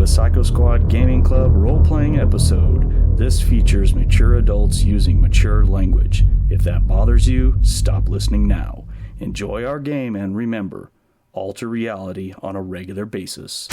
a Psycho Squad Gaming Club role-playing episode. This features mature adults using mature language. If that bothers you, stop listening now. Enjoy our game and remember, alter reality on a regular basis.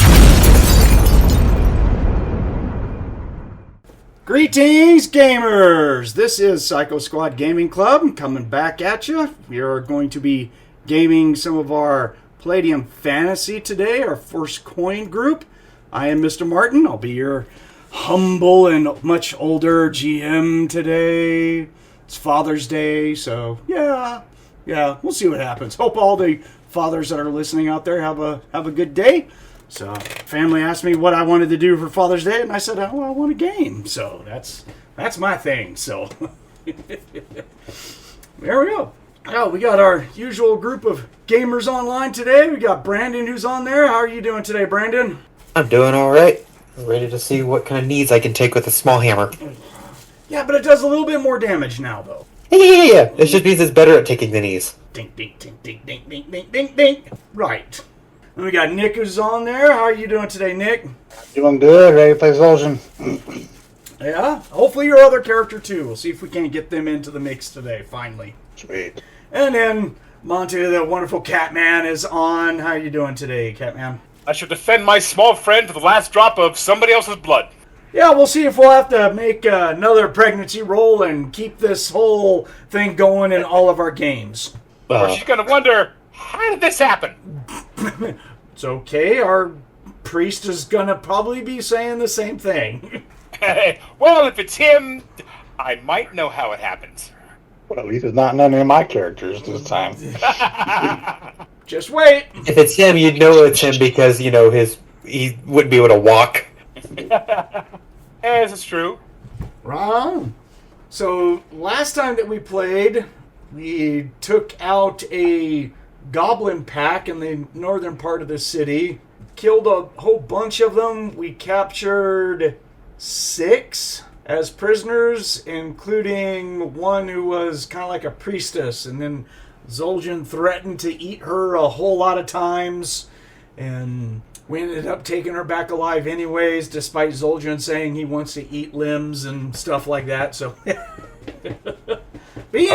Greetings, gamers! This is Psycho Squad Gaming Club coming back at you. We are going to be gaming some of our Palladium Fantasy today, our first coin group. I am MrMartin. I'll be your humble and much older GM today. It's Father's Day, so yeah, we'll see what happens. Hope all the fathers that are listening out there have a good day. So, family asked me what I wanted to do for Father's Day, and I said, oh, I want a game. So, that's my thing. So, there we go. Oh, we got our usual group of gamers online today. We got Brandon who's on there. How are you doing today, Brandon? I'm doing alright. Ready to see what kind of knees I can take with a small hammer. Yeah, but it does a little bit more damage now, though. Yeah. It just means it's better at taking the knees. Ding, ding, ding, ding, ding, ding, ding, ding, ding. Right. And we got Nick who's on there. How are you doing today, Nick? Doing good. Ready to play Zoljin. Yeah, hopefully your other character too. We'll see if we can't get them into the mix today, finally. Sweet. And then Monte, the wonderful Catman, is on. How are you doing today, Catman? I shall defend my small friend to the last drop of somebody else's blood. Yeah, we'll see if we'll have to make another pregnancy roll and keep this whole thing going in all of our games. Or she's going to wonder, how did this happen? It's okay. Our priest is going to probably be saying the same thing. Well, if it's him, I might know how it happened. Well, at least it's not none of my characters this time. Just wait. If it's him, you'd know it's him because, he wouldn't be able to walk. Yes, it's true. Right. So, last time that we played, we took out a goblin pack in the northern part of the city, killed a whole bunch of them. We captured 6 as prisoners, including one who was kind of like a priestess, and then Zoljin threatened to eat her a whole lot of times, and we ended up taking her back alive anyways, despite Zoljin saying he wants to eat limbs and stuff like that. So but he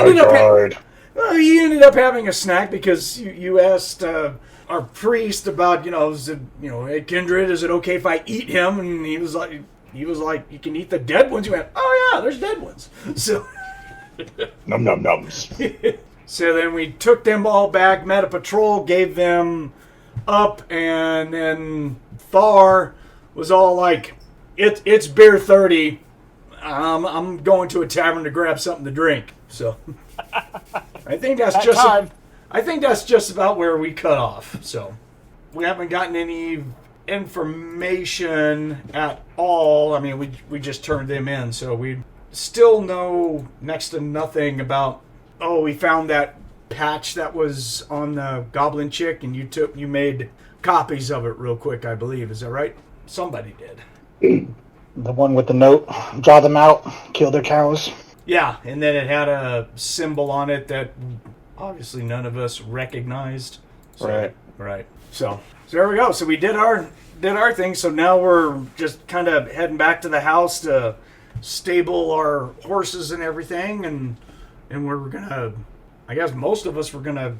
ended up having a snack because you asked our priest about, hey, Kindred, is it okay if I eat him? And he was like, you can eat the dead ones. You went, oh yeah, there's dead ones. So Num num nums. So then we took them all back, met a patrol, gave them up, and then Thar was all like, it's beer 30. I'm going to a tavern to grab something to drink. So I think that's just about where we cut off. So we haven't gotten any information at all. I mean, we just turned them in, so we still know next to nothing about, we found that patch that was on the goblin chick, and you made copies of it real quick, I believe. Is that right? Somebody did. The one with the note. Draw them out. Kill their cows. Yeah, and then it had a symbol on it that obviously none of us recognized. So, right. So there we go. So we did our thing. So now we're just kind of heading back to the house to stable our horses and everything, and we're gonna, I guess most of us were gonna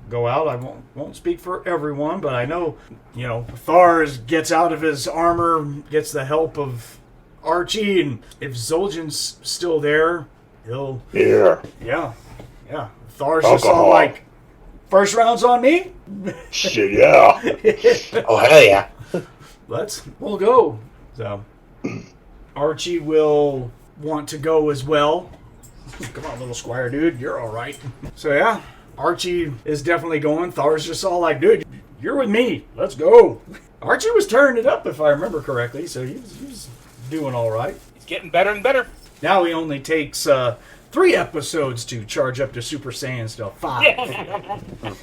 go out. I won't speak for everyone, but I know, Thar gets out of his armor, gets the help of Archie, and if Zoljin's still there, he'll... Yeah. Thar's just all like, first round's on me? Shit, yeah. Oh, hell yeah. We'll go. So, Archie will want to go as well. Come on, little squire dude, you're all right. So yeah, Archie is definitely going. Thar's just all like, dude, you're with me. Let's go. Archie was turning it up, if I remember correctly, so he was doing all right. He's getting better and better. Now he only takes 3 episodes to charge up to Super Saiyan stuff. 5.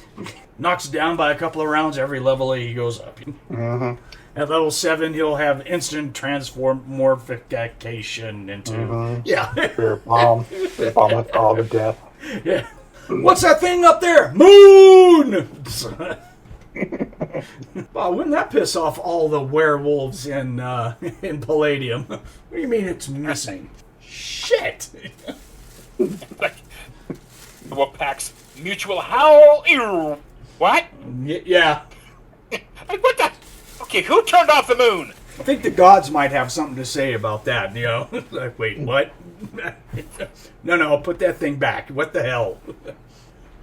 Knocks it down by a couple of rounds every level he goes up. Mm-hmm. At level 7, he'll have instant transformification into... Mm-hmm. Yeah. Spirit bomb with all the death. Yeah. What's that thing up there? Moon! Well, wouldn't that piss off all the werewolves in in Palladium? What do you mean it's missing? Shit! Like, what packs? Mutual howl. Ew. What? Yeah. Like, what the? Okay, who turned off the moon? I think the gods might have something to say about that, you know? Like, wait, what? No, put that thing back. What the hell?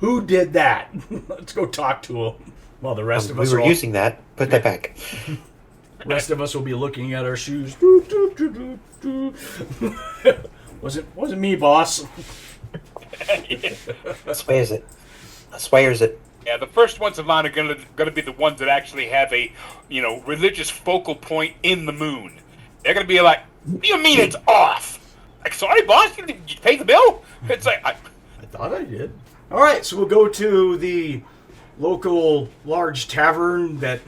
Who did that? Let's go talk to him. Well, the rest of us we were using that. Put that back. rest of us will be looking at our shoes. Wasn't me, boss. Swears it. Swears it. Yeah, the first ones in line are gonna be the ones that actually have a, religious focal point in the moon. They're gonna be like, "What do you mean it's off?" Like, sorry, boss, did you pay the bill? It's like, I thought I did. All right, so we'll go to the local large tavern that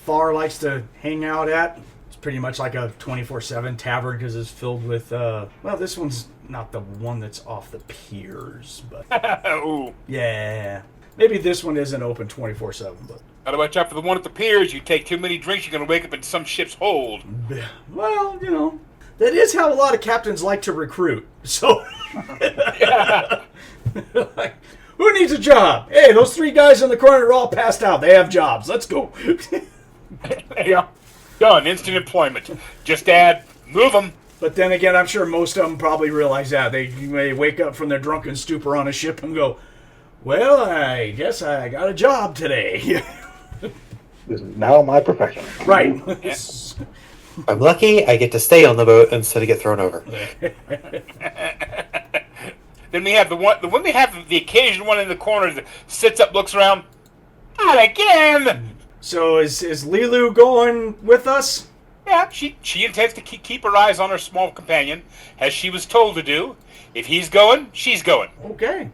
Thar likes to hang out at. It's pretty much like a 24/7 tavern because it's filled with, well, this one's not the one that's off the piers, but ooh. yeah. Maybe this one isn't open 24/7, but... Gotta watch out for the one at the piers. You take too many drinks, you're gonna wake up in some ship's hold. Well, that is how a lot of captains like to recruit. So, like, who needs a job? Hey, those 3 guys in the corner are all passed out. They have jobs. Let's go. Yeah. Done. Instant employment. Just add, move them. But then again, I'm sure most of them probably realize that. They may wake up from their drunken stupor on a ship and go, well, I guess I got a job today. This is now my profession. Right. I'm lucky I get to stay on the boat instead of get thrown over. Then we have the one they have the occasional one in the corner that sits up, looks around. Not again. So is LeeLuu going with us? Yeah, she intends to keep her eyes on her small companion, as she was told to do. If he's going, she's going. Okay.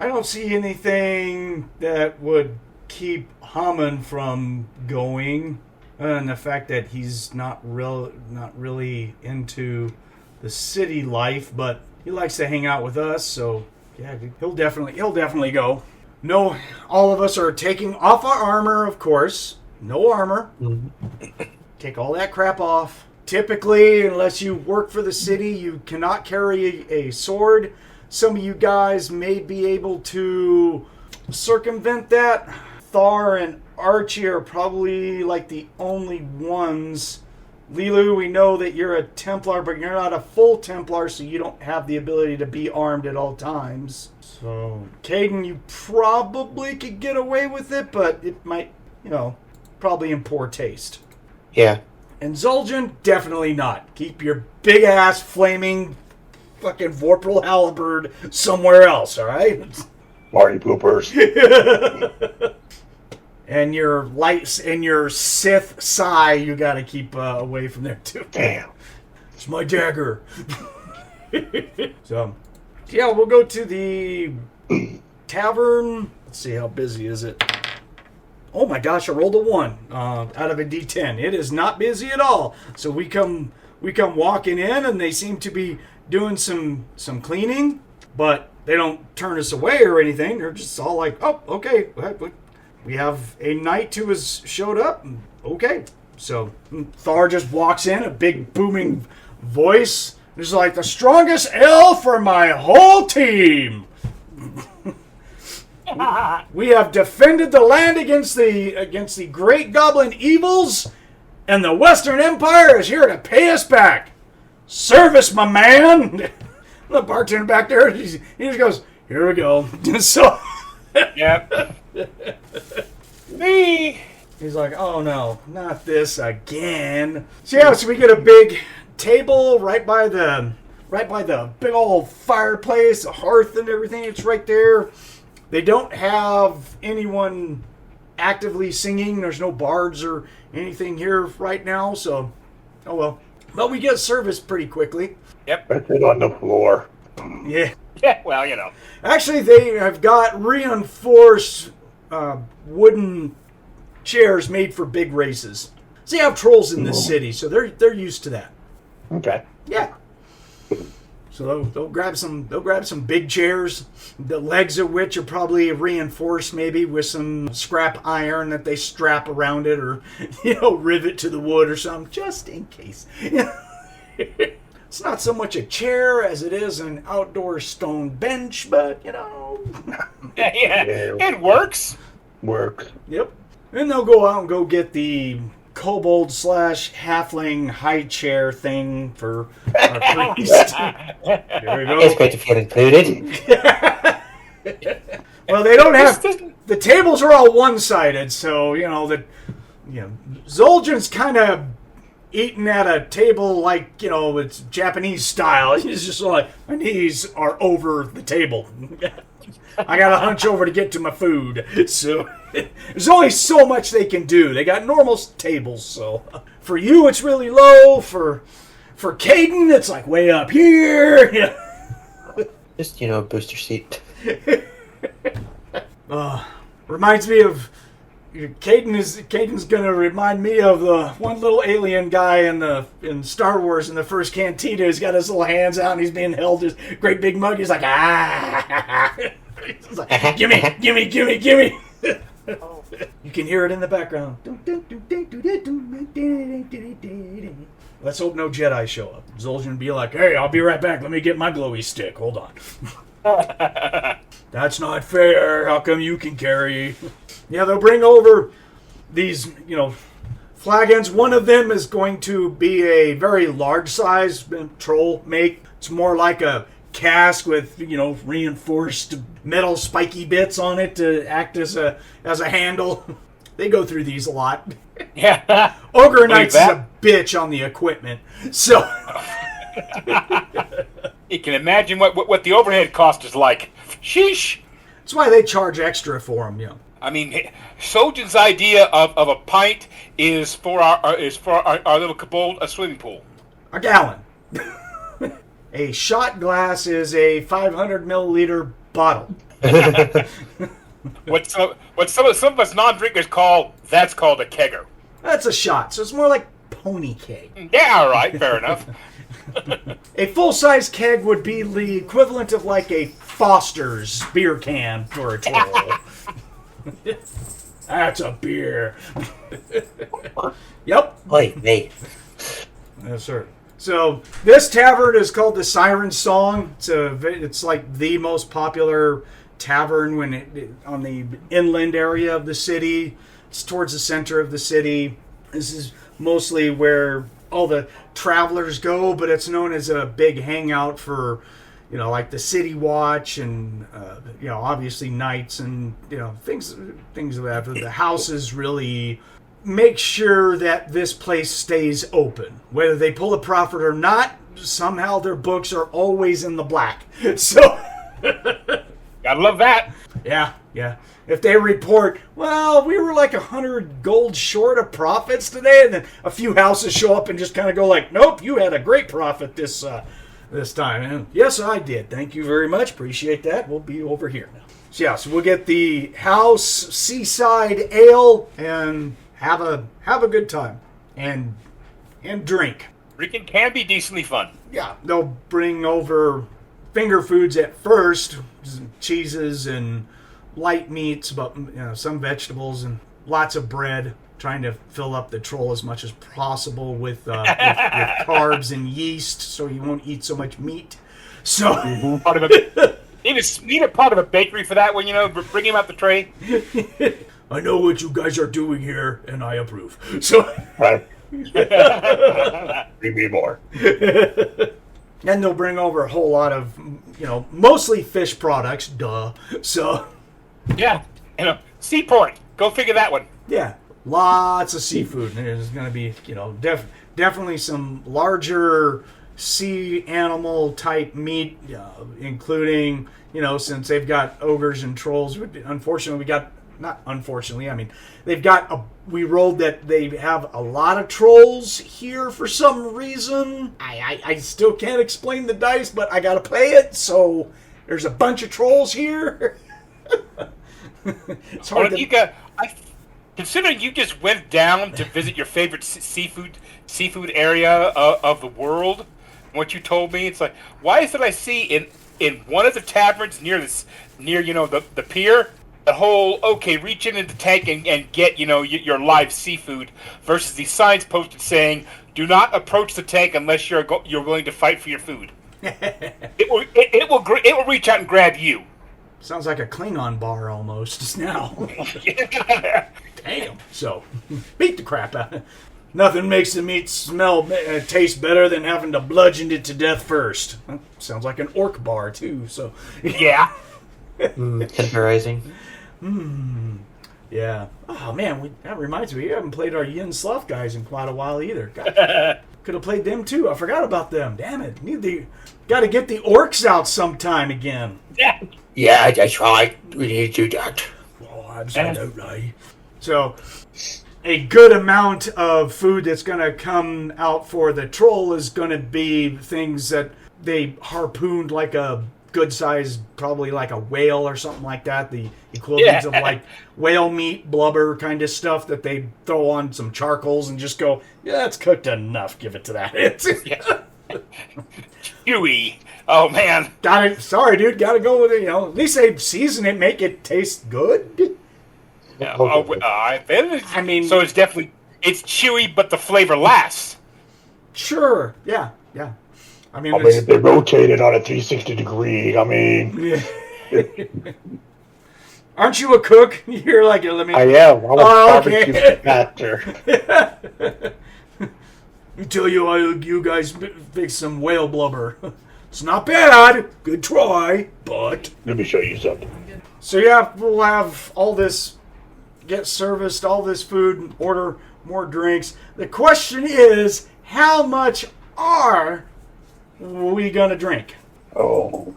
I don't see anything that would keep Hamon from going, and the fact that he's not really into the city life, but he likes to hang out with us, so yeah, he'll definitely go. No, all of us are taking off our armor, of course. No armor. Take all that crap off. Typically, unless you work for the city, you cannot carry a sword. Some of you guys may be able to circumvent that. Thar and Archie are probably like the only ones. LeeLuu, we know that you're a Templar, but you're not a full Templar, so you don't have the ability to be armed at all times. So, Kayden, you probably could get away with it, but it might, probably in poor taste. Yeah. And Zoljin, definitely not. Keep your big ass flaming fucking Vorpal halberd somewhere else, alright? Party poopers. And your lights and your Sith Sai, you gotta keep away from there too. Damn. It's my dagger. So, yeah, we'll go to the tavern. Let's see, how busy is it? Oh my gosh, I rolled a 1 out of a D10. It is not busy at all. So we come walking in, and they seem to be doing some cleaning, but they don't turn us away or anything. They're just all like, oh, okay, we have a knight who has showed up. Okay. So Thar just walks in, a big booming voice. It's like, the strongest ale for my whole team. We have defended the land against the great goblin evils, and the Western Empire is here to pay us back. Service, my man. The bartender back there, he just goes, here we go. So, Yep. Me. He's like, oh no, not this again. So yeah, so we get a big table right by the big old fireplace, the hearth and everything. It's right there. They don't have anyone actively singing. There's no bards or anything here right now, so oh well. But we get service pretty quickly. Yep. Put it on the floor. Yeah. Yeah, well, Actually, they have got reinforced wooden chairs made for big races. So you have trolls in this city, so they're used to that. Okay. Yeah. So they'll grab some big chairs, the legs of which are probably reinforced maybe with some scrap iron that they strap around it, or rivet to the wood or something, just in case. It's not so much a chair as it is an outdoor stone bench, but it works. Work. Yep. And they'll go out and go get the Kobold / halfling high chair thing for our priest. There we go. It's great to feel included. Well, they don't have... The tables are all one-sided, so, Zoljin's kind of eating at a table like, it's Japanese style. He's just like, my knees are over the table. I got to hunch over to get to my food. So there's only so much they can do. They got normal tables, so for you it's really low. For Kayden, it's like way up here. Just booster seat. Reminds me of Kayden's gonna remind me of the one little alien guy in Star Wars in the first Cantina. He's got his little hands out and he's being held his great big mug. He's like, He's like, gimme. You can hear it in the background. Let's hope no Jedi show up. Zoljin be like, hey, I'll be right back. Let me get my glowy stick. Hold on. That's not fair. How come you can carry? Yeah, they'll bring over these, flagons. One of them is going to be a very large size troll make. It's more like a cask with reinforced metal spiky bits on it to act as a handle. They go through these a lot. Yeah. Ogre Knight's is a bitch on the equipment. So you can imagine what the overhead cost is like. Sheesh. That's why they charge extra for them, I mean, Zoljin's idea of a pint is for our little Kobold a swimming pool. A gallon. A shot glass is a 500 milliliter bottle. What some of us non-drinkers call a kegger. That's a shot, so it's more like pony keg. Yeah, all right, fair enough. A full-size keg would be the equivalent of like a Foster's beer can for a troll. That's a beer. Yep. Wait, mate. Yes, sir. So this tavern is called the Siren Song. It's like the most popular tavern on the inland area of the city. It's towards the center of the city. This is mostly where all the travelers go, but it's known as a big hangout for, like the city watch and, obviously nights and, things of that. The houses really make sure that this place stays open. Whether they pull a profit or not, somehow their books are always in the black. So Gotta love that. Yeah. If they report, well, we were like 100 gold short of profits today, and then a few houses show up and just kind of go like, nope, you had a great profit this time. And yes, I did. Thank you very much. Appreciate that. We'll be over here now. So we'll get the house seaside ale and have a good time and drink. Drinking can be decently fun. Yeah, they'll bring over finger foods at first, cheeses and light meats, but some vegetables and lots of bread, trying to fill up the troll as much as possible with carbs and yeast, so he won't eat so much meat. So need a part of a bakery for that when bring him out the tray. I know what you guys are doing here, and I approve. So Right. Bring me more. And they'll bring over a whole lot of, mostly fish products, duh. So yeah, seaport. Go figure that one. yeah, lots of seafood. There's going to be, definitely some larger sea animal type meat, including, since they've got ogres and trolls. Unfortunately, we rolled that they have a lot of trolls here for some reason. I still can't explain the dice, but I gotta play it, so there's a bunch of trolls here. It's hard considering you just went down to visit your favorite seafood area of the world, What you told me, it's like, why is it I see in one of the taverns near the pier, the whole, okay, reach into the tank and get, your live seafood, versus the signs posted saying, do not approach the tank unless you're willing to fight for your food. It will reach out and grab you. Sounds like a Klingon bar almost just now. Damn. So, beat the crap out of it. Nothing makes the meat taste better than having to bludgeon it to death first. Sounds like an orc bar, too. So, yeah. Temporizing. Yeah. Oh, man, that reminds me. We haven't played our Yin Sloth guys in quite a while either. Could have played them, too. I forgot about them. Damn it. Got to get the orcs out sometime again. Yeah, that's right. We need to do that. Oh, absolutely. So, a good amount of food that's going to come out for the troll is going to be things that they harpooned like a good size, probably like a whale or something like that. The equivalent of like whale meat, blubber kind of stuff that they throw on some charcoals and just go, yeah, it's cooked enough. Give it to that. Chewy. Oh, man. Got it. Sorry, dude. Got to go with it. At least they season it, make it taste good. Yeah. I mean, so it's chewy, but the flavor lasts. Sure. Yeah. I mean, they rotate it on a 360 degree. I mean, aren't you a cook? You're like, let me. I am. I'm a barbecue master. Until you guys fix some whale blubber. It's not bad. Good try, but Let me show you something. so yeah, we'll have all this get serviced, all this food, order more drinks. The question is, how much are we gonna drink? Oh,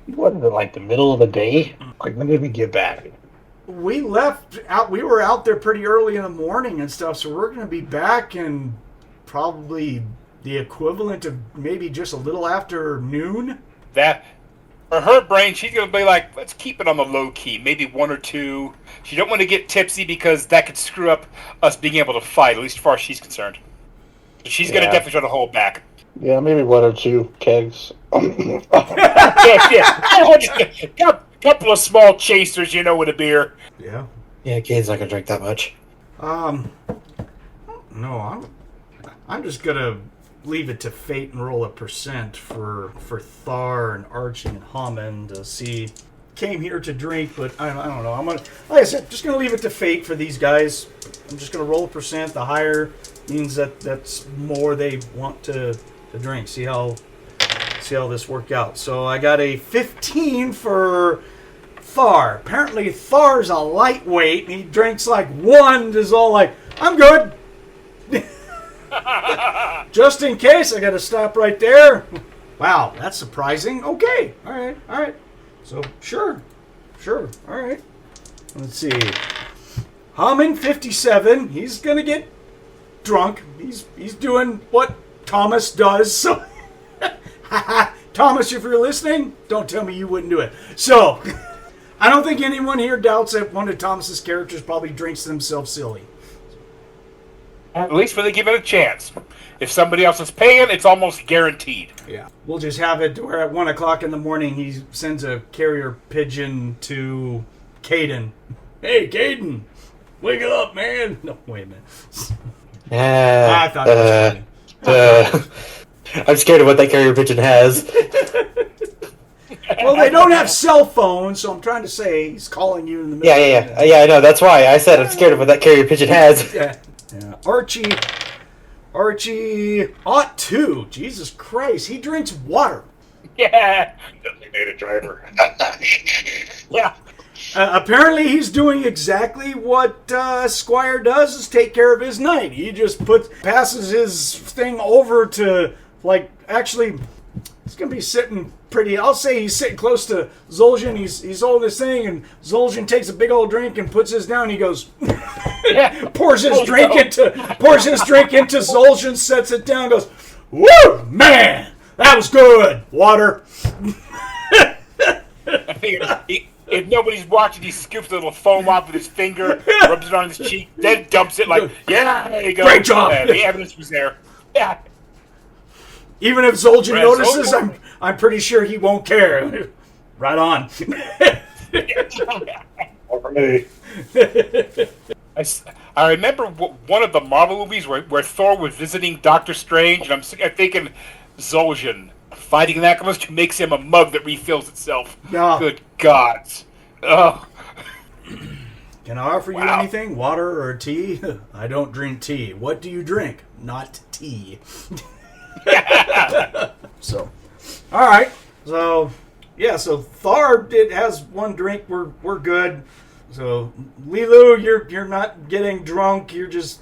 what is it, like the middle of the day? Like, when did we get back? We left out. We were out there pretty early in the morning and stuff, so we're gonna be back in probably the equivalent of maybe just a little after noon. That, for her brain, she's going to be like, let's keep it on the low key, maybe one or two. She don't want to get tipsy because that could screw up us being able to fight, at least as far as she's concerned. She's going to definitely try to hold back. Yeah, maybe one or two kegs. Yeah. Couple of small chasers, with a beer. Yeah. Yeah, Kayden's not gonna drink that much. No, I'm just gonna leave it to fate and roll a percent for Thar and Archie and Hamon to see. Came here to drink, but I don't know. Like I said, just gonna leave it to fate for these guys. I'm just gonna roll a percent. The higher means that's more they want to drink. See how this worked out. So I got a 15 for Thar. Apparently Thar's a lightweight. And he drinks like one. Is all like, I'm good. Just in case, I got to stop right there. Wow, that's surprising. Okay, all right. So sure, all right. Let's see. Hamon 57. He's gonna get drunk. He's doing what Thomas does. So, Thomas, if you're listening, don't tell me you wouldn't do it. So, I don't think anyone here doubts that one of Thomas's characters probably drinks themselves silly. At least when they give it a chance. If somebody else is paying, it's almost guaranteed. Yeah. We'll just have it where at 1 o'clock in the morning he sends a carrier pigeon to Kayden. Hey, Kayden, wake up, man. No, wait a minute. I thought it was funny. I'm scared of what that carrier pigeon has. Well, they don't have cell phones, so I'm trying to say he's calling you in the middle. Yeah, I know. That's why I said I'm scared of what that carrier pigeon has. Yeah. Archie, ought to. Jesus Christ, he drinks water. Yeah. Designated driver. Yeah. Apparently, he's doing exactly what Squire does: is take care of his knight. He just passes his thing over to, actually, he's gonna be sitting pretty. I'll say he's sitting close to Zoljin. He's holding this thing, and Zoljin takes a big old drink and puts his down. He goes, pours his drink into Zoljin, sets it down, goes, woo, man, that was good. Water. I figured if nobody's watching, he scoops a little foam off with his finger, rubs it on his cheek, then dumps it like, yeah, there you go. Great job. The evidence was there. Yeah. Even if Zoljin Right, notices, Zoljin. I'm pretty sure he won't care. Right on. Alright. I remember one of the Marvel movies where Thor was visiting Doctor Strange, and I'm thinking Zoljin fighting an alchemist who makes him a mug that refills itself. Yeah. Good gods. Oh. Can I offer you Wow. anything? Water or tea? I don't drink tea. What do you drink? Not tea. So, all right. So, yeah. So Thar has one drink. We're good. So LeeLuu, you're not getting drunk. You're just,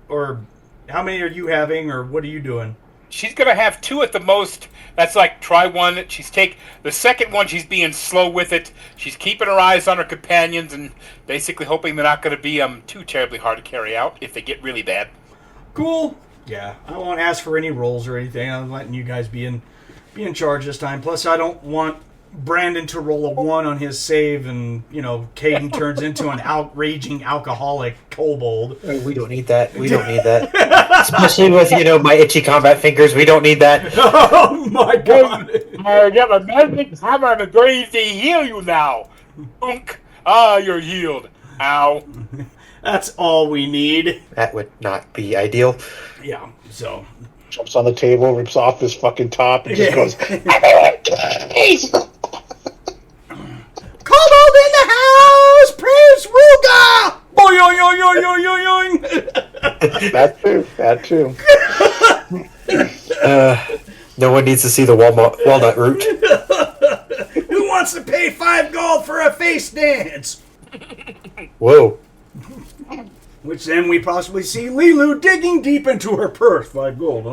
or how many are you having, or what are you doing? She's gonna have 2 at the most. That's like try one. The second one. She's being slow with it. She's keeping her eyes on her companions and basically hoping they're not gonna be too terribly hard to carry out if they get really bad. Cool. Yeah, I won't ask for any rolls or anything. I'm letting you guys be in charge this time. Plus, I don't want Brandon to roll a 1 on his save, and Kayden turns into an outraging alcoholic kobold. We don't need that. We don't need that. Especially with, my itchy combat fingers. We don't need that. Oh my god! I got a magic hammer and going to heal you now. Boonk. Ah, you're healed. Ow. That's all we need. That would not be ideal. Yeah. So. Jumps on the table, rips off his fucking top, and just goes, Kobold in the house! Praise Ruga! Boing! That too. No one needs to see the walnut root. Who wants to pay 5 gold for a face dance? Whoa. Which then we possibly see LeeLuu digging deep into her purse. 5 gold.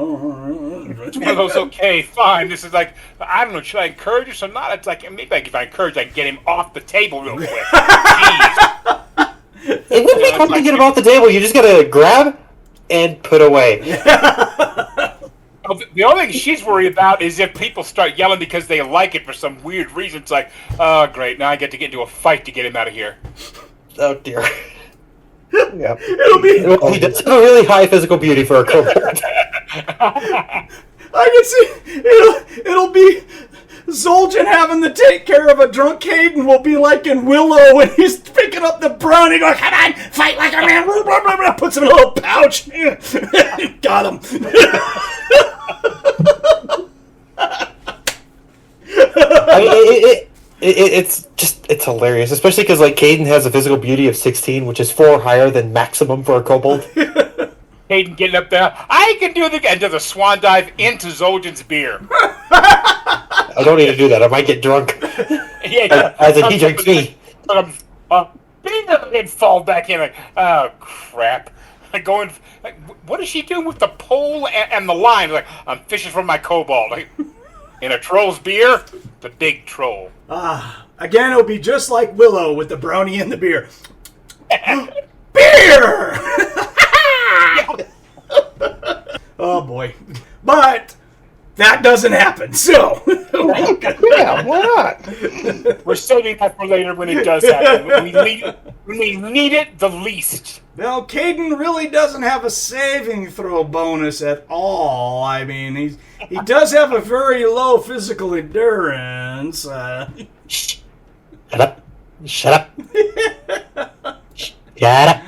It's one of those, okay, fine. This is like, I don't know, should I encourage this or not? It's like, maybe if I encourage, I can get him off the table real quick. Jeez. It wouldn't be hard to get him off the table. You just gotta grab and put away. The only thing she's worried about is if people start yelling because they like it for some weird reason. It's like, oh, great, now I get into a fight to get him out of here. Oh, dear. Yeah. It'll be. Well, he does have a really high physical beauty for a kobold. I can see. It'll be Zoljin having to take care of a drunk Kayden. Will be like in Willow when he's picking up the brownie, going, "Come on, fight like a man!" Puts him in a little pouch. Got him. It's hilarious, especially because Kayden has a physical beauty of 16, which is 4 higher than maximum for a kobold. Kayden getting up there, I can do and does a swan dive into Zoljin's beer. I don't need to do that. I might get drunk. Yeah, As he drinks me. And fall back in like, oh crap. Going, what is she doing with the pole and the line? Like, I'm fishing for my kobold. Like, in a troll's beer, the big troll. Again, it'll be just like Willow with the brownie and the beer. Beer! Oh boy. But that doesn't happen, so. Yeah, why not? We're saving that for later when it does happen. We need it the least. Well, Kayden really doesn't have a saving throw bonus at all. I mean, he does have a very low physical endurance. Shut up. Shut up. Shut up.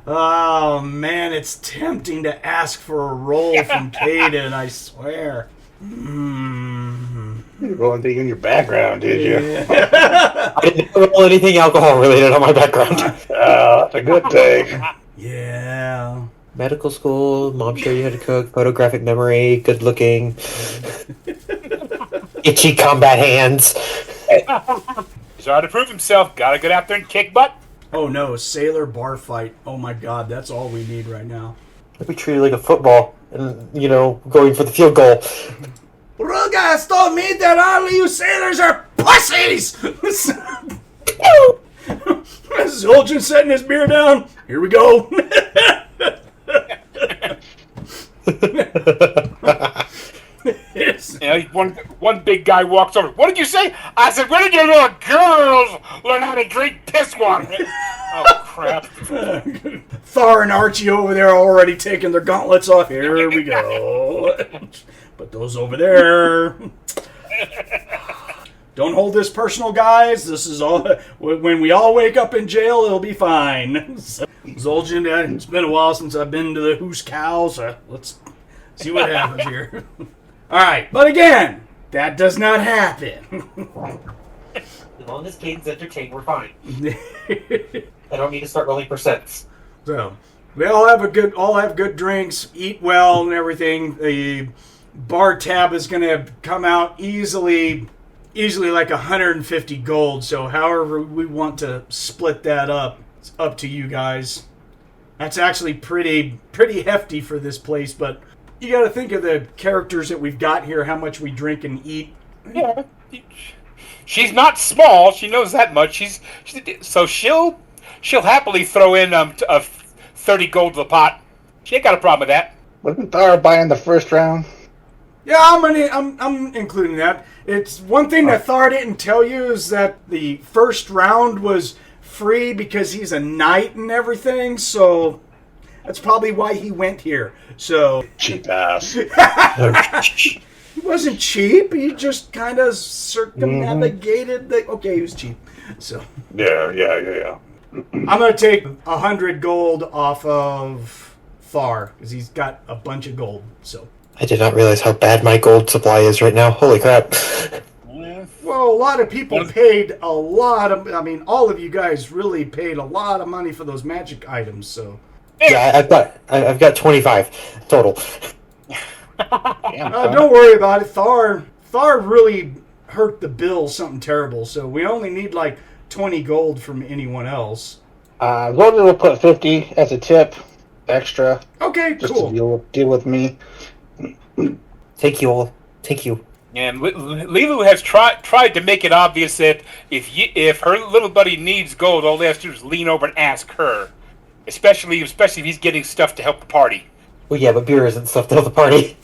Oh, man, it's tempting to ask for a roll from Kayden, I swear. You didn't roll anything in your background, did you? I didn't roll anything alcohol related on my background. That's a good thing. Yeah. Medical school, mom showed you how to cook, photographic memory, good looking, itchy combat hands. He's already proved himself. Gotta get out there and kick butt. Oh no, sailor bar fight. Oh my god, that's all we need right now. We treat it like a football and, going for the field goal. Ruga has told me that all you sailors are pussies! Zoljin setting his beer down. Here we go. One big guy walks over. What did you say? I said, when did your little girls learn how to drink piss water? Oh, crap. Thar and Archie over there are already taking their gauntlets off. Here we go. Put those over there. Don't hold this personal, guys. This is all. When we all wake up in jail, it'll be fine. Zoljin, it's been a while since I've been to the Hoos Cow, so let's see what happens here. All right, but again, that does not happen. As long as Kayden's entertained, we're fine. I don't need to start rolling percents. So we all have good drinks, eat well, and everything. The bar tab is going to come out easily like 150 gold. So however we want to split that up, it's up to you guys. That's actually pretty hefty for this place, but you got to think of the characters that we've got here, how much we drink and eat. Yeah. She's not small. She knows that much. So she'll happily throw in 30 gold to the pot. She ain't got a problem with that. Wasn't Thar buying the first round? Yeah, I'm including that. It's one thing that Thar didn't tell you is that the first round was free because he's a knight and everything. So that's probably why he went here. So Cheap ass. he wasn't cheap. He just kind of circumnavigated the. Okay, he was cheap. So Yeah. I'm gonna take 100 gold off of Thar because he's got a bunch of gold. So. I did not realize how bad my gold supply is right now. Holy crap. Well, a lot of people paid a lot of... I mean, all of you guys really paid a lot of money for those magic items, so... Yeah, I've got 25 total. Don't worry about it. Thar really hurt the bill something terrible, so we only need like 20 gold from anyone else. Zoljin will put 50 as a tip extra. Okay, Just cool. to deal with me. Thank you all. Thank you. And LeeLuu has tried to make it obvious that if her little buddy needs gold, all they have to do is lean over and ask her. Especially if he's getting stuff to help the party. Well, yeah, but beer isn't stuff to help the party.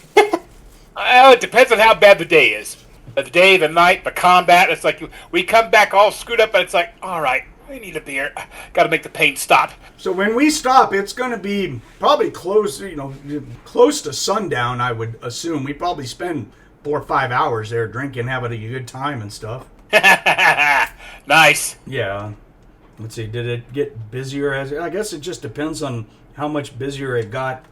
Well, it depends on how bad the day is. The day, the night, the combat. It's like we come back all screwed up, and it's like, all right, I need a beer. Got to make the pain stop. So when we stop, it's going to be probably close to sundown, I would assume. We probably spend 4 or 5 hours there drinking, having a good time and stuff. Nice. Yeah. Let's see, did it get busier? I guess it just depends on how much busier it got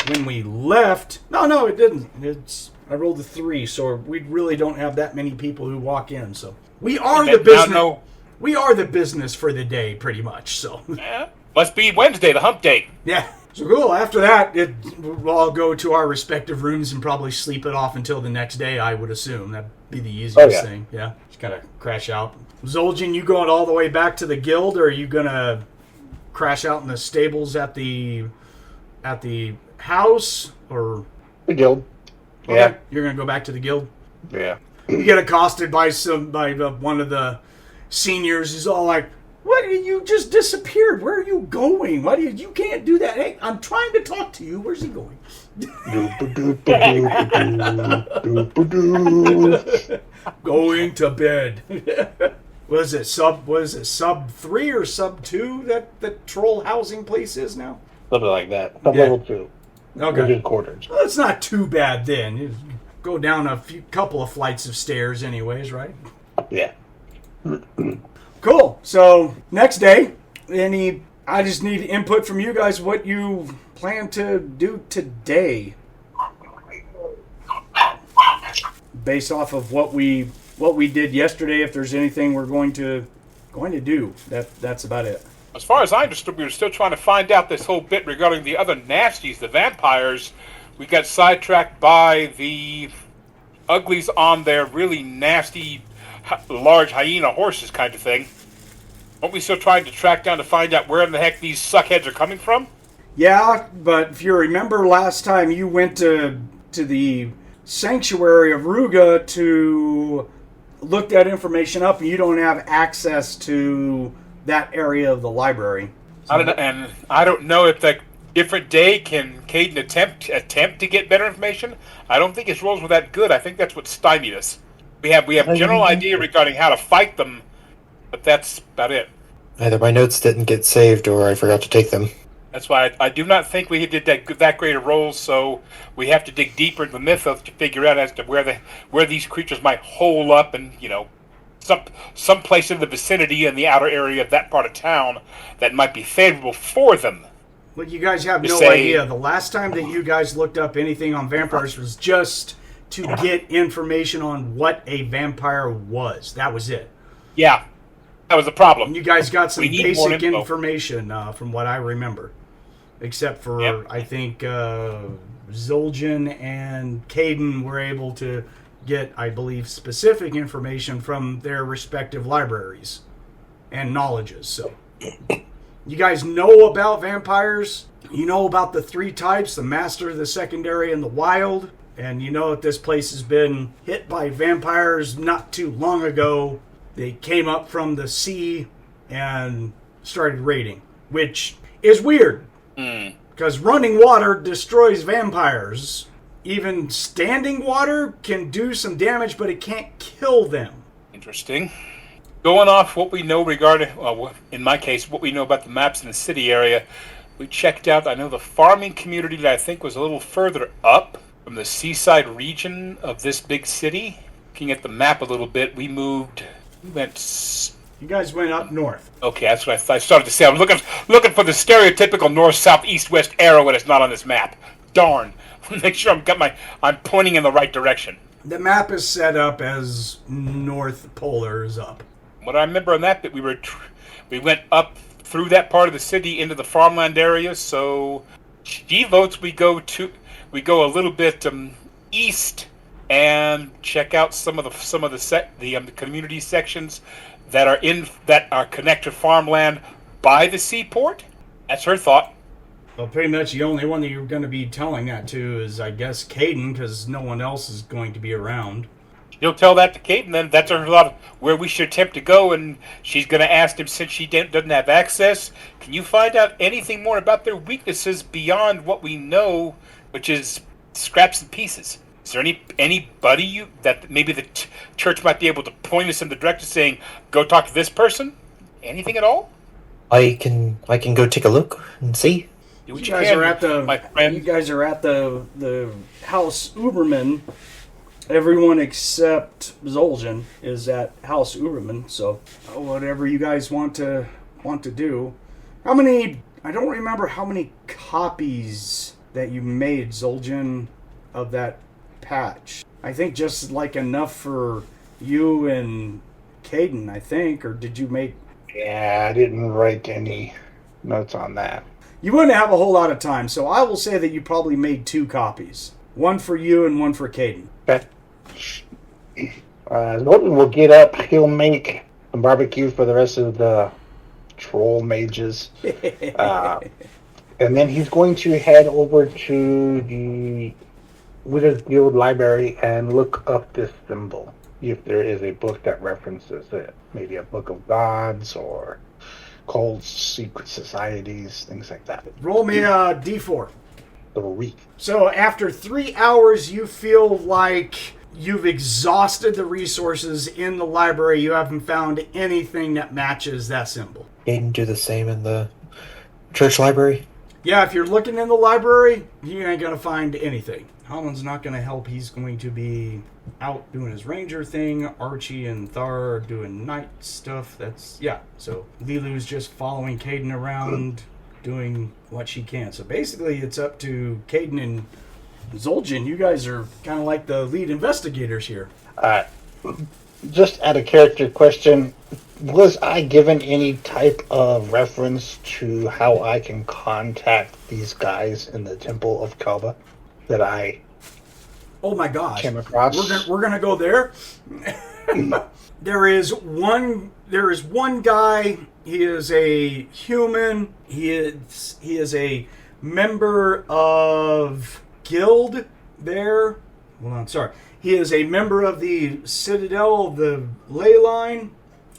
when we left. No, it didn't. I rolled a 3, so we really don't have that many people who walk in. So we are the business. We are the business for the day, pretty much. So yeah. Must be Wednesday, the hump day. Yeah. So cool. After that, we'll all go to our respective rooms and probably sleep it off until the next day, I would assume. That'd be the easiest thing. Yeah. Just kind of crash out. Zoljin, you going all the way back to the guild, or are you going to crash out in the stables at the house? Or The guild. okay, Yeah. you're going to go back to the guild? Yeah. You get accosted by one of the seniors who's all like, "What? You just disappeared. Where are you going? You can't do that. Hey, I'm trying to talk to you. Where's he going?" Going to bed. Was it sub 3 or sub 2 that the troll housing place is now? Something like that. Yeah. Level 2. Okay. Good quarters. Well, it's not too bad then. You go down a couple of flights of stairs anyways, right? Yeah. Cool. So next day, I just need input from you guys what you plan to do today, based off of what we did yesterday. If there's anything we're going to do, that's about it. As far as I understood, we were still trying to find out this whole bit regarding the other nasties, the vampires. We got sidetracked by the uglies on their really nasty, large hyena horses kind of thing. Aren't we still trying to track down to find out where in the heck these suckheads are coming from? Yeah, but if you remember last time you went to the sanctuary of Ruga to look that information up, and you don't have access to that area of the library. I don't know, and I don't know if that different day can Kayden attempt to get better information. I don't think his rolls were that good. I think that's what stymied us. We have a general idea regarding how to fight them, but that's about it. Either my notes didn't get saved or I forgot to take them. That's why I do not think we did that great a roll. So we have to dig deeper into the mythos to figure out as to where these creatures might hole up, and some place in the vicinity in the outer area of that part of town that might be favorable for them. Well, you guys have no Say- idea. The last time that you guys looked up anything on vampires was just to get information on what a vampire was. That was it. Yeah, that was the problem. And you guys got some We need more basic info. information from what I remember. Except for, Yep. I think, Zoljin and Kayden were able to get, I believe, specific information from their respective libraries and knowledges. So, you guys know about vampires. You know about the 3 types, the master, the secondary, and the wild. And you know that this place has been hit by vampires not too long ago. They came up from the sea and started raiding, which is weird. Because running water destroys vampires. Even standing water can do some damage, but it can't kill them. Interesting. Going off what we know regarding, in my case, what we know about the maps in the city area, we checked out, I know the farming community that I think was a little further up from the seaside region of this big city. Looking at the map a little bit, we went... You guys went up north. Okay, that's what I started to say. I'm looking for the stereotypical north, south, east, west arrow, and it's not on this map. Darn. Make sure I'm pointing in the right direction. The map is set up as North Polar is up. What I remember on that we went up through that part of the city into the farmland area. So she votes we go a little bit east and check out some of the community sections that are connected farmland by the seaport. That's her thought. Well, pretty much the only one that you're going to be telling that to is, I guess, Kayden, because no one else is going to be around. She'll tell that to Kayden, then that's her thought of where we should attempt to go, and she's going to ask him, since she doesn't have access, can you find out anything more about their weaknesses beyond what we know, which is scraps and pieces? Is there anybody that maybe the church might be able to point us in the direction saying, go talk to this person? Anything at all? I can go take a look and see. Do what You guys are at my friend. You guys are at the House Uberman. Everyone except Zoljin is at House Uberman. So whatever you guys want to do. How many? I don't remember how many copies that you made, Zoljin, of that patch. I think just like enough for you and Kayden, I think. Or did you make? Yeah, I didn't write any notes on that. You wouldn't have a whole lot of time, so I will say that you probably made 2 copies. One for you and one for Kayden. Okay. Zoljin will get up. He'll make some barbecue for the rest of the troll mages. And then he's going to head over to the Wizards Guild library and look up this symbol. If there is a book that references it. Maybe a book of gods or cold secret societies, things like that. Roll me a d4. 3. So after 3 hours, you feel like you've exhausted the resources in the library. You haven't found anything that matches that symbol. Kayden do the same in the church library. Yeah, if you're looking in the library, you ain't going to find anything. Hamon's not going to help. He's going to be out doing his ranger thing. Archie and Thar are doing night stuff. So LeeLuu's just following Kayden around, doing what she can. So basically, it's up to Kayden and Zoljin. You guys are kind of like the lead investigators here. Just out of character question, was I given any type of reference to how I can contact these guys in the Temple of Kalba that I Oh my gosh! came across? We're gonna go there. There is one guy. He is a human. He is a member of guild there. Hold on, sorry. He is a member of the Citadel of the Ley Line.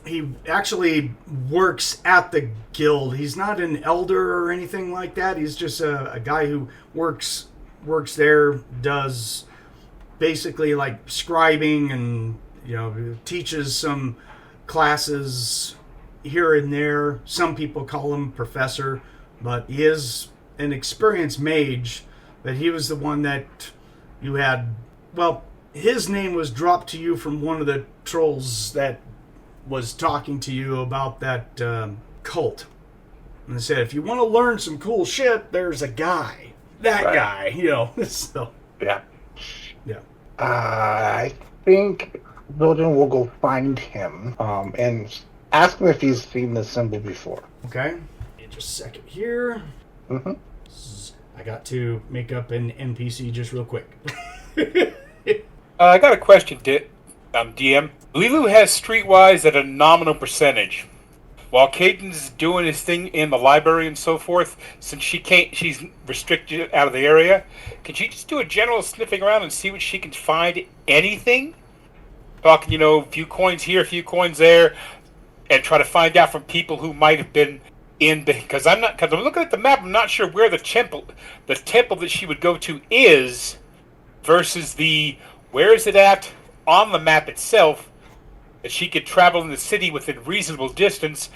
He actually works at the guild. He's not an elder or anything like that. He's just a guy who works there, does basically like scribing and teaches some classes here and there. Some people call him Professor, but he is an experienced mage. But he was the one that you had... Well, his name was dropped to you from one of the trolls that was talking to you about that cult. And they said, if you want to learn some cool shit, there's a guy. That guy, So, Yeah. yeah. I think Zoljin will go find him and ask him if he's seen the symbol before. Okay. Just a second here. Mm-hmm. I got to make up an NPC just real quick. I got a question, DM. LeeLuu has Streetwise at a nominal percentage. While Kayden's doing his thing in the library and so forth, since she's restricted out of the area, can she just do a general sniffing around and see what she can find? Anything? Talking, a few coins here, a few coins there, and try to find out from people who might have been because I'm looking at the map. I'm not sure where the temple that she would go to is, versus where is it at on the map itself, that she could travel in the city within reasonable distance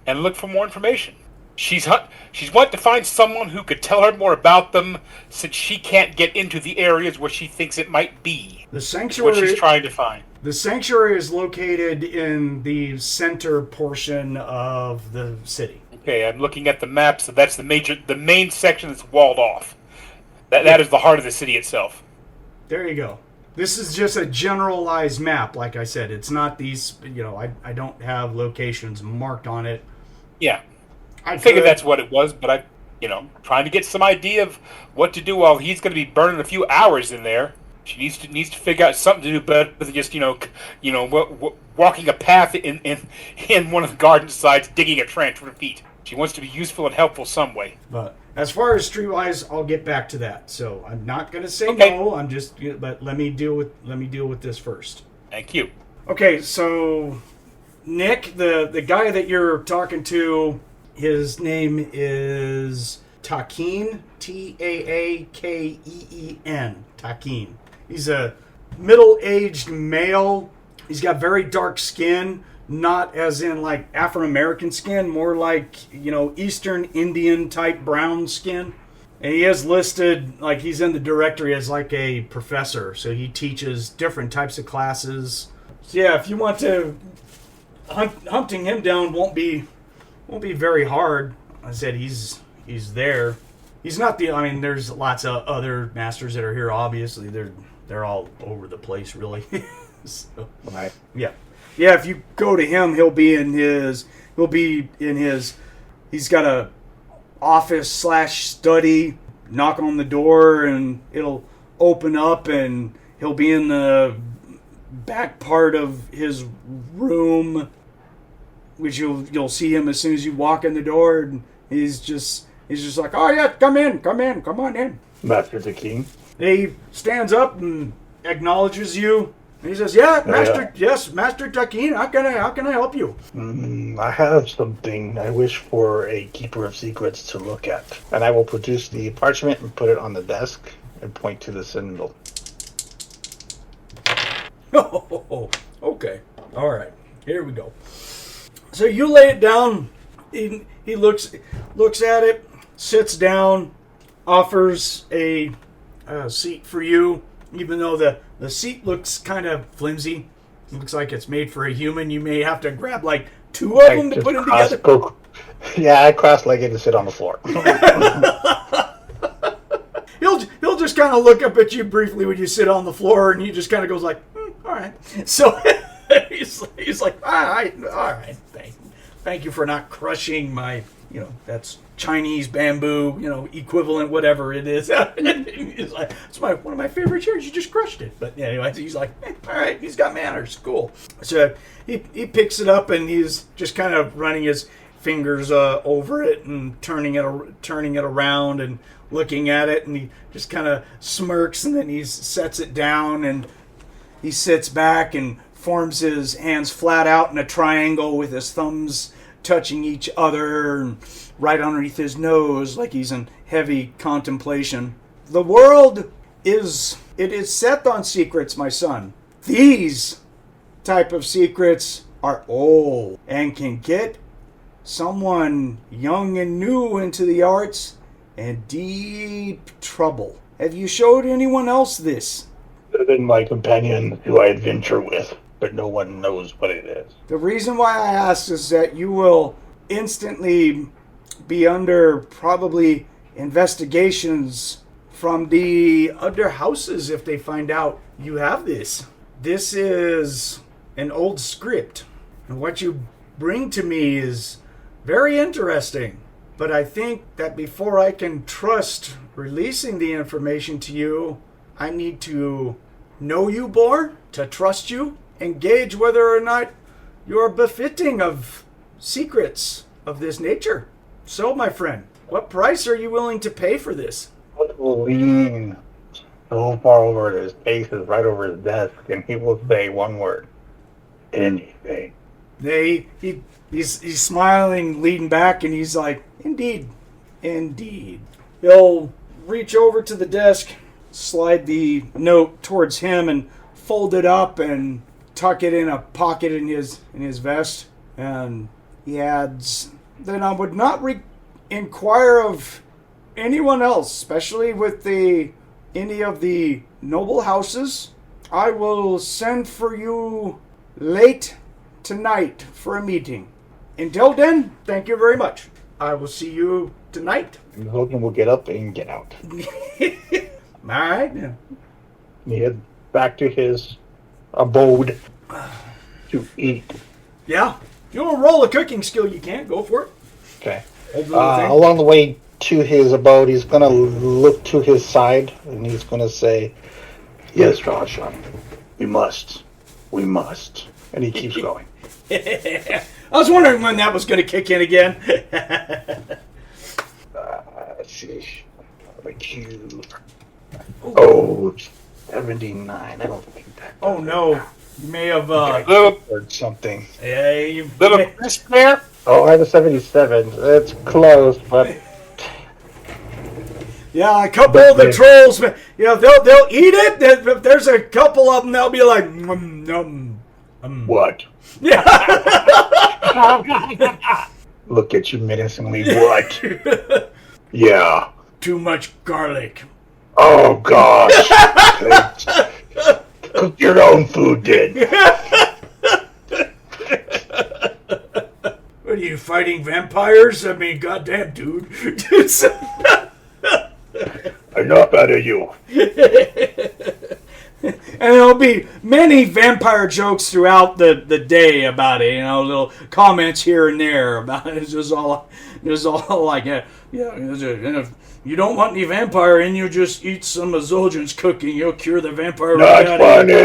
and look for more information. She's wanting to find someone who could tell her more about them, since she can't get into the areas where she thinks it might be. The sanctuary. What she's trying to find. The sanctuary is located in the center portion of the city. Okay, I'm looking at the map, so that's the main section that's walled off. That is the heart of the city itself. There you go. This is just a generalized map, like I said. It's not these, I don't have locations marked on it. Yeah. I figured that's what it was, but trying to get some idea of what to do while he's going to be burning a few hours in there. She needs to figure out something to do better than just, walking a path in one of the garden sides, digging a trench for her feet. She wants to be useful and helpful some way. But as far as Streetwise, I'll get back to that. So I'm not going to say okay. no. But let me deal with this first. Thank you. Okay, so Nick, the guy that you're talking to, his name is Taakeen, Taakeen. Taakeen. He's a middle-aged male. He's got very dark skin. Not as in like Afro-American skin, more like, Eastern Indian type brown skin. And he is listed, like he's in the directory as like a professor. So he teaches different types of classes. So yeah, if you want to, hunting him down won't be very hard. I said he's there. He's not there's lots of other masters that are here, obviously. They're all over the place, really. So, Right. Yeah. Yeah, if you go to him, he'll be in his, he's got a office/study. Knock on the door and it'll open up, and he'll be in the back part of his room, which you'll see him as soon as you walk in the door, and he's just like, oh yeah, come on in. Master Taakeen. He stands up and acknowledges you. And he says, "Yeah, Master Taakeen, how can I help you?" I have something I wish for a keeper of secrets to look at, and I will produce the parchment and put it on the desk and point to the symbol. Oh, okay, all right, here we go. So you lay it down. He looks at it, sits down, offers a seat for you. Even though the seat looks kind of flimsy, it looks like it's made for a human. You may have to grab like two of them to put them together. I cross-legged and sit on the floor. He'll just kind of look up at you briefly when you sit on the floor, and he just kind of goes like, all right. So he's like, all right, thank you for not crushing my, that's Chinese bamboo, equivalent, whatever it is. He's like, it's one of my favorite chairs. You just crushed it. But anyway, he's like, all right, he's got manners. Cool. So he picks it up, and he's just kind of running his fingers over it and turning it around and looking at it, and he just kind of smirks, and then he sets it down, and he sits back and forms his hands flat out in a triangle with his thumbs touching each other and right underneath his nose, like he's in heavy contemplation. The world is set on secrets, my son. These type of secrets are old and can get someone young and new into the arts and deep trouble. Have you showed anyone else this? Other than my companion who I adventure with, but no one knows what it is. The reason why I ask is that you will instantly be under probably investigations from the other houses if they find out you have this. This is an old script, and what you bring to me is very interesting. But I think that before I can trust releasing the information to you, I need to know you more, to trust you, and gauge whether or not you're befitting of secrets of this nature. So, my friend, what price are you willing to pay for this? I will lean so far over his face, is right over his desk, and he will say one word. Anything. He's smiling, leaning back, and he's like, indeed. He'll reach over to the desk, slide the note towards him, and fold it up and tuck it in a pocket in his vest. And he adds, then I would not inquire of anyone else, especially with any of the noble houses. I will send for you late tonight for a meeting. Until then, thank you very much. I will see you tonight. And Zoljin will get up and get out. All right. He heads back to his abode to eat. Yeah. If you want to roll a cooking skill, you can. Go for it. Okay. Hold the little thing. Along the way to his abode, he's going to look to his side, and he's going to say, yes, Rajan, we must. And he keeps going. I was wondering when that was going to kick in again. Sheesh. Barbecue. Oh, 79. I don't think that. Oh, no. You may have... Heard something. Yeah, you... Little crisp there. Oh, I have a 77. That's close, but... Yeah, a couple of the trolls, you know, they'll eat it. If there's a couple of them, they'll be like, What? Yeah. Look at you menacingly. What? Yeah. Too much garlic. Oh, gosh. Cook your own food, then. What are you, fighting vampires? I mean, goddamn, dude. Enough out of you. And there'll be many vampire jokes throughout the day about it. You know, little comments here and there about it. It's just all like, and if you don't want any vampire in you, just eat some of Zoljin's cooking. You'll cure the vampire right out of you.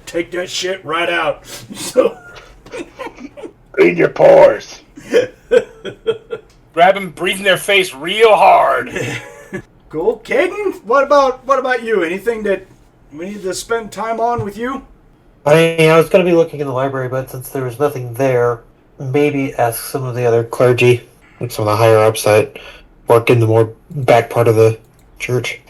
Take that shit right out. So, Clean your pores. Grab them, breathe in their face real hard. cool. Kayden, what about you? Anything that we need to spend time on with you? I was going to be looking in the library, but since there was nothing there, maybe ask some of the other clergy, like some of the higher ups that work in the more back part of the church.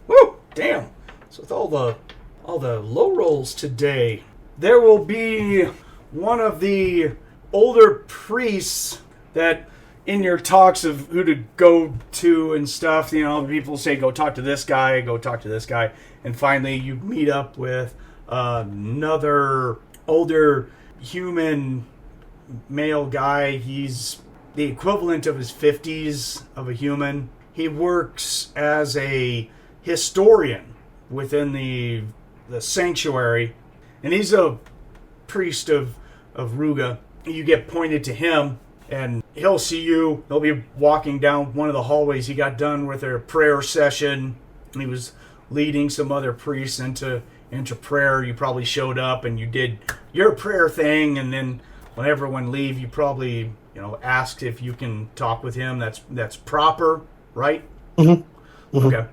Woo! Damn. So with all the low rolls today, there will be one of the older priests that in your talks of who to go to and stuff, you know, people say go talk to this guy, and finally you meet up with another older human male guy. He's the equivalent of his 50s of a human. He works as a historian within the sanctuary, and he's a priest of Ruga. You get pointed to him, and he'll see you. He'll be walking down one of the hallways. He got done with their prayer session, and he was leading some other priests into prayer. You probably showed up, and you did your prayer thing, and then when everyone leave, you probably, asked if you can talk with him. That's proper, right? Mm-hmm. Mm-hmm. Okay.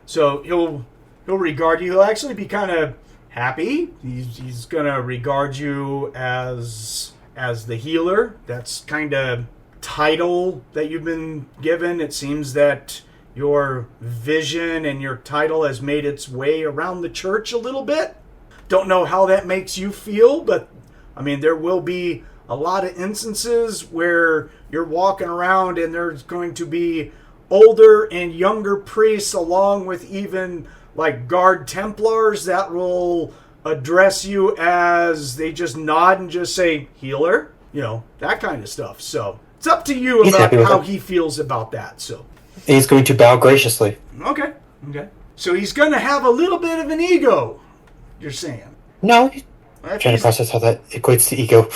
So he'll regard you. He'll actually be kind of happy. He's gonna regard you as the healer. That's kind of title that you've been given. It seems that your vision and your title has made its way around the church a little bit. Don't know how that makes you feel, but I mean, there will be a lot of instances where you're walking around and there's going to be older and younger priests along with even like guard Templars that will address you as they just nod and just say, healer, that kind of stuff. So it's up to you about how he feels about that. So he's going to bow graciously. Okay. So he's going to have a little bit of an ego, you're saying? No, I'm trying to process how that equates to ego.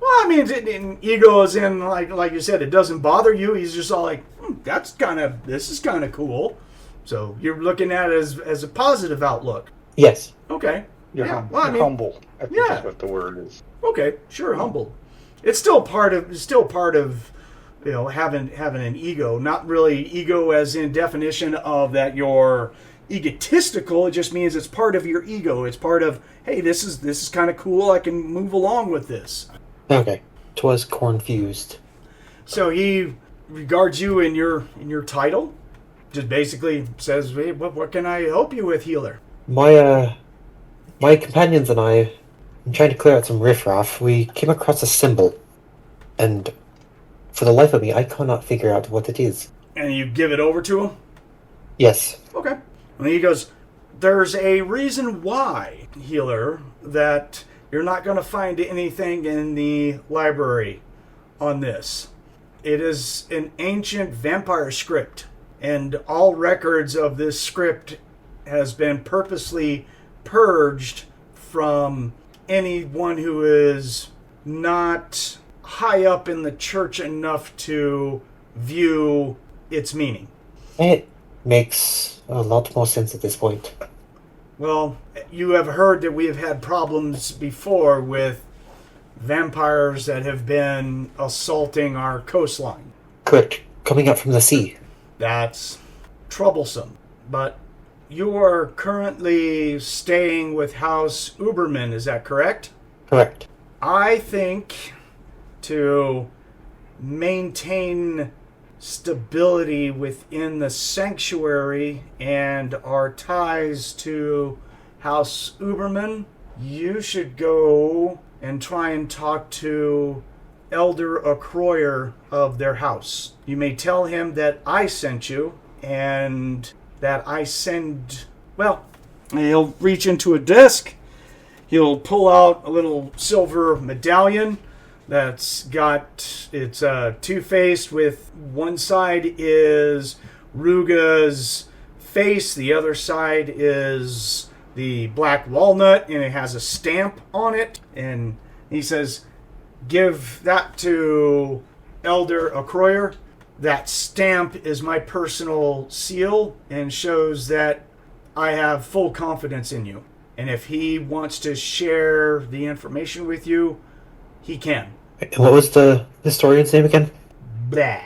Well, I mean, ego is in, like you said, it doesn't bother you. He's just all like, this is kind of cool. So you're looking at it as a positive outlook. Yes. Okay. You're humble. I think that's what the word is. Okay, sure, humble. It's still part of having an ego. Not really ego as in definition of that you're egotistical. It just means it's part of your ego. It's part of, hey, this is kind of cool. I can move along with this. Okay. 'Twas cornfused. So he regards you in your title. Just basically says, hey, what can I help you with, healer? My companions and I, I'm trying to clear out some riffraff. We came across a symbol, and for the life of me, I cannot figure out what it is. And you give it over to him? Yes. Okay. And he goes, there's a reason why, healer, that you're not going to find anything in the library on this. It is an ancient vampire script, and all records of this script has been purposely purged from anyone who is not high up in the church enough to view its meaning. It makes a lot more sense at this point. Well, you have heard that we have had problems before with vampires that have been assaulting our coastline. Correct. Coming up from the sea. That's troublesome. But you are currently staying with House Uberman, is that correct? Correct. I think to maintain stability within the sanctuary and our ties to House Uberman, you should go and try and talk to Elder Acroyer of their house. You may tell him that I sent you and that I send... Well, he'll reach into a desk. He'll pull out a little silver medallion that's got... It's two-faced with one side is Ruga's face. The other side is the black walnut, and it has a stamp on it. And he says, give that to Elder Acroyer. That stamp is my personal seal and shows that I have full confidence in you. And if he wants to share the information with you, he can. And what was the historian's name again? Blah.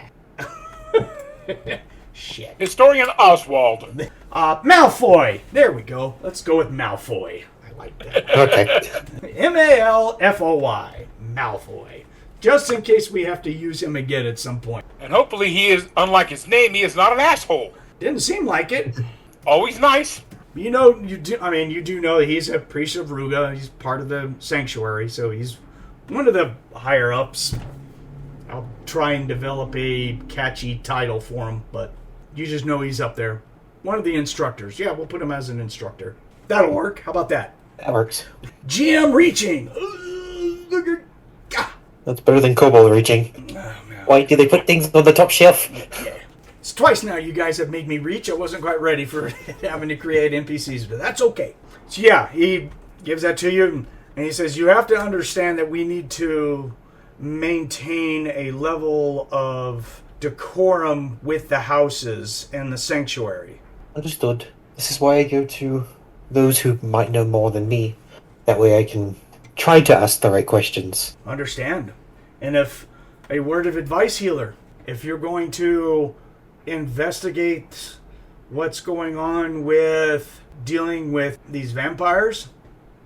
Shit. Historian Oswald. Malfoy. There we go. Let's go with Malfoy. I like that. Okay. Malfoy. Malfoy. Just in case we have to use him again at some point. And hopefully he is, unlike his name, he is not an asshole. Didn't seem like it. Always nice. You do know that he's a priest of Ruga. He's part of the sanctuary, so he's one of the higher ups. I'll try and develop a catchy title for him, but you just know he's up there. One of the instructors. Yeah, we'll put him as an instructor. That'll work. How about that? That works. GM reaching. That's better than Kobold reaching. Why do they put things on the top shelf? Yeah. It's twice now you guys have made me reach. I wasn't quite ready for having to create NPCs, but that's okay. So yeah, he gives that to you, and he says, you have to understand that we need to maintain a level of decorum with the houses and the sanctuary. Understood. This is why I go to those who might know more than me. That way I can try to ask the right questions. Understand. And if a word of advice, healer, if you're going to investigate what's going on with dealing with these vampires,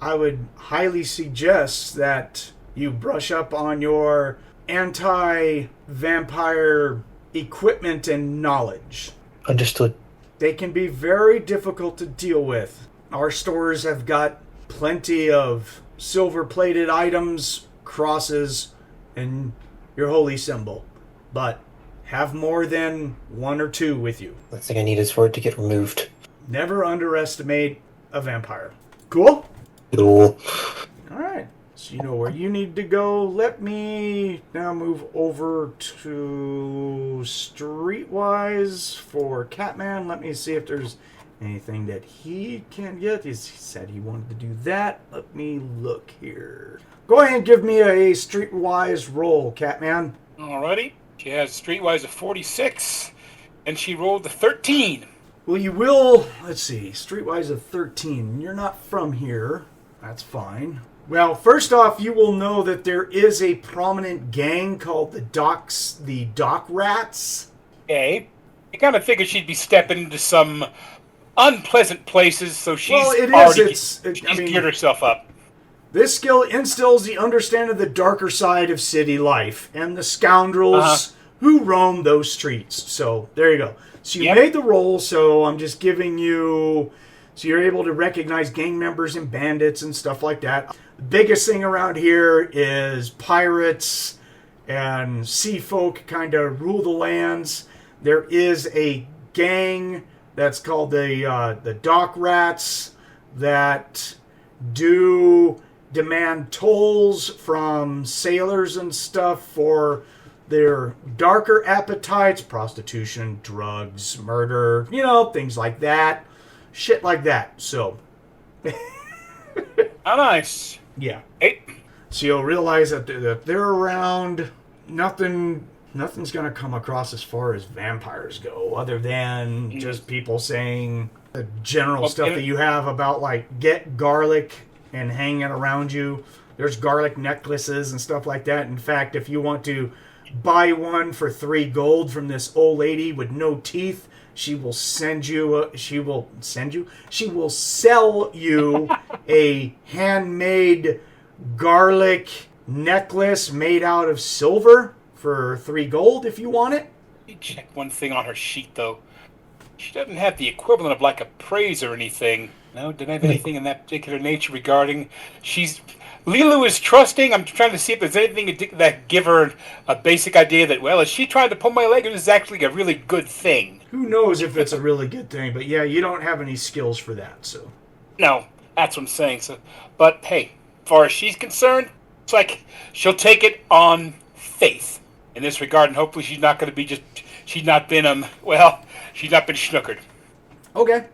I would highly suggest that you brush up on your anti-vampire equipment and knowledge. Understood. They can be very difficult to deal with. Our stores have got plenty of silver-plated items, crosses, and your holy symbol. But have more than 1 or 2 with you. Last thing I need is for it to get removed. Never underestimate a vampire. Cool? Cool. Alright. So you know where you need to go. Let me now move over to Streetwise for Catman. Let me see if there's anything that he can get. He said he wanted to do that. Let me look here. Go ahead and give me a Streetwise roll, Catman. Alrighty. She has Streetwise of 46, and she rolled a 13. Well, you will, let's see, Streetwise of 13. You're not from here. That's fine. Well, first off, you will know that there is a prominent gang called the Dock Rats. Okay. I kind of figured she'd be stepping into some unpleasant places, so she's geared herself up. This skill instills the understanding of the darker side of city life and the scoundrels who roam those streets. So, there you go. So you made the roll, so I'm just giving you... So you're able to recognize gang members and bandits and stuff like that. The biggest thing around here is pirates and sea folk kind of rule the lands. There is a gang that's called the Dock Rats that do demand tolls from sailors and stuff for their darker appetites, prostitution, drugs, murder, things like that. Shit like that. So. How nice. Yeah. Hey. So you'll realize that they're around. Nothing's going to come across as far as vampires go, other than just people saying the general stuff that you have about, like, get garlic and hang it around you. There's garlic necklaces and stuff like that. In fact, if you want to buy one for 3 gold from this old lady with no teeth, she will sell you a handmade garlic necklace made out of silver for 3 gold if you want it. Let me check one thing on her sheet, though. She doesn't have the equivalent of, like, a praise or anything. No, didn't have anything in that particular nature regarding... LeeLuu is trusting. I'm trying to see if there's anything that give her a basic idea that, well, is she trying to pull my leg, or is this actually a really good thing? Who knows if it's a really good thing, but yeah, you don't have any skills for that, so... No, that's what I'm saying. So, but, hey, as far as she's concerned, it's like she'll take it on faith in this regard, and hopefully she's not going to be she's not been schnookered. Okay.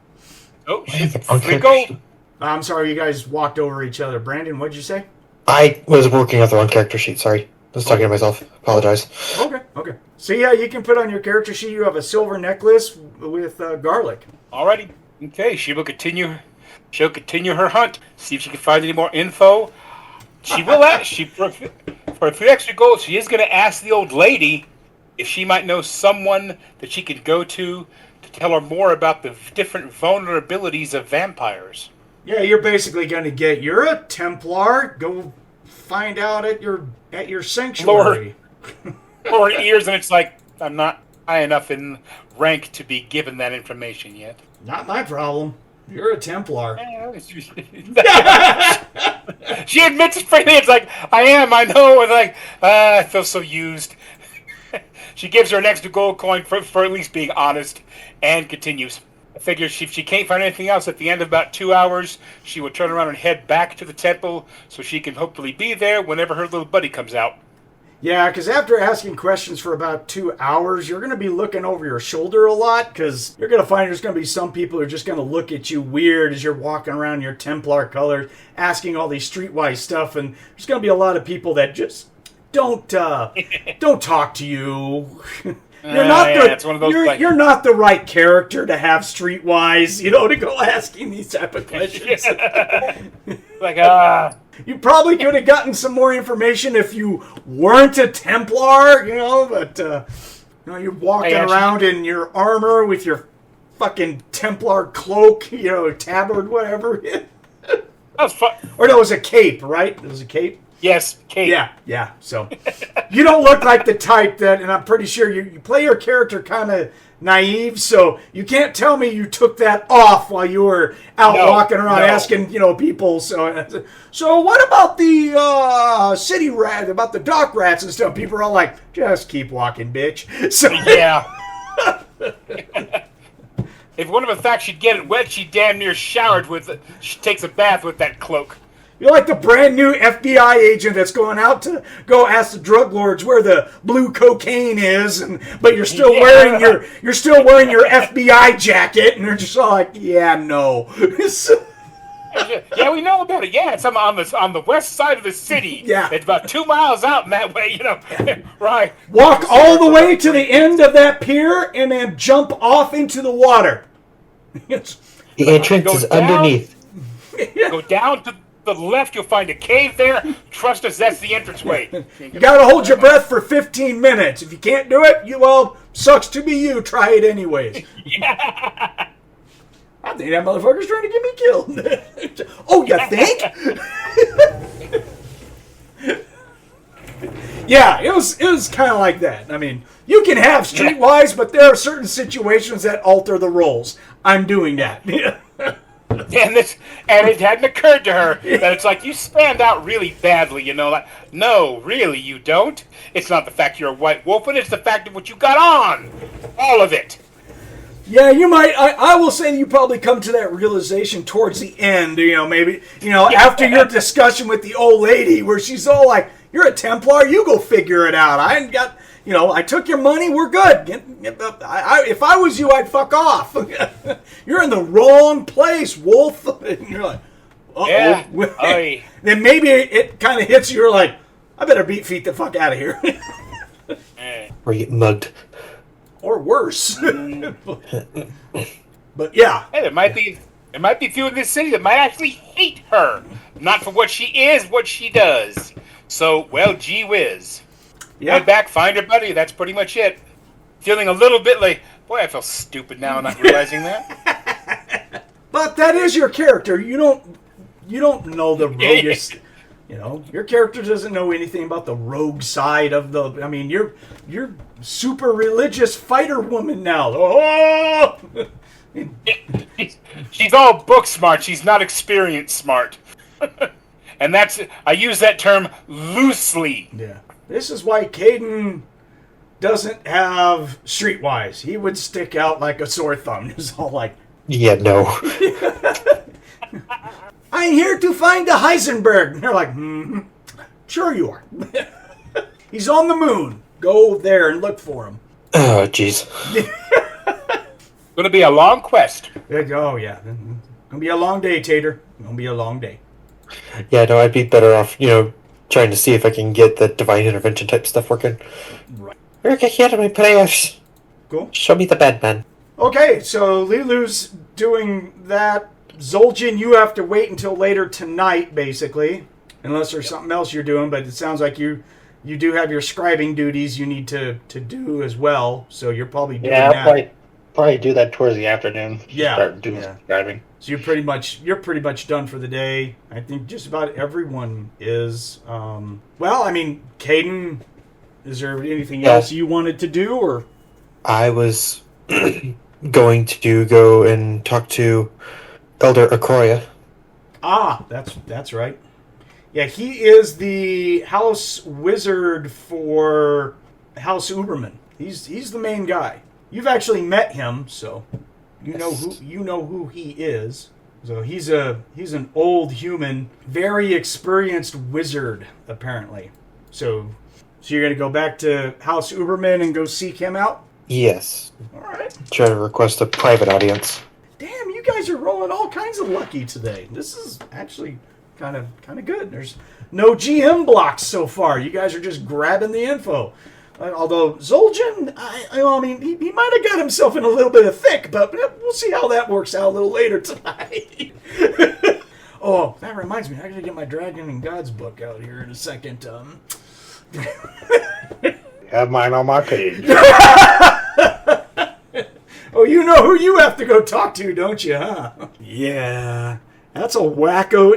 Oh, she's 3 gold. I'm sorry, you guys walked over each other. Brandon, what'd you say? I was working off the wrong character sheet, sorry. I was talking to myself. Apologize. Okay. So yeah, you can put on your character sheet, you have a silver necklace with garlic. Alrighty. Okay, she'll continue her hunt, see if she can find any more info. She will for 3 extra gold, she is going to ask the old lady if she might know someone that she could go to tell her more about the different vulnerabilities of vampires. Yeah, you're basically going to you're a Templar, go find out at your sanctuary. Lower ears, and it's like, I'm not high enough in rank to be given that information yet. Not my problem. You're a Templar. She admits it freely. It's like, I know. It's like, I feel so used. She gives her an extra gold coin for at least being honest, and continues. I figure if she can't find anything else at the end of about 2 hours, she will turn around and head back to the temple so she can hopefully be there whenever her little buddy comes out. Yeah, because after asking questions for about 2 hours, you're going to be looking over your shoulder a lot, because you're going to find there's going to be some people who are just going to look at you weird as you're walking around in your Templar colors, asking all these streetwise stuff, and there's going to be a lot of people that just don't talk to you. You're not the right character to have streetwise, to go asking these type of questions. You probably could have gotten some more information if you weren't a Templar, but you're walking around in your armor with your fucking Templar cloak, tabard, whatever. That was fun. Or no, it was a cape, right? It was a cape. Yes, Kate. Yeah. So you don't look like the type that, and I'm pretty sure you play your character kind of naive, so you can't tell me you took that off while you were out walking around asking, people. So what about the city rat, about the dock rats and stuff? People are all like, just keep walking, bitch. So yeah. If one of the facts she'd get it wet, she damn near showered with it. She takes a bath with that cloak. You're like the brand new FBI agent that's going out to go ask the drug lords where the blue cocaine is, but you're still wearing your FBI jacket, and they're just all like, yeah, no. Yeah, we know about it. Yeah, it's on the west side of the city. Yeah, it's about 2 miles out in that way. Right. Walk all the way to the end of that pier, and then jump off into the water. The entrance is underneath. Go down to the left, you'll find a cave there. Trust us, that's the entranceway. You gotta hold your breath for 15 minutes. If you can't do it, sucks to be you. Try it anyways. Yeah. I think that motherfucker's trying to get me killed. Oh, you think? Yeah, it was kind of like that. I mean, you can have streetwise, but there are certain situations that alter the roles. I'm doing that. And it hadn't occurred to her that it's like, you stand out really badly, like, no, really, you don't. It's not the fact you're a white wolf, and it's the fact of what you got on. All of it. Yeah, you might. I will say you probably come to that realization towards the end, maybe, after your discussion with the old lady where she's all like, you're a Templar, you go figure it out. I ain't got, I took your money, we're good. If I was you, I'd fuck off. You're in the wrong place, Wolf. And you're like, uh-oh. Yeah. Then maybe it kind of hits you, you're like, I better beat feet the fuck out of here. Or get mugged. Or worse. But yeah. Hey, there might be a few in this city that might actually hate her. Not for what she is, what she does. So, well, gee whiz. Yeah. Head back, find her buddy. That's pretty much it. Feeling a little bit like, boy, I feel stupid now not realizing that. But that is your character. You don't know the roguish. Your character doesn't know anything about the rogue side of the. I mean, you're super religious fighter woman now. Oh! She's all book smart. She's not experience smart. And I use that term loosely. Yeah. This is why Kayden doesn't have streetwise. He would stick out like a sore thumb. It's all like, yeah, no. I'm here to find the Heisenberg. And they're like, sure you are. He's on the moon. Go there and look for him. Oh, jeez. Going to be a long quest. Oh, yeah. Gonna be a long day, Tater. Gonna be a long day. Yeah, no, I'd be better off, trying to see if I can get the divine intervention type stuff working. Right. Eric, hear my prayers. Cool. Show me the bad man. Okay, so LeeLuu's doing that. Zoljin, you have to wait until later tonight, basically. Unless there's something else you're doing, but it sounds like you do have your scribing duties you need to do as well. So you're probably doing that. I'll probably do that towards the afternoon. Yeah. Start doing some scribing. So you're pretty much done for the day. I think just about everyone is. Well, I mean, Kayden, is there anything else you wanted to do, or? I was going to go and talk to Elder Akroya. Ah, that's right. Yeah, he is the house wizard for House Uberman. He's the main guy. You've actually met him, so you know who he is. So he's an old human, very experienced wizard, apparently. So you're gonna go back to House Uberman and go seek him out? Yes. All right. Try to request a private audience. Damn, you guys are rolling all kinds of lucky today. This is actually kind of good. There's no GM blocks so far. You guys are just grabbing the info. Although Zoljin, I mean, he might have got himself in a little bit of thick, but we'll see how that works out a little later tonight. Oh, that reminds me, I gotta get my Dragon and Gods book out here in a second. Have mine on my page. Oh, you know who you have to go talk to, don't you, huh? Yeah. That's a wacko.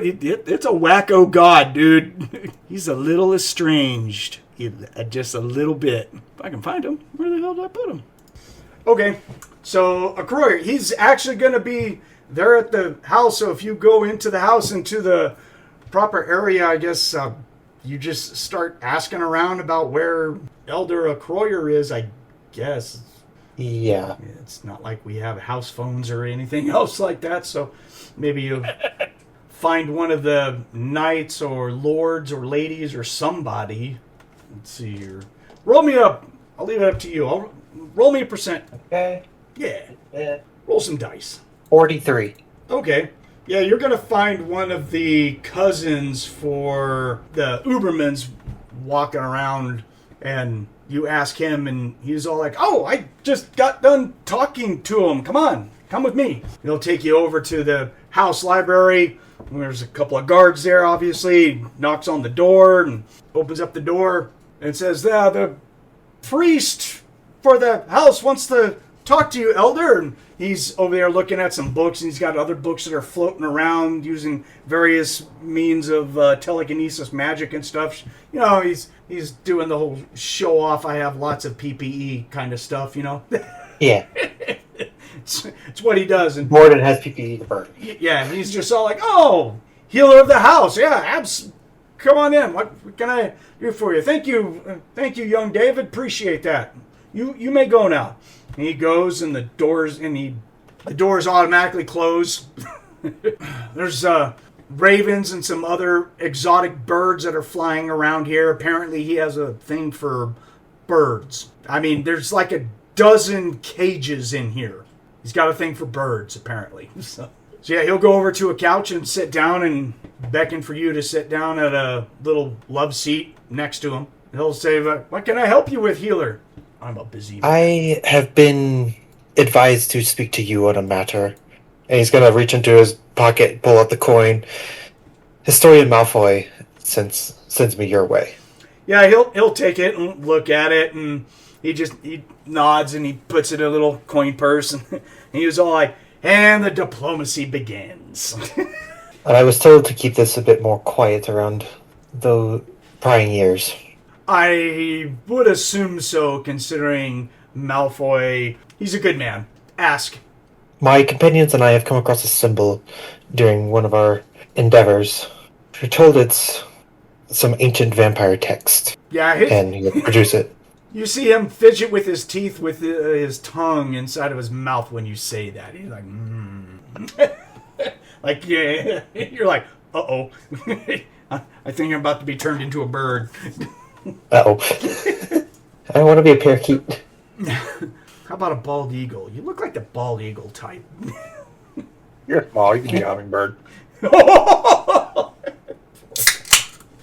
It's a wacko god, dude. He's a little estranged. Just a little bit. If I can find him, where the hell did I put him? Okay, so Akroy, he's actually going to be there at the house. So if you go into the house, into the proper area, I guess you just start asking around about where Elder Akroyer is, I guess. Yeah. It's not like we have house phones or anything else like that, so maybe you find one of the knights or lords or ladies or somebody. Let's see here. Roll me up. I'll leave it up to you. Roll me a percent. Okay. Yeah. Roll some dice. 43. Okay. Yeah, you're going to find one of the cousins for the Ubermans walking around, and you ask him, and he's all like, oh, I just got done talking to him. Come on, come with me. He'll take you over to the house library. There's a couple of guards there, obviously. He knocks on the door and opens up the door and says, the priest for the house wants to talk to you, Elder. And he's over there looking at some books, and he's got other books that are floating around using various means of telekinesis magic and stuff. You know, he's doing the whole show off. I have lots of PPE kind of stuff, you know. Yeah. It's what he does. And Morden has PPE to burn. yeah, he's just all like, oh, healer of the house. Yeah, come on in. What can I do for you? Thank you, young David. Appreciate that. You may go now. And he goes, and the doors automatically close. There's ravens and some other exotic birds that are flying around here. Apparently, he has a thing for birds. I mean, there's like a dozen cages in here. He's got a thing for birds, apparently. So yeah, he'll go over to a couch and sit down and beckon for you to sit down at a little love seat next to him. He'll say, what can I help you with, healer? I'm a busy man. I have been advised to speak to you on a matter. And he's going to reach into his pocket, pull out the coin. Historian Malfoy sends me your way. Yeah, he'll take it and look at it, and he nods and he puts it in a little coin purse, and he was all like, and the diplomacy begins. And I was told to keep this a bit more quiet around the prying years. I would assume so, considering Malfoy, he's a good man. Ask. My companions and I have come across a symbol during one of our endeavors. We're told it's some ancient vampire text. Yeah, and he'll produce it. You see him fidget with his teeth, with his tongue inside of his mouth when you say that. He's like, like, yeah. You're like, uh-oh. I think I'm about to be turned into a bird. Uh-oh. I want to be a parakeet. How about a bald eagle? You look like the bald eagle type. You're small. You can be a hummingbird.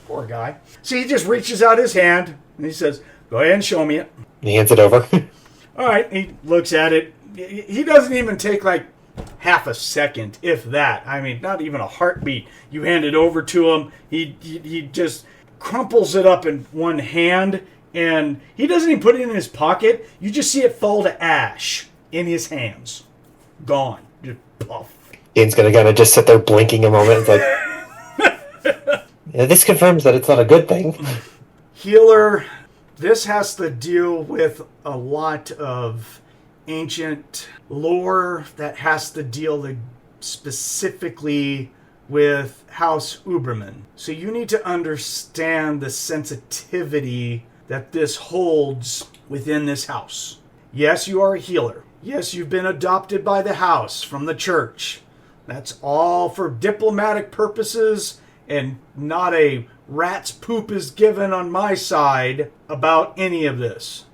Poor guy. See, he just reaches out his hand, and he says, go ahead and show me it. He hands it over. All right, he looks at it. He doesn't even take like half a second, if that. I mean, not even a heartbeat. You hand it over to him. He just crumples it up in one hand, and he doesn't even put it in his pocket. You just see it fall to ash in his hands. Gone. Just puff. Ian's going to kind of just sit there blinking a moment. It's like, yeah, this confirms that it's not a good thing. Healer, this has to deal with a lot of ancient lore that has to deal specifically with House Uberman. So you need to understand the sensitivity that this holds within this house. Yes, you are a healer. Yes, you've been adopted by the house from the church. That's all for diplomatic purposes, and not a rat's poop is given on my side about any of this.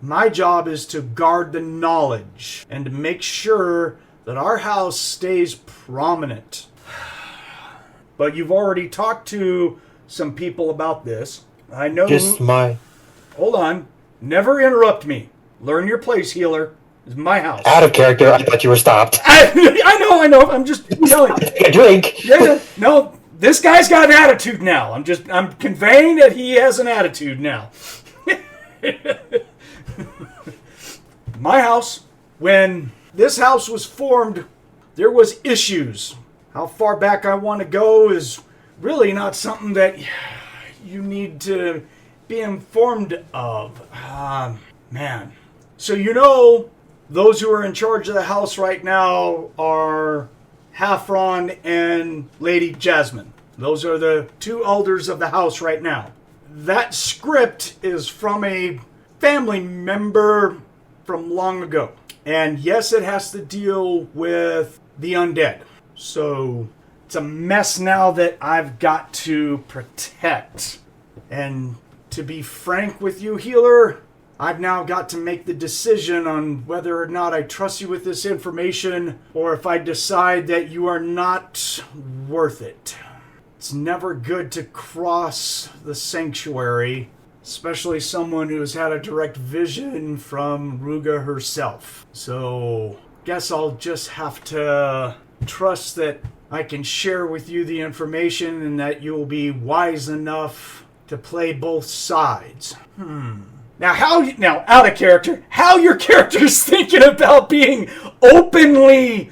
My job is to guard the knowledge and to make sure that our house stays prominent. But you've already talked to some people about this. I know... Hold on. Never interrupt me. Learn your place, healer. This is my house. Out of character, I thought you were stopped. I know. I'm just telling you. Take a drink. Yeah, no, this guy's got an attitude now. I'm conveying that he has an attitude now. My house, when this house was formed, there was issues. How far back I want to go is really not something that you need to be informed of. Man. So those who are in charge of the house right now are Hafron and Lady Jasmine. Those are the two elders of the house right now. That script is from a family member from long ago. And yes, it has to deal with the undead. So it's a mess now that I've got to protect. And to be frank with you, healer, I've now got to make the decision on whether or not I trust you with this information or if I decide that you are not worth it. It's never good to cross the sanctuary, especially someone who's had a direct vision from Ruga herself. So, guess I'll just have to trust that I can share with you the information and that you'll be wise enough to play both sides. Now, out of character, how your character's thinking about being openly,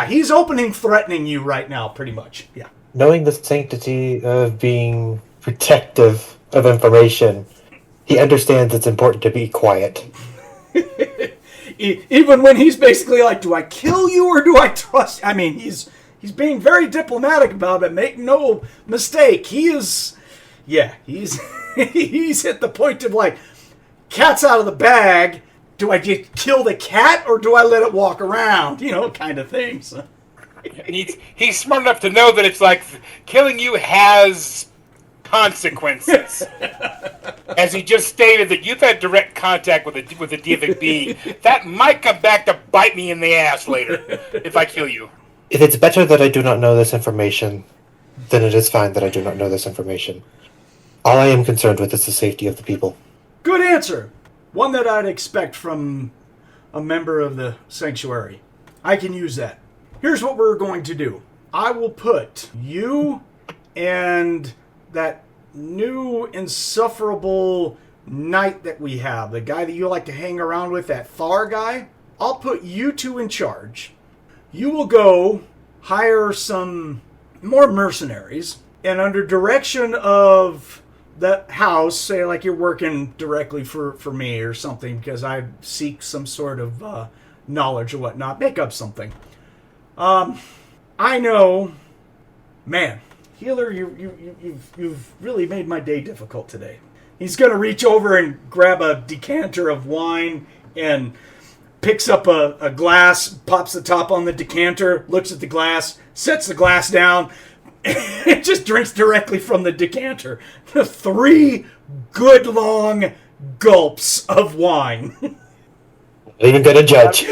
he's opening threatening you right now, pretty much, yeah. Knowing the sanctity of being protective of information, he understands it's important to be quiet. Even when he's basically like, do I kill you or do I trust? I mean, he's being very diplomatic about it. Make no mistake. He's he's at the point of like, cat's out of the bag. Do I just kill the cat or do I let it walk around? Kind of things. He's smart enough to know that it's like killing you has consequences. As he just stated that you've had direct contact with a deviant being. That might come back to bite me in the ass later if I kill you. If it's better that I do not know this information, then it is fine that I do not know this information. All I am concerned with is the safety of the people. Good answer. One that I'd expect from a member of the sanctuary. I can use that. Here's what we're going to do. I will put you and that new insufferable knight that we have, the guy that you like to hang around with, that Thar guy. I'll put you two in charge. You will go hire some more mercenaries, and under direction of the house, say like you're working directly for me or something, because I seek some sort of knowledge or whatnot. Make up something. I know, man, healer, you've really made my day difficult today. He's gonna reach over and grab a decanter of wine and picks up a glass, pops the top on the decanter, looks at the glass, sets the glass down, and just drinks directly from the decanter. 3 good long gulps of wine. Not even gonna judge.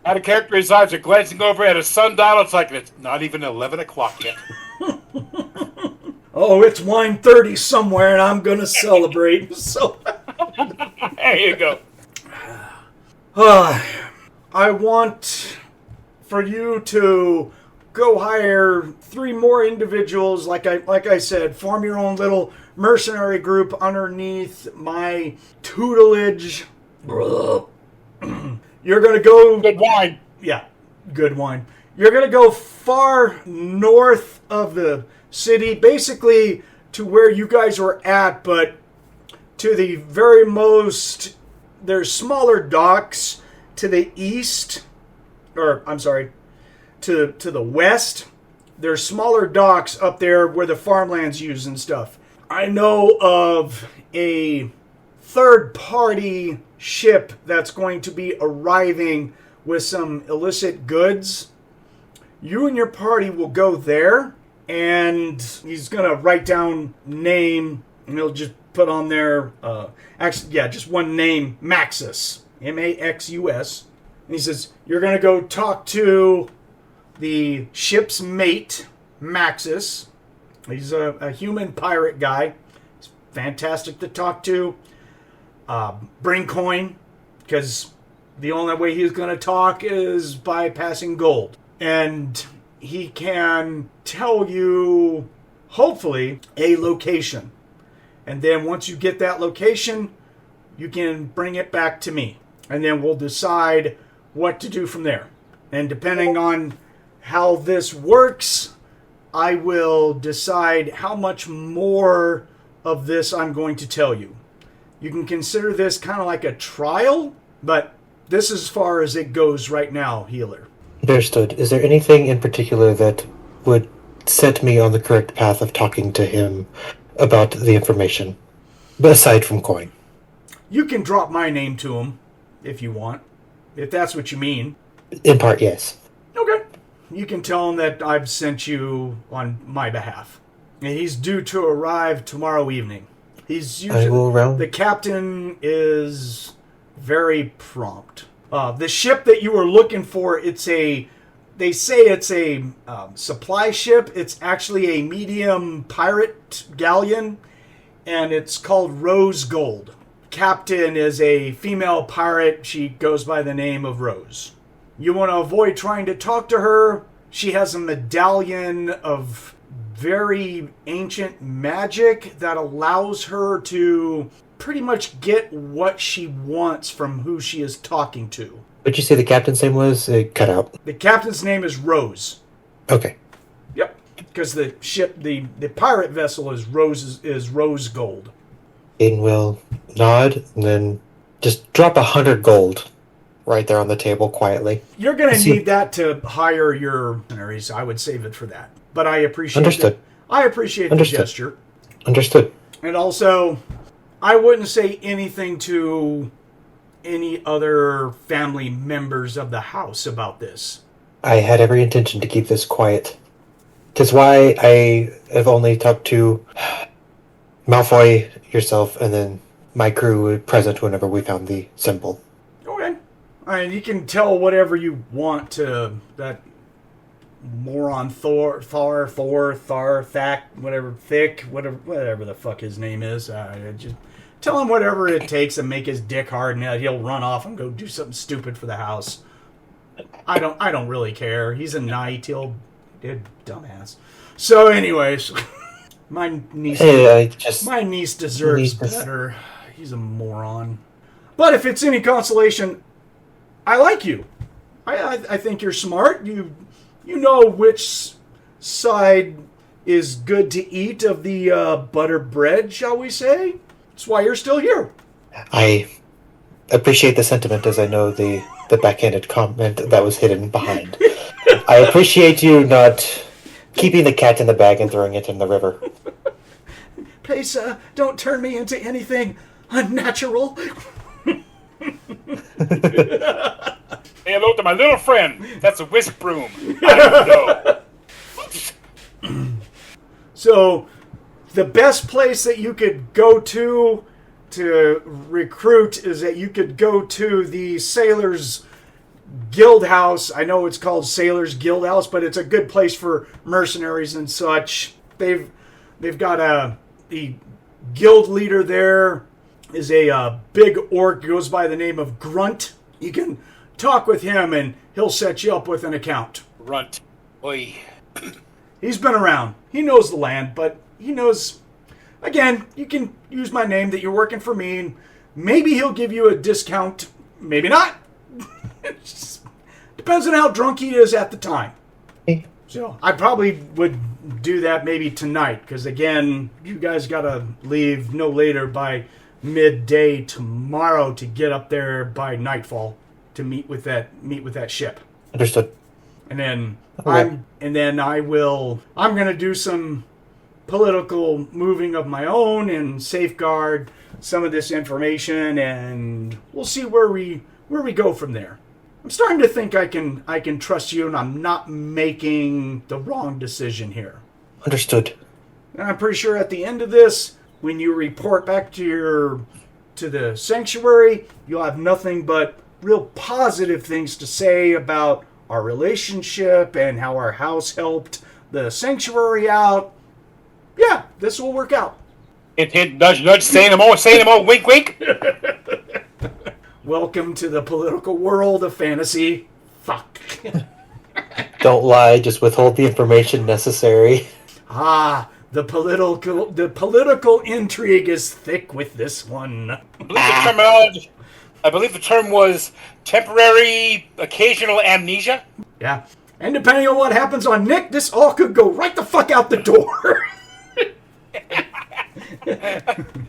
Out of character, his eyes are glancing over at a sundial. It's like it's not even 11 o'clock yet. Oh, it's wine 30 somewhere, and I'm going to celebrate. So, there you go. I want for you to go hire 3 more individuals. Like I said, form your own little mercenary group underneath my tutelage. You're going to go... Good wine. Yeah, good wine. You're going to go far north of the city, basically to where you guys were at, but to the very most... There's smaller docks to the east, or, I'm sorry, to the west. There's smaller docks up there where the farmland's used and stuff. I know of a third-party ship that's going to be arriving with some illicit goods. You and your party will go there, and he's going to write down name, and he'll just put on there, just one name, Maxus, Maxus. And he says, you're going to go talk to the ship's mate, Maxus. He's a human pirate guy. He's fantastic to talk to. Bring coin, because the only way he's going to talk is by passing gold. And he can tell you, hopefully, a location. And then once you get that location, you can bring it back to me. And then we'll decide what to do from there. And depending on how this works, I will decide how much more of this I'm going to tell you. You can consider this kind of like a trial, but this is as far as it goes right now, healer. Understood. Is there anything in particular that would set me on the correct path of talking to him about the information, aside from coin? You can drop my name to him if you want, if that's what you mean. In part, yes. Okay. You can tell him that I've sent you on my behalf. And he's due to arrive tomorrow evening. He's usually... I will round. The captain is very prompt. The ship that you were looking for, it's a... They say it's a supply ship. It's actually a medium pirate galleon, and it's called Rose Gold. Captain is a female pirate. She goes by the name of Rose. You want to avoid trying to talk to her. She has a medallion of very ancient magic that allows her to pretty much get what she wants from who she is talking to. What'd you say the captain's name was? It cut out. The captain's name is Rose. Okay. Yep. Because the ship, the pirate vessel is Rose Gold. Aiden will nod and then just drop 100 gold right there on the table quietly. You're going to need that to hire your mercenaries. I would save it for that. But I appreciate Understood. I appreciate the gesture. Understood. And also, I wouldn't say anything to any other family members of the house about this. I had every intention to keep this quiet. 'Tis why I have only talked to Malfoy, yourself, and then my crew present whenever we found the symbol. Okay. I mean, you can tell whatever you want to that moron Thar, whatever the fuck his name is. Just tell him whatever it takes and make his dick hard, and he'll run off and go do something stupid for the house. I don't really care. He's a knight. He'll dumbass. So, anyways, my niece deserves better. He's a moron. But if it's any consolation, I like you. I think you're smart. You know which side is good to eat of the butter bread, shall we say? That's why you're still here. I appreciate the sentiment, as I know the backhanded comment that was hidden behind. I appreciate you not keeping the cat in the bag and throwing it in the river. Please, don't turn me into anything unnatural. Say hello to my little friend. That's a whisk broom. I don't know. So, the best place that you could go to recruit is that you could go to the Sailors Guild House. I know it's called Sailors Guild House, but it's a good place for mercenaries and such. They've got the guild leader there is a big orc, goes by the name of Grunt. You can talk with him and he'll set you up with an account. Runt. Oi. He's been around. He knows the land, but he knows... Again, you can use my name that you're working for me, and maybe he'll give you a discount. Maybe not. It just depends on how drunk he is at the time. So I probably would do that maybe tonight, because again, you guys gotta leave no later by midday tomorrow to get up there by nightfall to meet with that ship. Understood. And then Okay. I'm gonna do some political moving of my own and safeguard some of this information, and we'll see where we go from there. I'm starting to think I can trust you, and I'm not making the wrong decision here. Understood. And I'm pretty sure at the end of this, when you report back to the sanctuary, you'll have nothing but real positive things to say about our relationship and how our house helped the sanctuary out. Yeah, this will work out. Hint, hint, nudge, nudge, say no more, wink, wink. Welcome to the political world of fantasy. Fuck. Don't lie, just withhold the information necessary. Ah, the political intrigue is thick with this one. I believe the term was temporary occasional amnesia. Yeah. And depending on what happens on Nick, this all could go right the fuck out the door.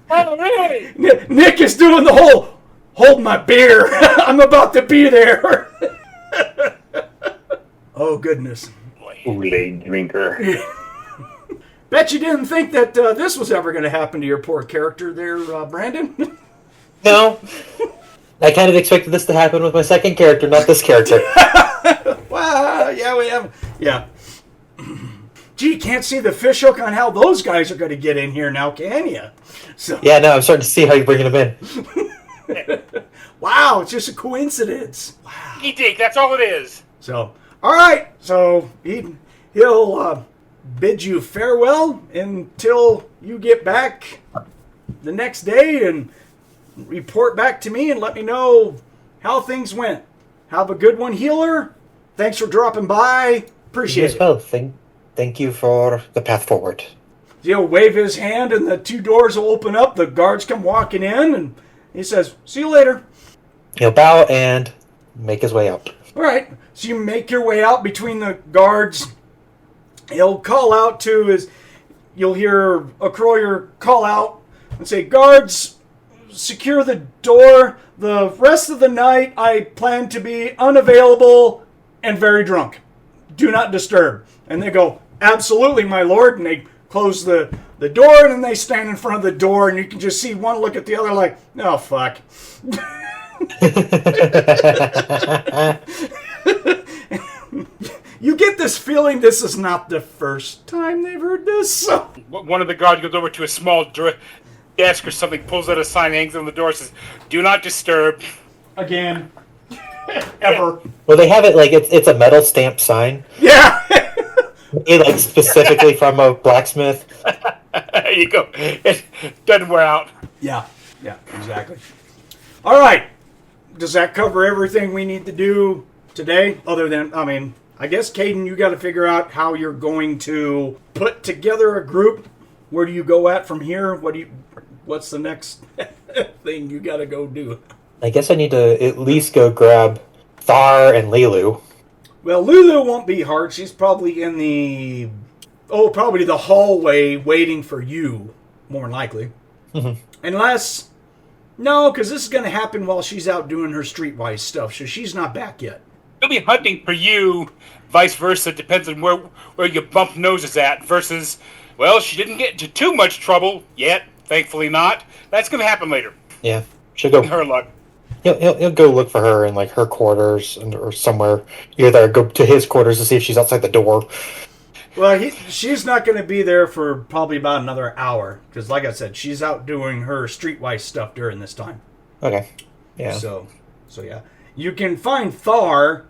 Oh, really? Nick is doing the whole, hold my beer. I'm about to be there. Oh, goodness. Kool-Aid drinker. Bet you didn't think that this was ever going to happen to your poor character there, Brandon. No. I kind of expected this to happen with my second character, not this character. Wow, yeah, we have. Yeah. Gee, can't see the fishhook on how those guys are going to get in here now, can you? So, Yeah, no, I'm starting to see how you're bringing them in. wow, it's just a coincidence. Wow. Dig, that's all it is. So, all right. So he'll bid you farewell until you get back the next day and report back to me and let me know how things went. Have a good one, healer. Thanks for dropping by. Appreciate As it. well, thank you for the path forward. He'll wave his hand and the two doors will open up. The guards come walking in and he says, see you later. He'll bow and make his way out. All right. So you make your way out between the guards. He'll call out to his... You'll hear a Croyer call out and say, guards, secure the door. The rest of the night I plan to be unavailable and very drunk. Do not disturb. And they go, absolutely, my lord. And they close the door and then they stand in front of the door and you can just see one look at the other like, oh, fuck. You get this feeling this is not the first time they've heard this. So. One of the guards goes over to a small desk or something, pulls out a sign, hangs on the door, says, do not disturb. Again. Ever. Well, they have it like it's a metal stamp sign. Yeah. Like specifically from a blacksmith. There you go. It doesn't wear out. Yeah, exactly. All right. Does that cover everything we need to do today? Other than, I guess, Kayden, you got to figure out how you're going to put together a group. Where do you go at from here? What's the next thing you got to go do? I guess I need to at least go grab Thar and LeeLuu. Well, LeeLuu won't be hard. She's probably in the hallway waiting for you, more than likely. Mm-hmm. Unless, no, because this is going to happen while she's out doing her streetwise stuff, so she's not back yet. He'll be hunting for you, vice versa. Depends on where your bump nose is at versus, well, she didn't get into too much trouble yet. Thankfully not. That's going to happen later. Yeah, she'll go. Her luck. He'll go look for her in like her quarters or somewhere. Either go to his quarters to see if she's outside the door. Well, she's not going to be there for probably about another hour because, like I said, she's out doing her streetwise stuff during this time. Okay. Yeah. So yeah, you can find Thar.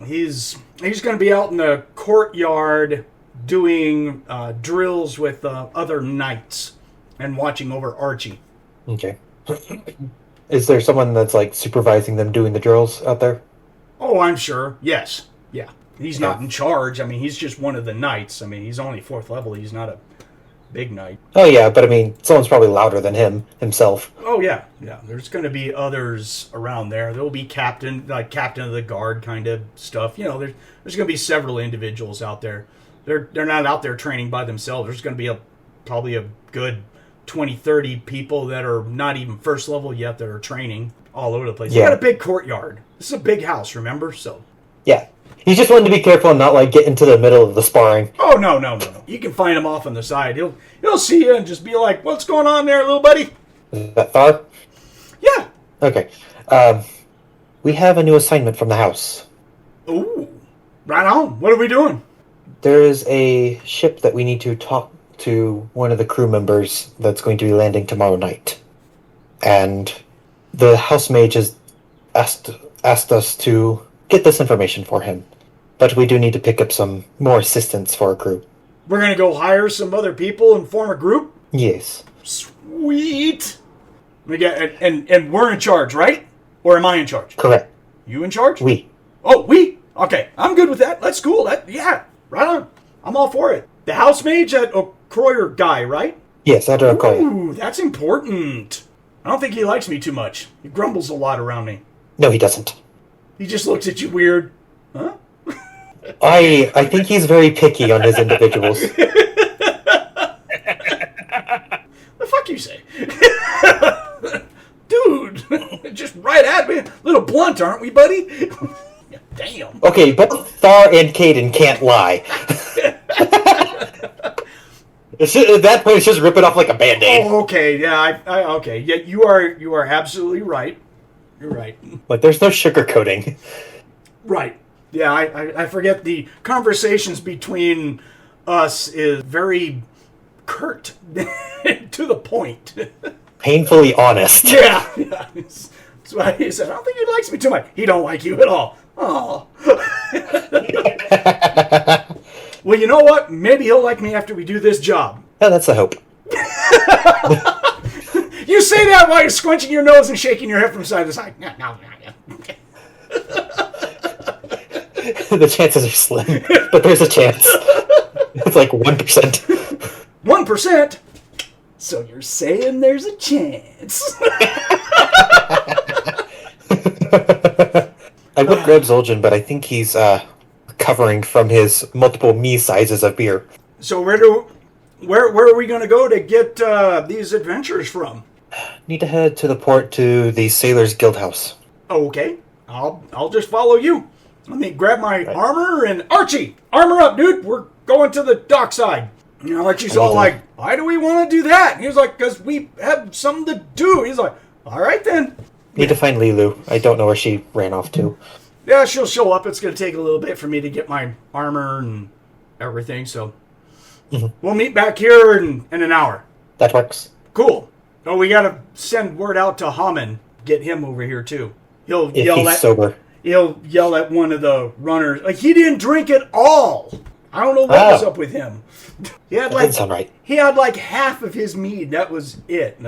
He's going to be out in the courtyard doing drills with other knights and watching over Archie. Okay. Is there someone that's like supervising them doing the drills out there? Oh, I'm sure. Yes. Yeah. He's not in charge. He's just one of the knights. He's only 4th level. He's not a big knight. Oh yeah, but someone's probably louder than himself. Oh yeah. There's going to be others around there. There'll be captain of the guard kind of stuff. There's going to be several individuals out there. They're not out there training by themselves. There's going to be probably a good 20, 30 people that are not even 1st level yet that are training all over the place. Yeah. They got a big courtyard. This is a big house, remember? So. Yeah. You just wanted to be careful and not like get into the middle of the sparring. Oh, no. You can find him off on the side. He'll see you and just be like, what's going on there, little buddy? Is that Thar? Yeah. Okay. We have a new assignment from the house. Ooh. Right on. What are we doing? There is a ship that we need to talk to one of the crew members that's going to be landing tomorrow night. And the house mage has asked us to get this information for him. But we do need to pick up some more assistance for our group. We're going to go hire some other people and form a group? Yes. Sweet. And we're in charge, right? Or am I in charge? Correct. You in charge? We. Oh, we? Okay, I'm good with that. That's cool. Yeah, right on. I'm all for it. The house mage at Croyer guy, right? Yes, I'll call you. Ooh, that's important. I don't think he likes me too much. He grumbles a lot around me. No, he doesn't. He just looks at you weird. Huh? I think he's very picky on his individuals. The fuck you say? Dude, just right at me. Little blunt, aren't we, buddy? Damn. Okay, both Thar and Kayden can't lie. At that point, it's just rip it off like a Band-Aid. Oh, okay. Yeah, okay. Yeah, you are absolutely right. You're right. Like, there's no sugarcoating. Right. Yeah, I forget the conversations between us is very curt, to the point. Painfully honest. Yeah. That's why he said, I don't think he likes me too much. He don't like you at all. Oh. Well, you know what? Maybe he'll like me after we do this job. Yeah, that's the hope. You say that while you're squinching your nose and shaking your head from side to side. No. The chances are slim, but there's a chance. It's like 1%. 1%? So you're saying there's a chance. I would grab Zoljin, but I think he's recovering from his multiple me sizes of beer. So where are we going to go to get these adventures from? Need to head to the port to the Sailor's Guild House. Okay, I'll just follow you. Let me grab my armor and Archie, armor up, dude. We're going to the dockside. You know, Archie's all like, "Why do we want to do that?" And he was like, "Because we have something to do." He's like, "All right then." Need to find LeeLuu. I don't know where she ran off to. Yeah, she'll show up. It's going to take a little bit for me to get my armor and everything. So we'll meet back here in an hour. That works. Cool. Oh, we got to send word out to Hamon. Get him over here too. He'll If yell he's at. sober. He'll yell at one of the runners. Like, he didn't drink at all. I don't know what was up with him. He had That doesn't sound right. He had like half of his mead. That was it.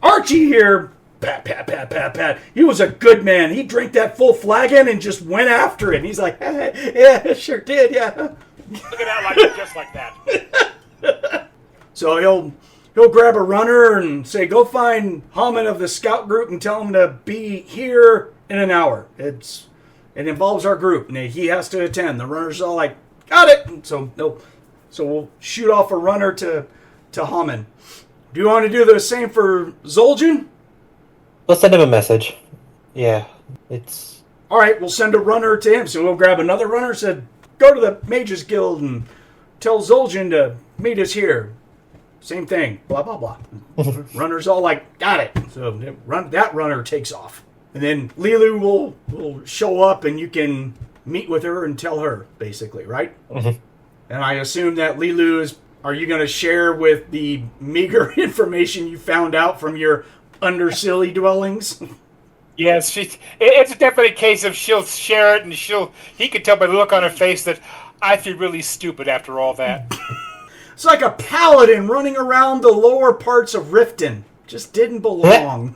Archie here, pat. He was a good man. He drank that full flagon and just went after it. And he's like, yeah, sure did, yeah. Look at that, like just like that. So he'll grab a runner and say, go find Hamon of the scout group and tell him to be here in an hour. It involves our group, and he has to attend. The runner's all like, got it. So we'll shoot off a runner to Hamon. Do you want to do the same for Zoljin? Let's send him a message. Yeah, it's... All right, we'll send a runner to him. So we'll grab another runner, said, go to the Mages Guild and tell Zoljin to meet us here. Same thing, blah, blah, blah. Runner's all like, got it. So that runner takes off. And then LeeLuu will show up and you can meet with her and tell her, basically, right? Mm-hmm. And I assume that LeeLuu is... Are you going to share with the meager information you found out from your undersilly dwellings? Yes, it's definitely a case of she'll share it, and he can tell by the look on her face that I feel really stupid after all that. It's like a paladin running around the lower parts of Riften. Just didn't belong.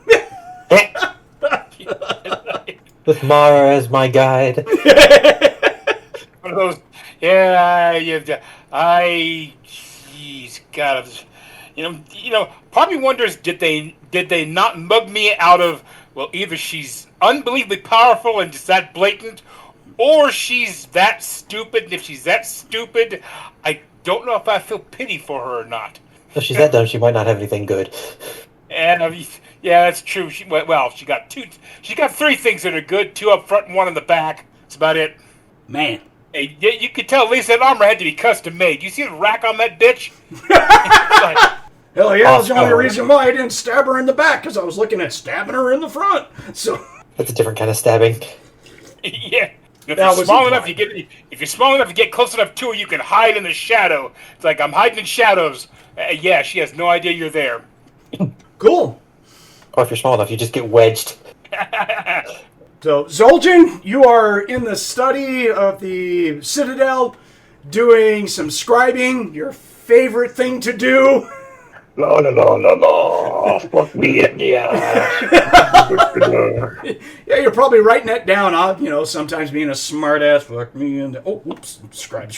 With Mara as my guide. One of those, jeez, God, part of me wonders, did they not mug me out of, well, either she's unbelievably powerful and just that blatant, or she's that stupid, and if she's that stupid, I don't know if I feel pity for her or not. If she's that dumb, she might not have anything good. And yeah, that's true. She got three things that are good: two up front and one in the back. That's about it. Man. Hey, you could tell at least that armor had to be custom made. You see the rack on that bitch? Hell yeah, that's the only reason why I didn't stab her in the back, because I was looking at stabbing her in the front. So That's a different kind of stabbing. Yeah. If you're small enough, you get close enough to her, you can hide in the shadow. It's like, I'm hiding in shadows. Yeah, she has no idea you're there. Cool. Or if you're small enough, you just get wedged. So, Zoljin, you are in the study of the Citadel, doing some scribing, your favorite thing to do. La, fuck me in the ass. Yeah, you're probably writing that down, sometimes being a smartass, fuck me in the... Oh, whoops, scribble.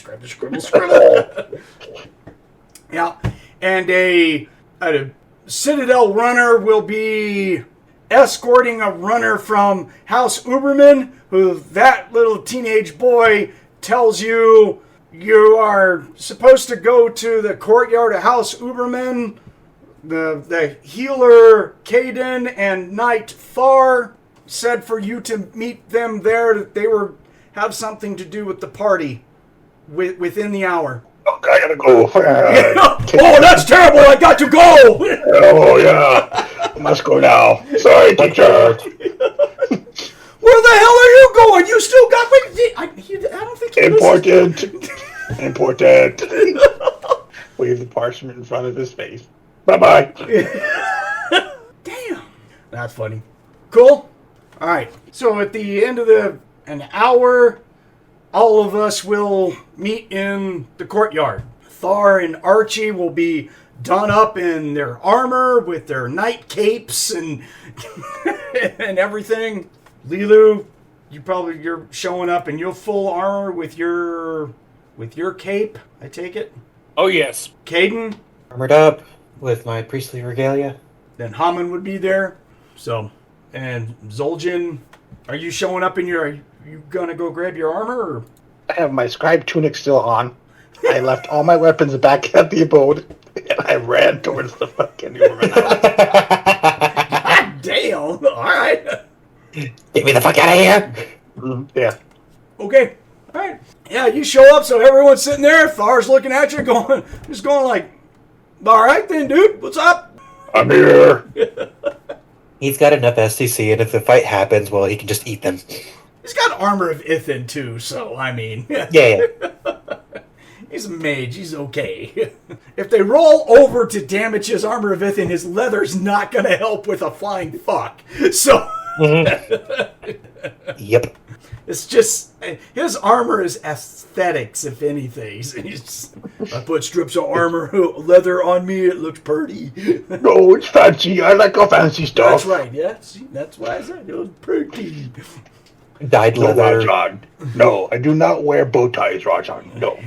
Yeah, and a Citadel runner will be escorting a runner from House Uberman, who that little teenage boy tells you you are supposed to go to the courtyard of House Uberman. The healer Kayden and Knight Thar said for you to meet them there, that they have something to do with the party within the hour. Okay, I gotta go. Oh, that's terrible! I got to go! Oh, yeah. I must go now. Sorry, teacher. Where the hell are you going? You still got me. I don't think you Important. Wave the parchment in front of his face. Bye-bye. Damn. That's funny. Cool. All right. So at the end of an hour, all of us will meet in the courtyard. Thar and Archie will be done up in their armor with their knight capes and and everything. LeeLuu, you're showing up in your full armor with your cape, I take it? Oh, yes. Kayden? Armored up with my priestly regalia. Then Hamon would be there. So, and Zoljin, are you showing up in are you gonna go grab your armor? Or? I have my scribe tunic still on. I left all my weapons back at the abode, and I ran towards the fucking Uberman house. God damn! All right. Get me the fuck out of here! Yeah. Okay. All right. Yeah, you show up, so everyone's sitting there. Thar's looking at you, going like, all right then, dude, what's up? I'm here. He's got enough STC, and if the fight happens, well, he can just eat them. He's got armor of Ithin, too, so, I mean. Yeah. He's a mage. He's okay. If they roll over to damage his armor of Ithin, his leather's not going to help with a flying fuck. So... Yep. It's just, his armor is aesthetics, if anything. I put strips of armor, leather on me, it looks pretty. No, it's fancy. I like all fancy stuff. That's right, yeah. See, that's why I said it was pretty. Dyed leather. Rajan. No, I do not wear bow ties, Rajan. No.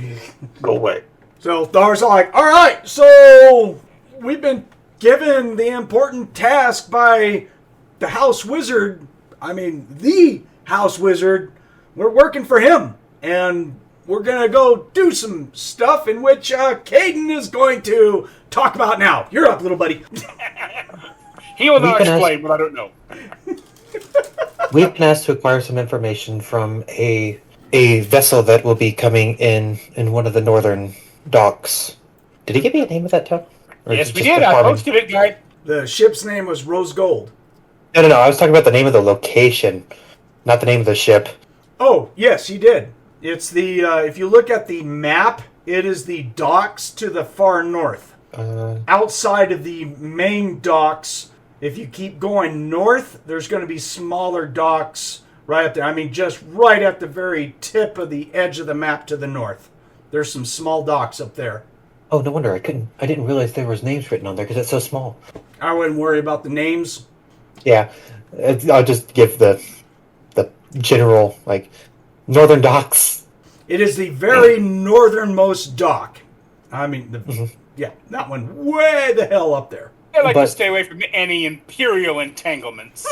Go away. So Thar's like, all right, so we've been given the important task by the House Wizard. The House Wizard. We're working for him, and we're gonna go do some stuff in which Kayden is going to talk about now. You're up, little buddy. He will not explain what I don't know. We've been asked to acquire some information from a vessel that will be coming in one of the northern docks. Did he give me a name of that town? Yes, we did. I posted it, guy. The ship's name was Rose Gold. No. I was talking about the name of the location, not the name of the ship. Oh, yes, you did. It's the, if you look at the map, it is the docks to the far north. Outside of the main docks, if you keep going north, there's going to be smaller docks right up there. Just right at the very tip of the edge of the map to the north. There's some small docks up there. Oh, no wonder I didn't realize there was names written on there because it's so small. I wouldn't worry about the names. Yeah, I'll just give the general, northern docks. It is the very northernmost dock. Yeah, that one way the hell up there. I like to stay away from any imperial entanglements.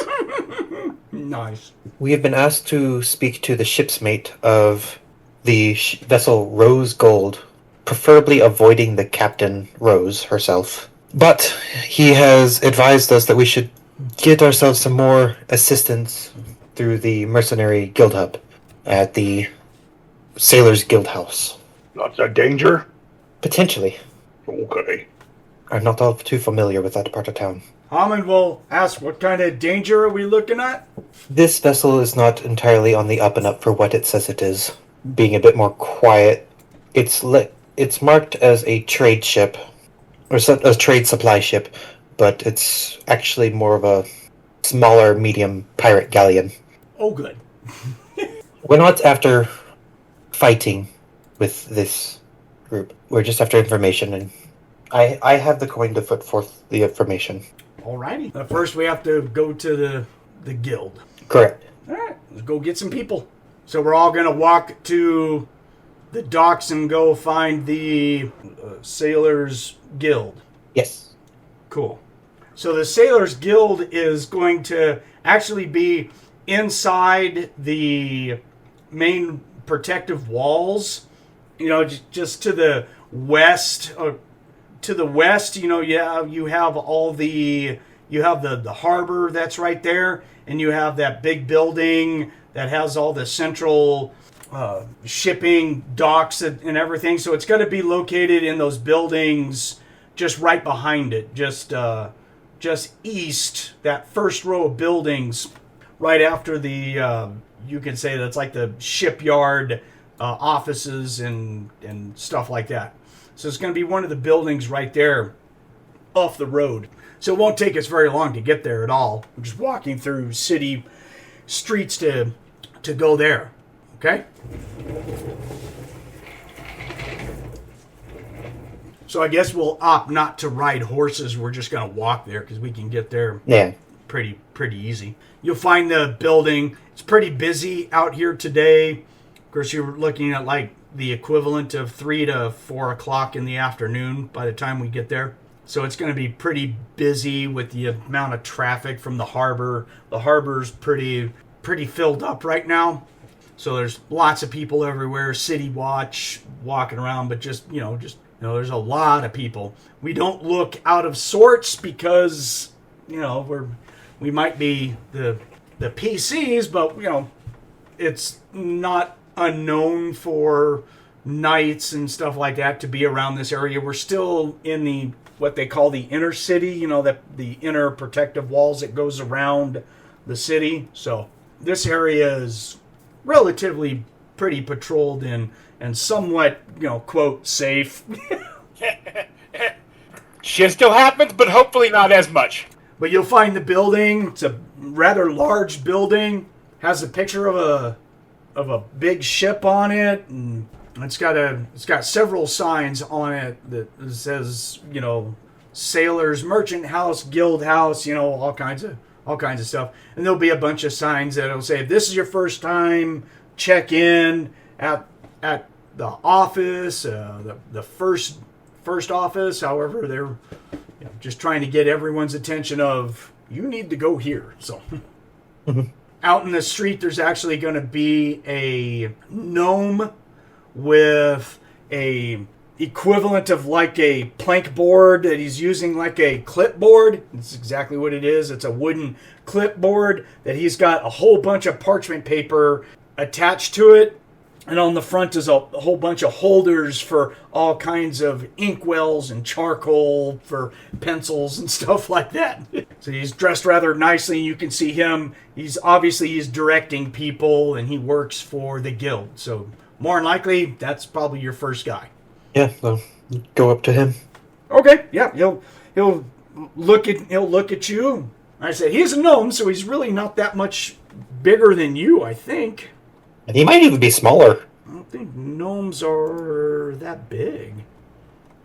Nice. We have been asked to speak to the ship's mate of the vessel Rose Gold, preferably avoiding the Captain Rose herself. But he has advised us that we should get ourselves some more assistance through the Mercenary Guild Hub at the Sailors Guild House. Lots of danger? Potentially. Okay. I'm not all too familiar with that part of town. Hamon will ask, what kind of danger are we looking at? This vessel is not entirely on the up and up for what it says it is. Being a bit more quiet, it's marked as a trade ship, or a trade supply ship, but it's actually more of a smaller, medium pirate galleon. Oh, good. We're not after fighting with this group. We're just after information, and I have the coin to put forth the information. Alrighty. First, we have to go to the guild. Correct. Alright, let's go get some people. So we're all going to walk to the docks and go find the Sailors Guild. Yes. Cool. So the Sailors Guild is going to actually be inside the main protective walls. Just to the west. You have all the harbor that's right there, and you have that big building that has all the central shipping docks and everything. So it's going to be located in those buildings just right behind it, just east, that first row of buildings right after the, you could say that's like the shipyard offices and stuff like that. So it's going to be one of the buildings right there off the road. So it won't take us very long to get there at all. We're just walking through city streets to go there. Okay? So I guess we'll opt not to ride horses. We're just going to walk there because we can get there pretty easy. You'll find the building. It's pretty busy out here today. Of course, you're looking at like the equivalent of 3 to 4 o'clock in the afternoon by the time we get there. So it's going to be pretty busy with the amount of traffic from the harbor. The harbor's pretty filled up right now. So there's lots of people everywhere, city watch, walking around, but just there's a lot of people. We don't look out of sorts because, we might be the PCs, but, it's not unknown for knights and stuff like that to be around this area. We're still in what they call the inner city, the inner protective walls that goes around the city. So this area is relatively pretty patrolled and somewhat, quote, safe. Shit still happens, but hopefully not as much. But you'll find the building. It's a rather large building. Has a picture of a big ship on it, and it's got several signs on it that says, sailors, merchant house, guild house, all kinds of stuff. And there'll be a bunch of signs that'll say, if this is your first time, check in at the office, the first office. However, they're just trying to get everyone's attention of, you need to go here. So out in the street, there's actually going to be a gnome with a equivalent of like a plank board that he's using like a clipboard. That's exactly what it is. It's a wooden clipboard that he's got a whole bunch of parchment paper attached to it. And on the front is a whole bunch of holders for all kinds of inkwells and charcoal for pencils and stuff like that. So he's dressed rather nicely. You can see him. He's directing people, and he works for the guild. So more than likely, that's probably your first guy. Yeah, well, go up to him. Okay, yeah, he'll look at you. I said he's a gnome, so he's really not that much bigger than you, I think. And he might even be smaller. I don't think gnomes are that big.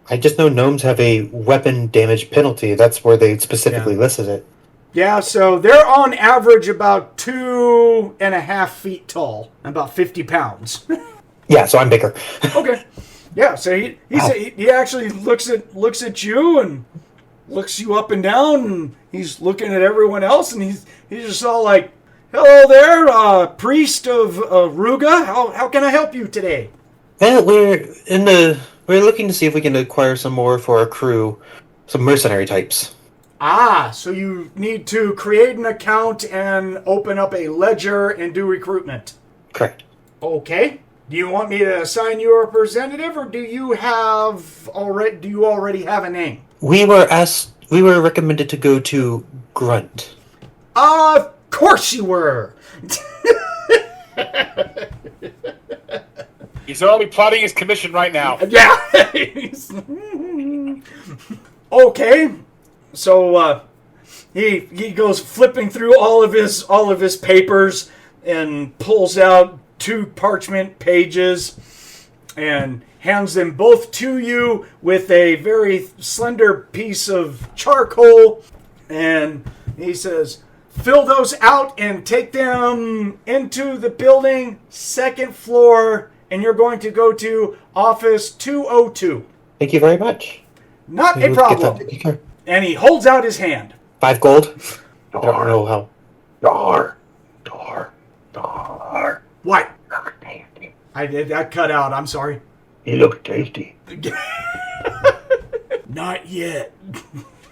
I just know gnomes have a weapon damage penalty. That's where they specifically listed it. Yeah, so they're on average about 2.5 feet tall, and about 50 pounds. Yeah, so I'm bigger. Okay. Yeah, so he actually looks at you and looks you up and down, and he's looking at everyone else, and he's just all like, "Hello there, priest of Ruga. How can I help you today?" Well, we're looking to see if we can acquire some more for our crew, some mercenary types. Ah, so you need to create an account and open up a ledger and do recruitment. Correct. Okay. Do you want me to assign you a representative, or do you already have a name? We were recommended to go to Grunt. Of course you were. He's already plotting his commission right now. Yeah. Okay. So he goes flipping through all of his papers and pulls out 2 parchment pages and hands them both to you with a very slender piece of charcoal, and he says, "Fill those out and take them into the building, 2nd floor, and you're going to go to office 202. Thank you very much. Not a problem." And he holds out his hand. 5 gold? I don't know how. Thar. What? I cut out. I'm sorry. He looked tasty. Not yet.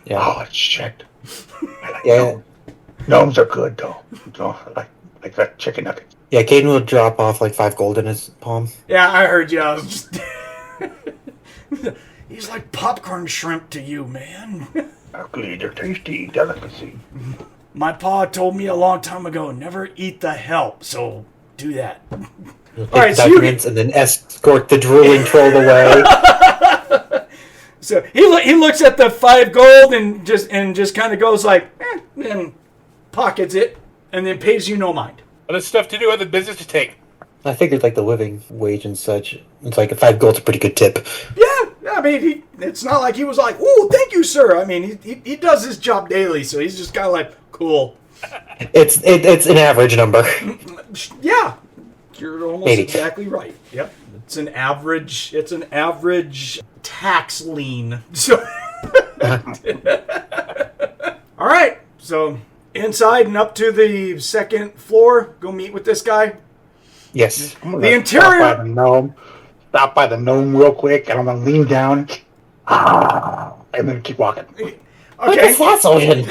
Yeah. Oh, it's shit. Yeah. Gnomes are good, though. No, like that chicken nuggets. Yeah, Kayden will drop off like 5 gold in his palm. Yeah, I heard you. I was just... He's like popcorn shrimp to you, man. Ugly, they're tasty delicacy. My pa told me a long time ago, never eat the help, so do that. All right, so documents and then escort the drooling troll away. So he looks at the 5 gold and just kind of goes like, and pockets it, and then pays you no mind. Other stuff to do, other business to take. I figured like the living wage and such. It's like 5 gold's a pretty good tip. Yeah, I mean, it's not like he was like, "Ooh, thank you, sir." I mean, he does his job daily, so he's just kind of like, "Cool." It's an average number. Yeah, you're almost Maybe. exactly right. Yep, it's an average. It's an average tax lien. So, all right. So inside and up to the 2nd floor. Go meet with this guy. Yes. I'm gonna The interior- Stop by the gnome. Stop by the gnome real quick, and I'm gonna lean down. And then keep walking. Look Okay. at that, Zoljin.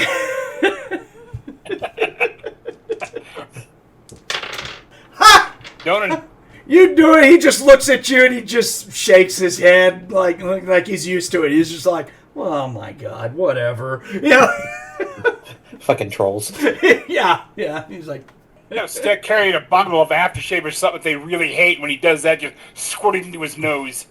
Ha! Don't. You do it. He just looks at you and he just shakes his head like he's used to it. He's just like, well, "Oh my God, whatever." You know? Fucking trolls. Yeah. He's like, Start carrying a bottle of aftershave or something they really hate. When he does that, just squirt it into his nose.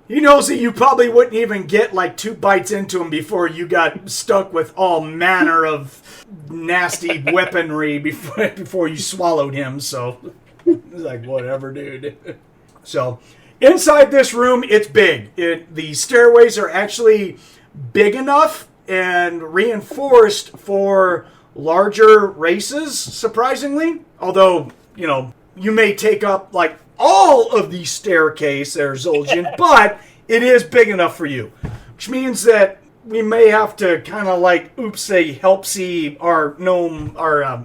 he knows that you probably wouldn't even get like 2 bites into him before you got stuck with all manner of nasty weaponry before you swallowed him. So it's like, whatever, dude. So inside this room, it's big. The stairways are actually big enough and reinforced for larger races, surprisingly. Although, you may take up like all of the staircase there, Zoljin, but it is big enough for you. Which means that we may have to kind of like, help-see our gnome. I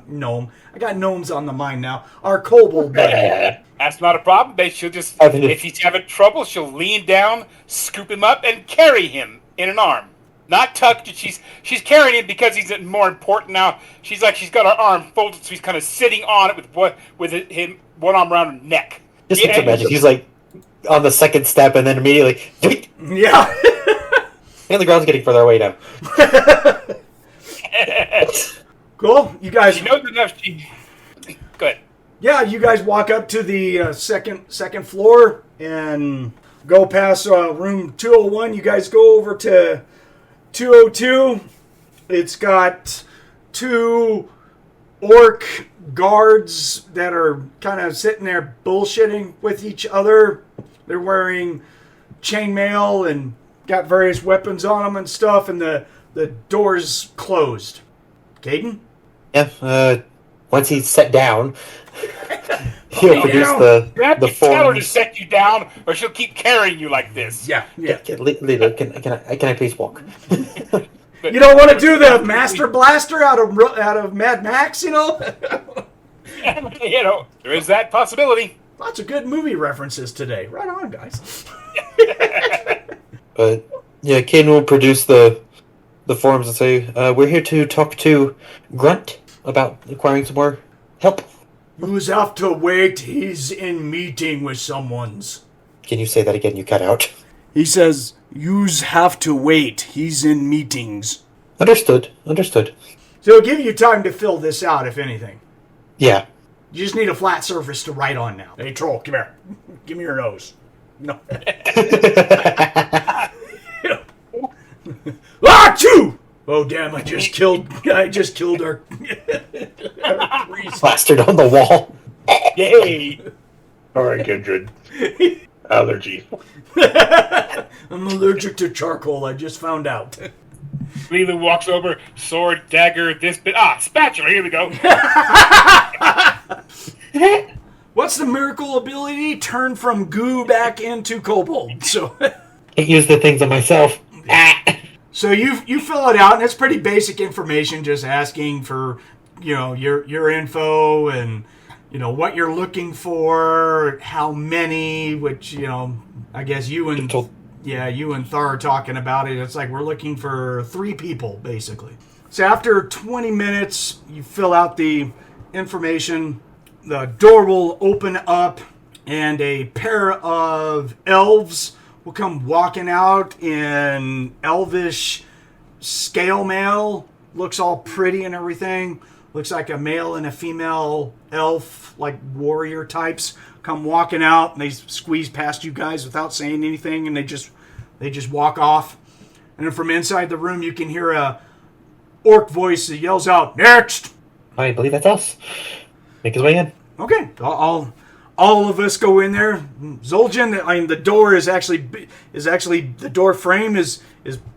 got gnomes on the mind now. Our kobold buddy. That's not a problem. She'll just, Having to- if he's having trouble, she'll lean down, scoop him up, and carry him in an arm. Not tucked. She's carrying him because he's more important now. She's got her arm folded, so he's kind of sitting on it with him one arm around her neck. Just imagine he's like on the 2nd step and then immediately, Yeah. and the ground's getting further away now. Cool. You guys. She knows enough. Go ahead. Yeah, you guys walk up to the second floor and go past room 201. You guys go over to 202. It's got 2 orc guards that are kind of sitting there bullshitting with each other. They're wearing chainmail and got various weapons on them and stuff, and the door's closed. Kayden? Yeah, once he's set down, he'll produce Grab the the tell her to forms. set you down, or she'll keep carrying you like this. Yeah. LeeLuu, can I please walk? You don't want to do the Master Blaster out of Mad Max, There is that possibility. Lots of good movie references today. Right on, guys. But yeah, Kayden will produce the forms and say, "We're here to talk to Grunt about acquiring some more help." Who's have to wait? He's in meeting with someone's. Can you say that again? You cut out. He says, "Yous have to wait. He's in meetings." Understood. So it'll give you time to fill this out, if anything. Yeah. You just need a flat surface to write on now. Hey, troll, come here. Give me your nose. No. Achoo! Oh, damn, I just killed our priest. Plastered on the wall. Yay! Sorry, Kindred. Allergy. I'm allergic to charcoal, I just found out. LeeLuu walks over, sword, dagger, this bit. Spatula, here we go. What's the miracle ability? Turn from goo back into kobold. So Can't use the things on myself. So you fill it out, and it's pretty basic information, just asking for your info and what you're looking for, how many, which, I guess you and Thar are talking about it. It's like we're looking for 3 people, basically. So after 20 minutes, you fill out the information, the door will open up, and a pair of elves will come walking out in elvish scale mail. Looks all pretty and everything. Looks like a male and a female elf, like warrior types, come walking out, and they squeeze past you guys without saying anything, and they just walk off. And then from inside the room, you can hear a orc voice that yells out, "Next!" I believe that's us. Make his way in. Okay, all of us go in there. Zoljin, I mean, the door is actually the door frame is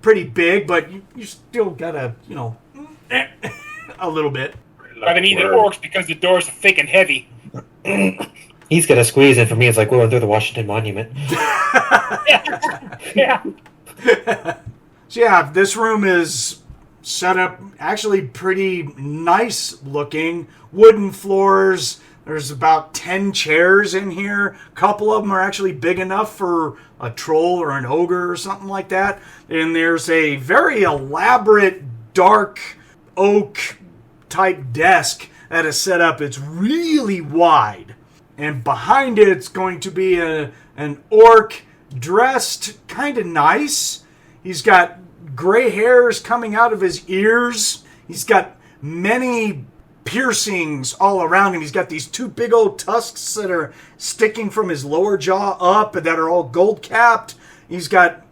pretty big, but you still gotta, a little bit. I mean, either orcs because the doors are thick and heavy. He's gonna squeeze, and for me, it's like going through the Washington Monument. Yeah. So yeah, this room is set up actually pretty nice looking. Wooden floors. There's about 10 chairs in here. A couple of them are actually big enough for a troll or an ogre or something like that. And there's a very elaborate dark oak type desk that is set up. It's really wide. And behind it's going to be an orc dressed kind of nice. He's got gray hairs coming out of his ears. He's got many piercings all around him. He's got these 2 big old tusks that are sticking from his lower jaw up that are all gold capped. He's got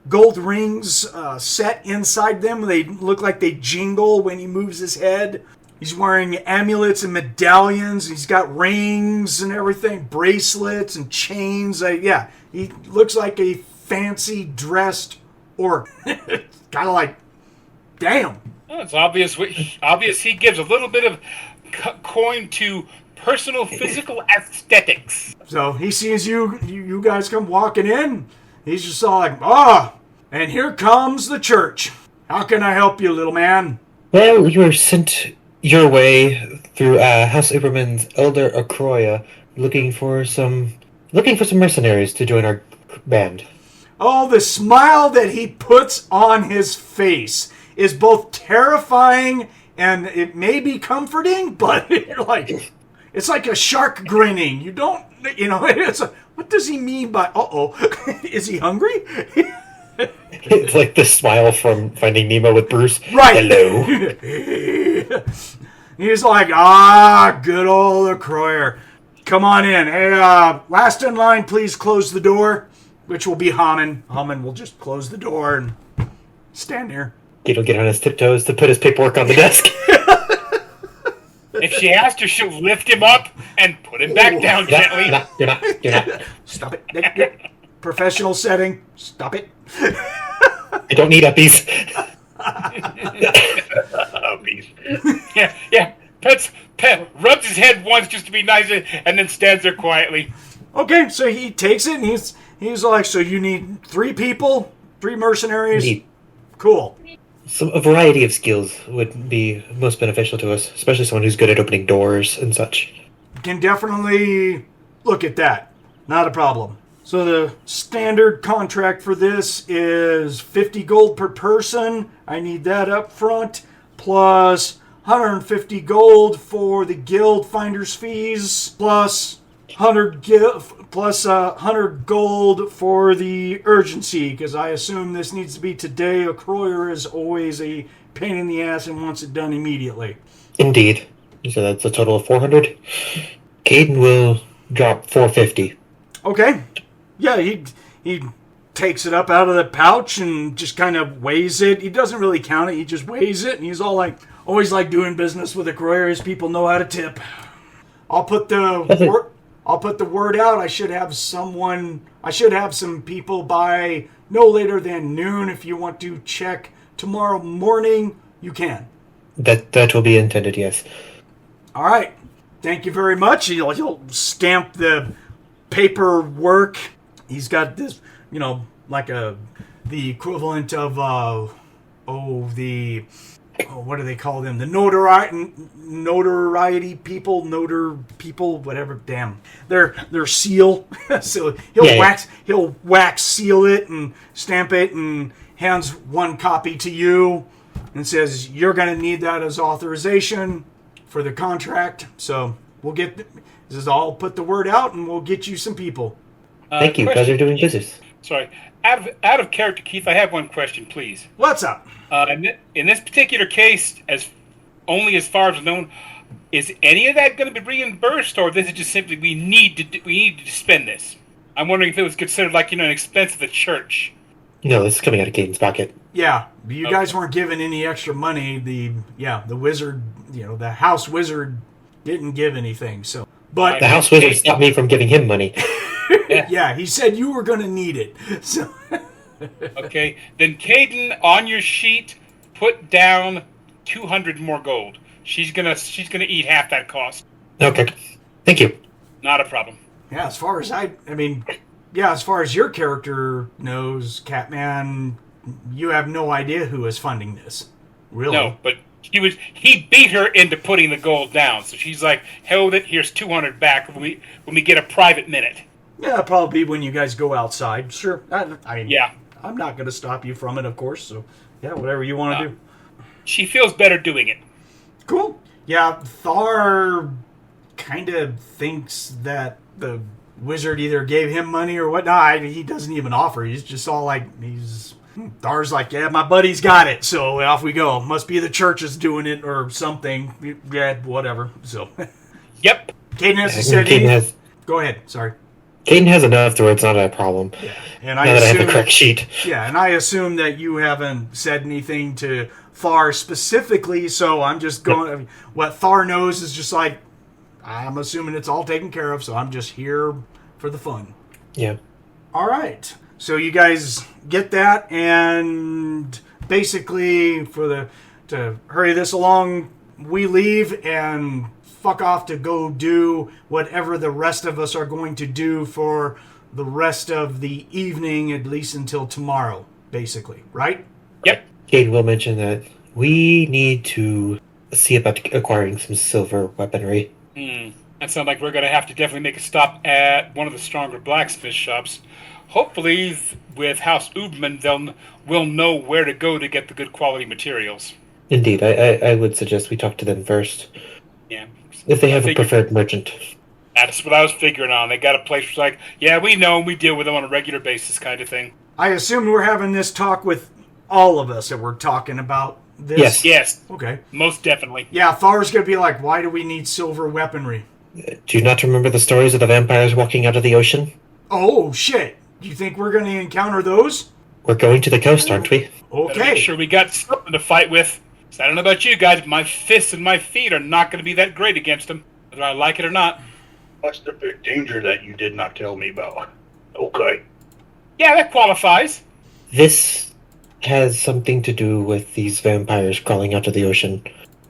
gold rings set inside them. They look like they jingle when he moves his head. He's wearing amulets and medallions. He's got rings and everything, bracelets and chains. He looks like a fancy dressed orc. Kind of like, damn. Well, it's obvious he gives a little bit of coin to personal physical aesthetics. So he sees you guys come walking in. He's just all like, and here comes the church. How can I help you, little man? Well, you were sent your way through House Iberman's Elder Akroya, looking for some mercenaries to join our band. Oh, the smile that he puts on his face is both terrifying and it may be comforting, but you're like, it's like a shark grinning. You don't, it's a, what does he mean by, is he hungry? It's like the smile from Finding Nemo with Bruce. Right. Hello. He's like, good old Akroyer. Come on in. Hey, last in line, please close the door, which will be Hamon. Hamon will just close the door and stand there. He'll get on his tiptoes to put his paperwork on the desk. If she has to, she'll lift him up and put him back down gently. You're not. Stop it. Professional setting. Stop it. I don't need uppies. Yeah. Pet rubs his head once just to be nice and then stands there quietly. Okay, so he takes it and he's like, so you need 3 people? 3 mercenaries? Indeed. Cool. A variety of skills would be most beneficial to us, especially someone who's good at opening doors and such. Can definitely look at that. Not a problem. So the standard contract for this is 50 gold per person. I need that up front. Plus 150 gold for the guild finder's fees. Plus 100 gold for the urgency, because I assume this needs to be today. A Kroyer is always a pain in the ass and wants it done immediately. Indeed. So that's a total of 400. Kayden will drop 450. Okay. Yeah, he takes it up out of the pouch and just kind of weighs it. He doesn't really count it. He just weighs it, and he's all like, always like doing business with the Kroyers. People know how to tip. I'll put the word out. I should have some people by no later than noon. If you want to check tomorrow morning, you can. That will be intended, yes. All right. Thank you very much. He'll stamp the paperwork. He's got this, like the equivalent of the what do they call them? The notoriety people, whatever. Damn, they're seal. So he'll wax seal it and stamp it and hands one copy to you and says you're going to need that as authorization for the contract. So I'll put the word out and we'll get you some people. Thank you. Pleasure doing business. Sorry, out of character, Keith. I have one question, please. What's up? In this particular case, as far as known, is any of that going to be reimbursed, or this is just simply we need to spend this? I'm wondering if it was considered like an expense of the church. No, this is coming out of Kayden's pocket. Yeah, you guys weren't given any extra money. The wizard, the house wizard didn't give anything. So, but the house wizard stopped me from giving him money. Yeah, he said you were going to need it. So. Okay, then Kayden, on your sheet, put down 200 more gold. She's gonna eat half that cost. Okay, thank you. Not a problem. Yeah, as far as as far as your character knows, Catman, you have no idea who is funding this. Really? No, but he beat her into putting the gold down. So she's like, "Hold it. Here's 200 back when we get a private minute." Yeah, probably when you guys go outside. Sure. Yeah. I'm not going to stop you from it, of course. So, yeah, whatever you want to do. She feels better doing it. Cool. Yeah, Thar kind of thinks that the wizard either gave him money or whatnot. He doesn't even offer. He's just all like, Thar's like, yeah, my buddy's got it. So off we go. Must be the church is doing it or something. Yeah, whatever. So. Yep. Kayden has Go ahead. Sorry. Kayden has enough to where it's not a problem. Yeah. And now that I have the correct sheet. Yeah, and I assume that you haven't said anything to Thar specifically, so I'm just going... What Thar knows is just like, I'm assuming it's all taken care of, so I'm just here for the fun. Yeah. All right. So you guys get that, and basically, to hurry this along, we leave and fuck off to go do whatever the rest of us are going to do for the rest of the evening, at least until tomorrow, basically, right? Yep. Kayden will mention that we need to see about acquiring some silver weaponry. That sounds like we're going to have to definitely make a stop at one of the stronger blacksmith shops. Hopefully, with House Ubman, we'll know where to go to get the good quality materials. Indeed, I would suggest we talk to them first. Yeah. If they have a preferred merchant. That's what I was figuring on. They got a place that's like, yeah, we know them, we deal with them on a regular basis kind of thing. I assume we're having this talk with all of us that we're talking about this? Yes. Okay. Most definitely. Yeah, Thar's going to be like, why do we need silver weaponry? Do you not remember the stories of the vampires walking out of the ocean? Oh, shit. Do you think we're going to encounter those? We're going to the coast, aren't we? Okay. Make sure we got something to fight with. So I don't know about you guys, but my fists and my feet are not going to be that great against them, whether I like it or not. What's the big danger that you did not tell me about? Okay. Yeah, that qualifies. This has something to do with these vampires crawling out of the ocean.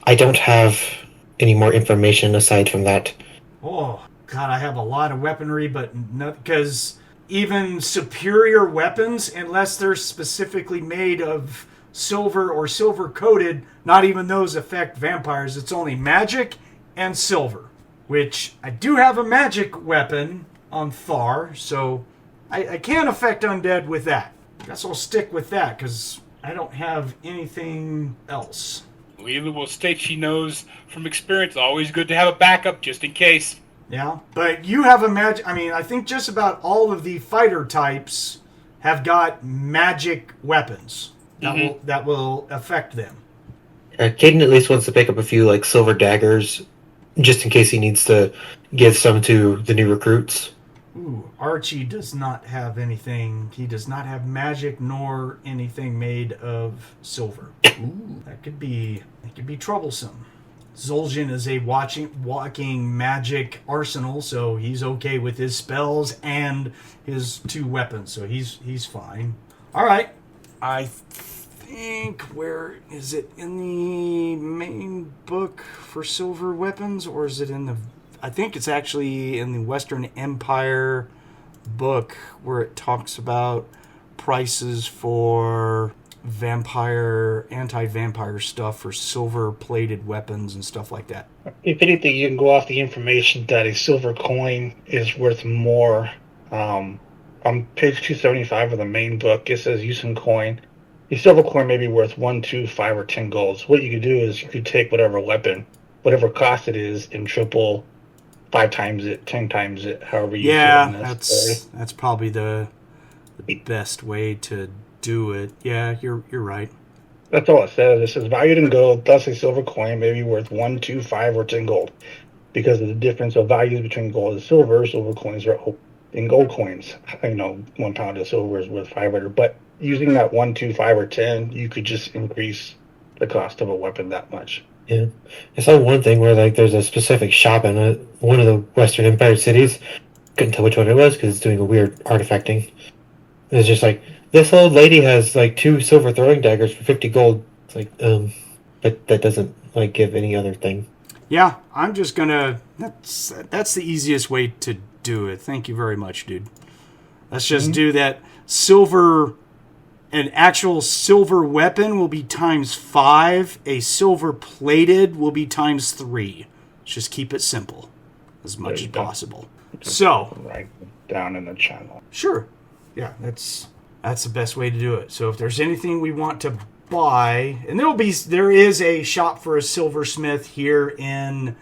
I don't have any more information aside from that. Oh, God, I have a lot of weaponry, but not because even superior weapons, unless they're specifically made of silver or silver coated, not even those affect vampires. It's only magic and silver, which I do have a magic weapon on Thar, so I can affect undead with that. I guess I'll stick with that because I don't have anything else. LeeLuu will state she knows from experience, always good to have a backup just in case. Yeah, but you have a magic... I mean, I think just about all of the fighter types have got magic weapons that will affect them. Kayden at least wants to pick up a few silver daggers, just in case he needs to give some to the new recruits. Ooh, Archie does not have anything. He does not have magic nor anything made of silver. Ooh, that could be troublesome. Zoljin is a walking magic arsenal, so he's okay with his spells and his two weapons, so he's fine. All right, I think, where is it in the main book for silver weapons, or is it in the... I think it's actually in the Western Empire book where it talks about prices for anti-vampire stuff for silver-plated weapons and stuff like that. If anything, you can go off the information that a silver coin is worth more. On page 275 of the main book, it says using coin. A silver coin may be worth 1, 2, 5, or 10 golds. What you could do is you could take whatever weapon, whatever cost it is, and triple 5 times it, 10 times it, however you feel necessary. That's probably the best way to do it. Yeah, you're right. That's all it says. It says valued in gold, thus a silver coin may be worth 1, 2, 5, or 10 gold. Because of the difference of values between gold and silver coins are in gold coins. 1 pound of silver is worth 500. But using that 1, 2, 5, or 10, you could just increase the cost of a weapon that much. Yeah. I saw one thing where there's a specific shop in one of the Western Empire cities. Couldn't tell which one it was because it's doing a weird artifacting. It's just this old lady has 2 silver throwing daggers for 50 gold. It's but that doesn't give any other thing. Yeah, I'm just gonna. That's the easiest way to do it. Thank you very much, dude. Let's just do that. Silver, an actual silver weapon will be times 5. A silver plated will be times 3. Let's just keep it simple as much as possible. So right down in the channel. Sure. Yeah, that's the best way to do it. So if there's anything we want to buy, and there is a shop for a silversmith here in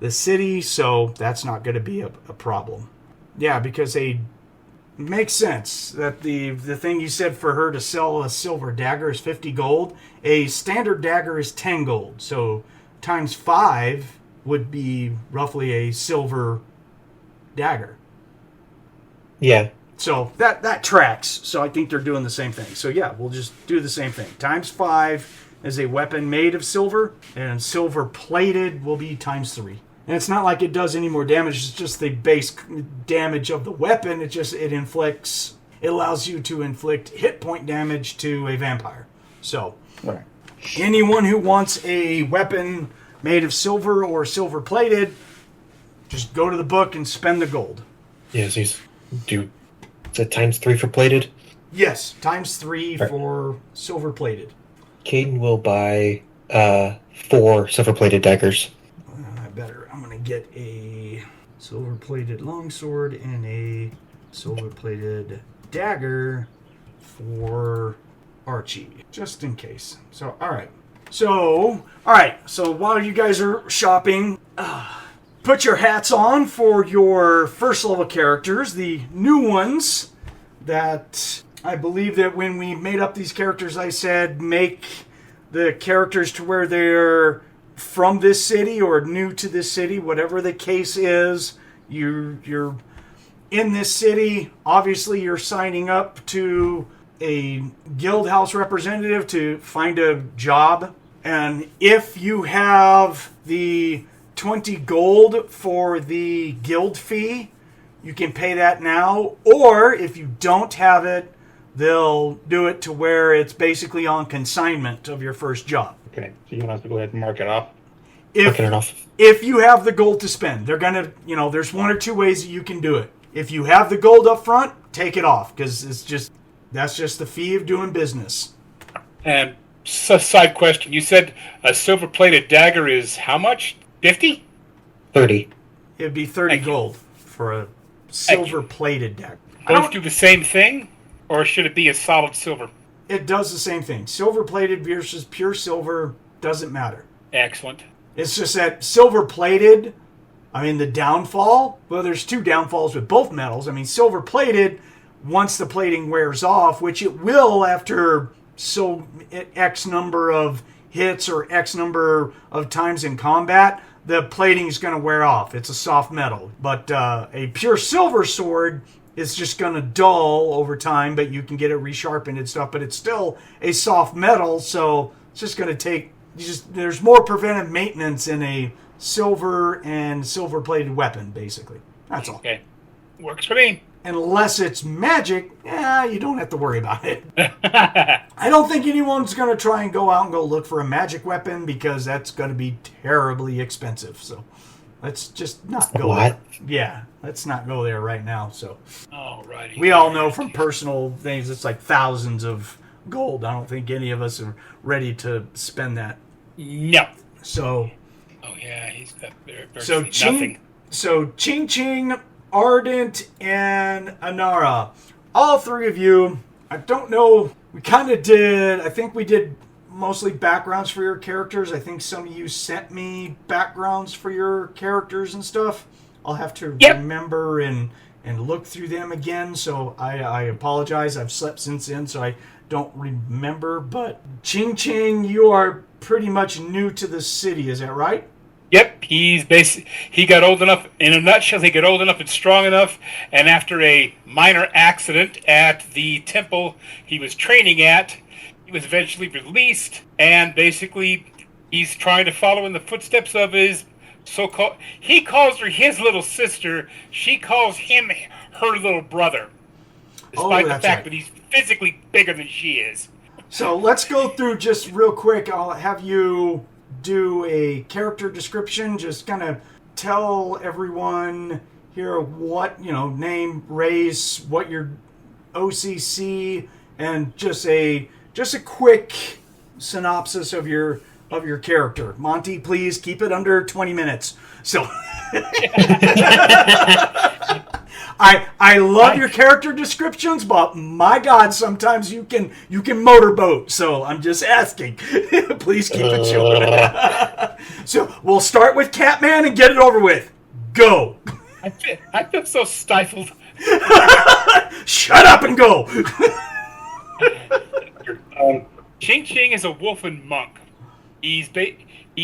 the city, so that's not going to be a problem. Yeah, because makes sense that the thing you said for her to sell a silver dagger is 50 gold. A standard dagger is 10 gold, so times 5 would be roughly a silver dagger. Yeah. So that tracks. So I think they're doing the same thing. So yeah, we'll just do the same thing. Times 5 is a weapon made of silver, and silver plated will be times 3. And it's not like it does any more damage. It's just the base damage of the weapon. It allows you to inflict hit point damage to a vampire. So right. Anyone who wants a weapon made of silver or silver plated, just go to the book and spend the gold. Yes, is it times 3 for plated? Yes, times 3 for silver plated. Kayden will buy 4 silver plated daggers. I'm going to get a silver plated longsword and a silver plated dagger for Archie, just in case. So, all right. So while you guys are shopping, put your hats on for your first level characters, the new ones that I believe that when we made up these characters, I said make the characters to where they're from this city or new to this city, whatever the case is. You're in this city. Obviously, you're signing up to a guild house representative to find a job. And if you have the 20 gold for the guild fee, you can pay that now. Or if you don't have it, they'll do it to where it's basically on consignment of your first job. Okay, so you want us to go ahead and mark it off? If you have the gold to spend, they're going to, there's 1 or 2 ways that you can do it. If you have the gold up front, take it off, because that's just the fee of doing business. And side question, you said a silver-plated dagger is how much? 50? 30. It'd be 30 gold for a silver-plated dagger. Both do the same thing, or should it be a solid silver? It does the same thing. Silver-plated versus pure silver doesn't matter. Excellent. It's just that silver-plated, the downfall, well, there's 2 downfalls with both metals. Silver-plated, once the plating wears off, which it will after X number of hits or X number of times in combat, the plating is going to wear off. It's a soft metal. But a pure silver sword is just going to dull over time, but you can get it resharpened and stuff. But it's still a soft metal, so it's just going to take... there's more preventive maintenance in a silver and silver-plated weapon, basically. That's all. Okay. Works for me. Unless it's magic, you don't have to worry about it. I don't think anyone's going to try and go out and go look for a magic weapon because that's going to be terribly expensive. So let's just not go there. Yeah, let's not go there right now. So alrighty. We all know from personal things, it's like thousands of gold. I don't think any of us are ready to spend that. No. So, Oh yeah, he's got so nothing. Ching-Ching, Ardent, and Anara. All three of you, I don't know, we kind of did, I think we did mostly backgrounds for your characters. I think some of you sent me backgrounds for your characters and stuff. I'll have to remember and look through them again, so I apologize. I've slept since then, so I don't remember. But Ching-Ching, you are pretty much new to the city, is that right? Yep, he got old enough, in a nutshell, he got old enough and strong enough, and after a minor accident at the temple he was training at, he was eventually released, and basically he's trying to follow in the footsteps of his so-called, he calls her his little sister, she calls him her little brother, despite the fact that he's physically bigger than she is. So let's go through just real quick. I'll have you do a character description, just kind of tell everyone here what, name, race, what your OCC, and just a quick synopsis of your character. Monte, please keep it under 20 minutes. So I love your character descriptions, but my God, sometimes you can motorboat. So I'm just asking. Please keep it short. So we'll start with Catman and get it over with. Go. I feel so stifled. Shut up and go. Ching-Ching is a Wolfen monk. He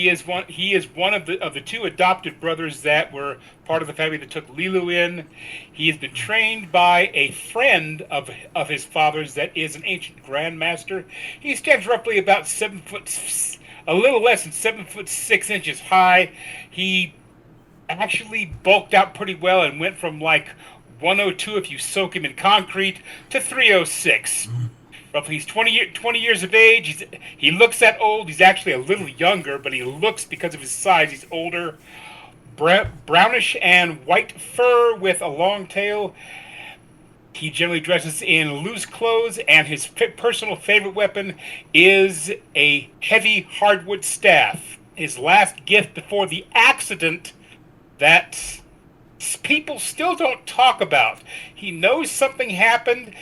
is one of the two adopted brothers that were part of the family that took LeeLuu in. He has been trained by a friend of his father's that is an ancient grandmaster. He stands roughly about 7 foot, a little less than 7'6" high. He actually bulked out pretty well and went from like 102 if you soak him in concrete to 306. Roughly, he's 20 years of age. He looks that old. He's actually a little younger, but he looks, because of his size, he's older. Brownish and white fur with a long tail. He generally dresses in loose clothes, and his personal favorite weapon is a heavy hardwood staff. His last gift before the accident that people still don't talk about. He knows something happened.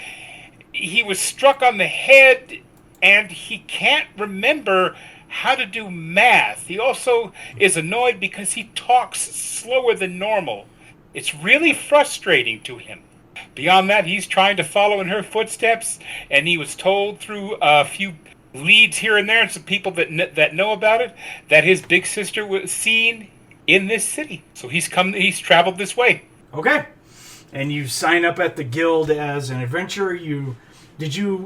He was struck on the head, and he can't remember how to do math. He also is annoyed because he talks slower than normal. It's really frustrating to him. Beyond that, he's trying to follow in her footsteps, and he was told through a few leads here and there and some people that know about it that his big sister was seen in this city. So he's traveled this way. Okay. And you sign up at the guild as an adventurer.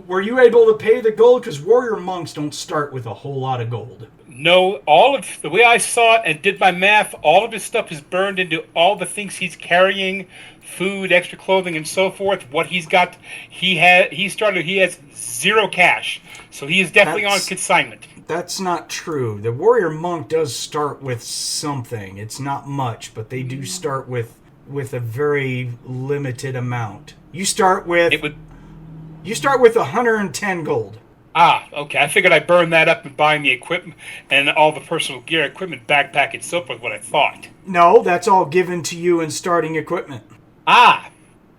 Were you able to pay the gold? Because warrior monks don't start with a whole lot of gold. No, all of the way I saw it and did my math, all of his stuff is burned into all the things he's carrying, food, extra clothing, and so forth. What he's got, he has 0 cash, so he is definitely on consignment. That's not true. The warrior monk does start with something. It's not much, but they do start with a very limited amount. You start with 110 gold. Ah, okay. I figured I'd burn that up and buying the equipment and all the personal gear, equipment, backpack, and so forth, what I thought. No, that's all given to you in starting equipment. Ah,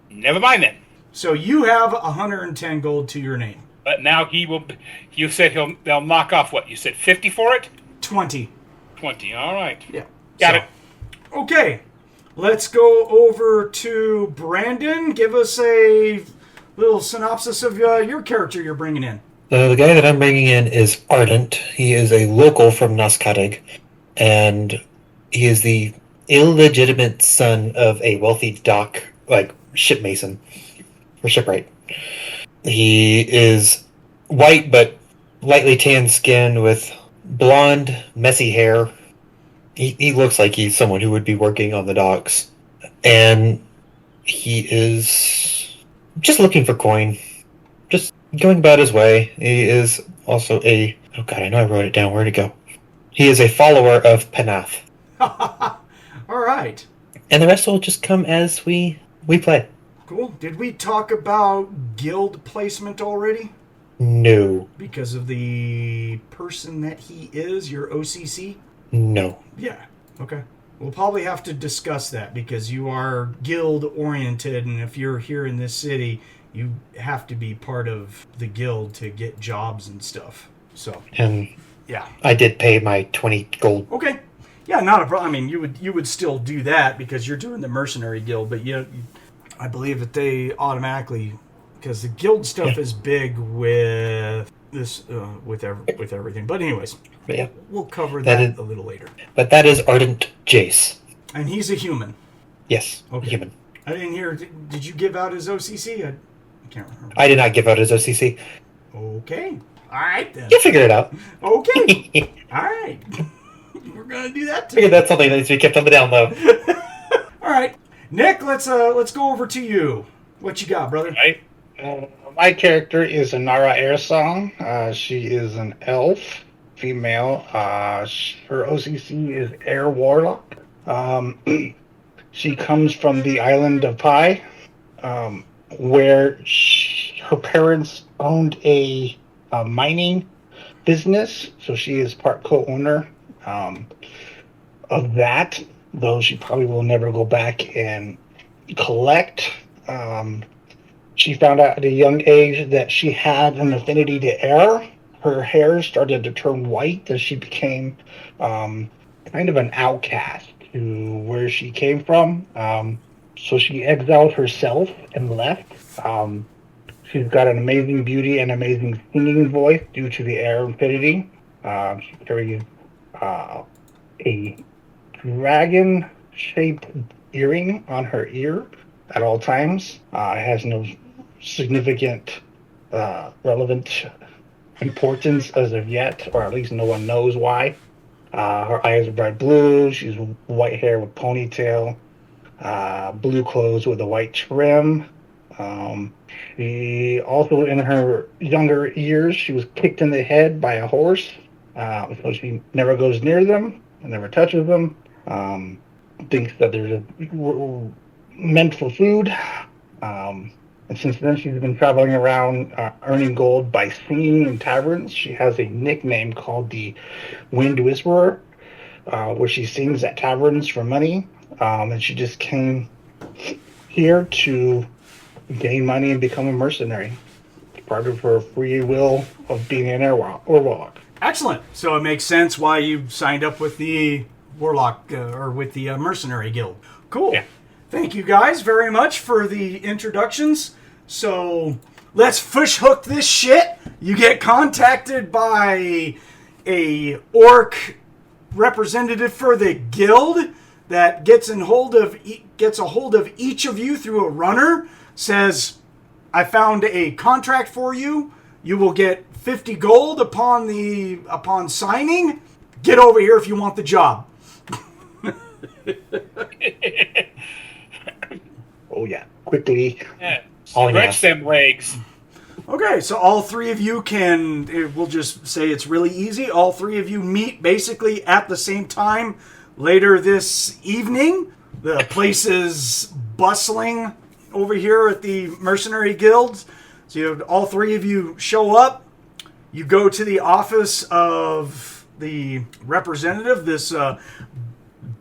never mind then. So you have 110 gold to your name. But now you said they'll knock off what? You said 50 for it? 20. 20, all right. Yeah. Got it. Okay. Let's go over to Brandon. Give us a little synopsis of your character you're bringing in. The guy that I'm bringing in is Ardent. He is a local from Naskatig, and he is the illegitimate son of a wealthy ship mason, or shipwright. He is white but lightly tanned skin with blonde, messy hair. He looks like he's someone who would be working on the docks. And he is just looking for coin. Just going about his way. He is also I know I wrote it down. Where'd it go? He is a follower of Panath. All right. And the rest will just come as we play. Cool. Did we talk about guild placement already? No. Because of the person that he is, your OCC? No. Yeah, okay. We'll probably have to discuss that because you are guild-oriented, and if you're here in this city, you have to be part of the guild to get jobs and stuff. So, And yeah. I did pay my 20 gold. Okay. Yeah, not a problem. I mean, you would still do that because you're doing the mercenary guild, but I believe that they automatically, because the guild stuff is big with this with everything. But anyways, But yeah. we'll cover that a little later. But that is Ardent Jace. And he's a human. Yes, Okay. human. I didn't hear. Did you give out his OCC? I can't remember. I did not give out his OCC. Okay. All right then. You figured it out. Okay. All right. We're gonna do that too. Figured that's something that needs to be kept on the down low. All right, Nick. Let's go over to you. What you got, brother? Right. My character is Anara Airsong. She is an elf, female. Her OCC is Air Warlock. She comes from the island of Pi, where her parents owned a mining business, so she is part co-owner of that, though she probably will never go back and collect. She found out at a young age that she had an affinity to air. Her hair started to turn white as she became kind of an outcast to where she came from. So she exiled herself and left. She's got an amazing beauty and amazing singing voice due to the air affinity. She carries a dragon-shaped earring on her ear at all times. It has no significant, relevant importance as of yet, or at least no one knows why. Her eyes are bright blue. She's white hair with ponytail, blue clothes with a white trim. She also, in her younger years, she was kicked in the head by a horse, so she never goes near them and never touches them. Thinks that they're meant for food. And since then, she's been traveling around earning gold by singing in taverns. She has a nickname called the Wind Whisperer, where she sings at taverns for money. And she just came here to gain money and become a mercenary. It's part of her free will of being an air warlock. Excellent. So it makes sense why you signed up with the Warlock or with the Mercenary Guild. Cool. Yeah. Thank you guys very much for the introductions. So let's fish hook this shit. You get contacted by a orc representative for the guild that gets a hold of each of you through a runner. Says, I found a contract for you. You will get 50 gold upon signing. Get over here if you want the job. Oh yeah, quickly. Yeah. Oh, Stretch yeah. them legs. Okay, so all three of you we'll just say it's really easy. All three of you meet basically at the same time later this evening. The place is bustling over here at the Mercenary Guild. So you have, all three of you show up. You go to the office of the representative, this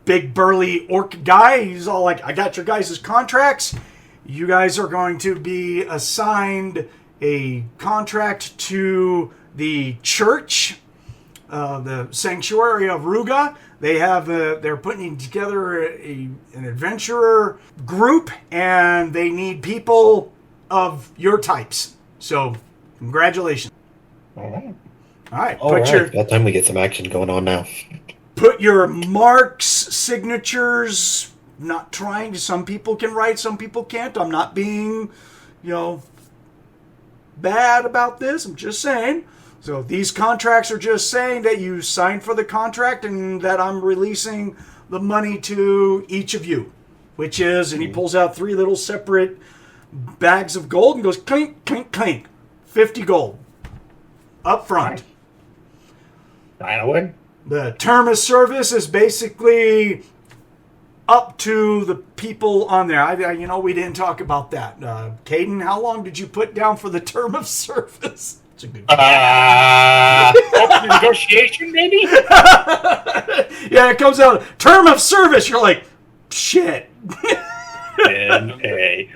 big burly orc guy. He's all like, I got your guys' contracts. You guys are going to be assigned a contract to the church, the sanctuary of Ruga. They have they're putting together an adventurer group, and they need people of your types. So, congratulations. All right. All right. All right. About time we get some action going on now. Put your marks, signatures. Not trying to. Some people can write, some people can't. I'm not being, bad about this. I'm just saying. So these contracts are just saying that you signed for the contract and that I'm releasing the money to each of you, which is, and he pulls out 3 little separate bags of gold and goes clink, clink, clink. 50 gold up front. Right away. The term of service is basically up to the people on there. We didn't talk about that. Kayden, how long did you put down for the term of service? It's a good Open negotiation, maybe? Yeah, it comes out, term of service. You're like, shit. N.A.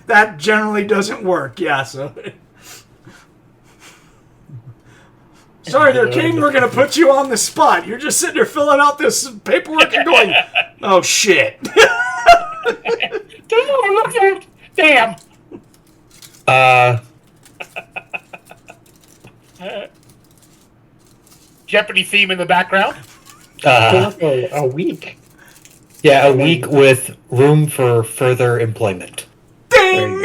That generally doesn't work, yeah, so... Sorry there, Kayden, we're going to put you on the spot. You're just sitting there filling out this paperwork and going, oh, shit. Damn. Jeopardy theme in the background. A week. Yeah, a week with room for further employment. Ding!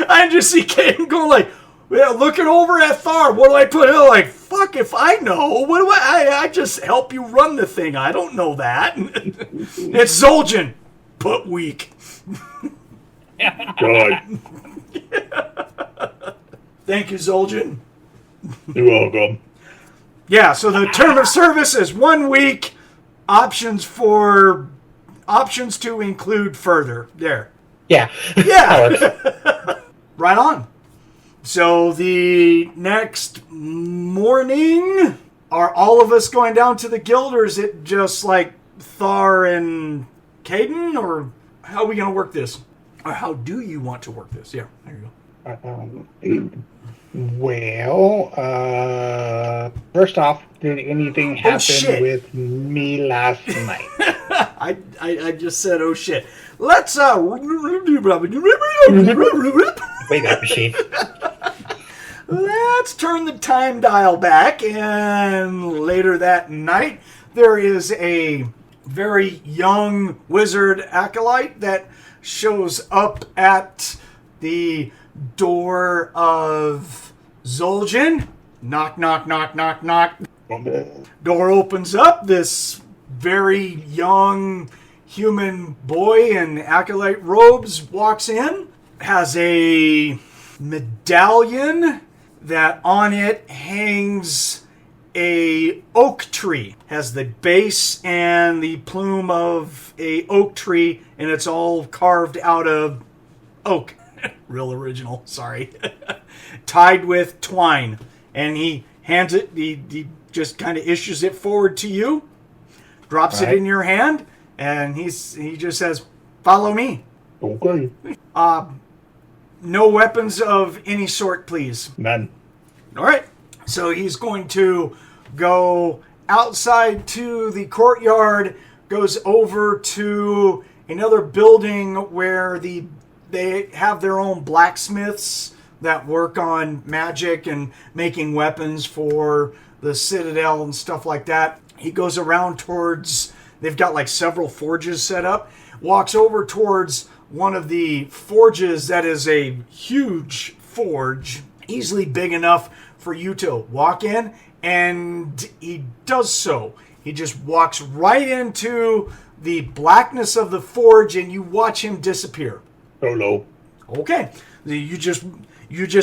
I just see Kayden going like, yeah, looking over at Thar. What do I put in? Like, fuck if I know. What do I just help you run the thing. I don't know that. It's Zoljin. Put weak. God, Thank you, Zoljin. you're welcome. Yeah, so the term of service is 1 week. Options to include further. There. Yeah. Yeah. Right on. So the next morning, are all of us going down to the guild, or is it just like Thar and Kayden, or how are we going to work this? Or how do you want to work this? Yeah, there you go. First off, did anything happen shit. with me last night? I just said, oh shit. Let's Wake up, machine. Let's turn the time dial back, and later that night, there is a very young wizard acolyte that shows up at the door of Zoljin. Knock, knock, knock, knock, knock. Door opens up. This very young human boy in acolyte robes walks in, has a medallion that on it hangs a oak tree. Has the base and the plume of a oak tree, and it's all carved out of oak. Real original, sorry. Tied with twine. And he hands it, he just kind of issues it forward to you, drops it in your hand, and he just says, follow me. Okay. No weapons of any sort, please. None. All right. So he's going to go outside to the courtyard, goes over to another building where they have their own blacksmiths that work on magic and making weapons for the Citadel and stuff like that. He goes around towards, they've got like several forges set up, walks over towards one of the forges that is a huge forge, easily big enough for you to walk in, and he does so. He just walks right into the blackness of the forge, and you watch him disappear. Hello. Okay, you just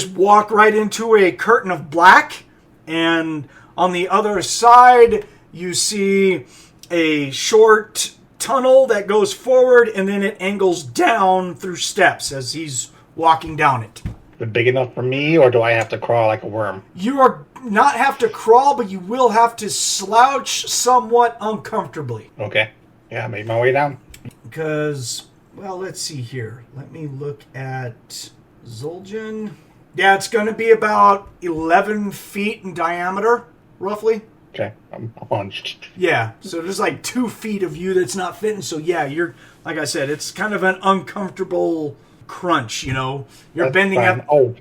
walk right into a curtain of black, and on the other side you see a short tunnel that goes forward, and then it angles down through steps as he's walking down it. Is it big enough for me, or do I have to crawl like a worm? You are not have to crawl, but you will have to slouch somewhat uncomfortably. Okay. Yeah, I made my way down. Because, well, let's see here. Let me look at Zoljin. Yeah, it's going to be about 11 feet in diameter, roughly. Okay, I'm hunched. Yeah, so there's like 2 feet of you that's not fitting. So yeah, you're, like I said, it's kind of an uncomfortable crunch, you know. You're That's bending fine. up. Oh,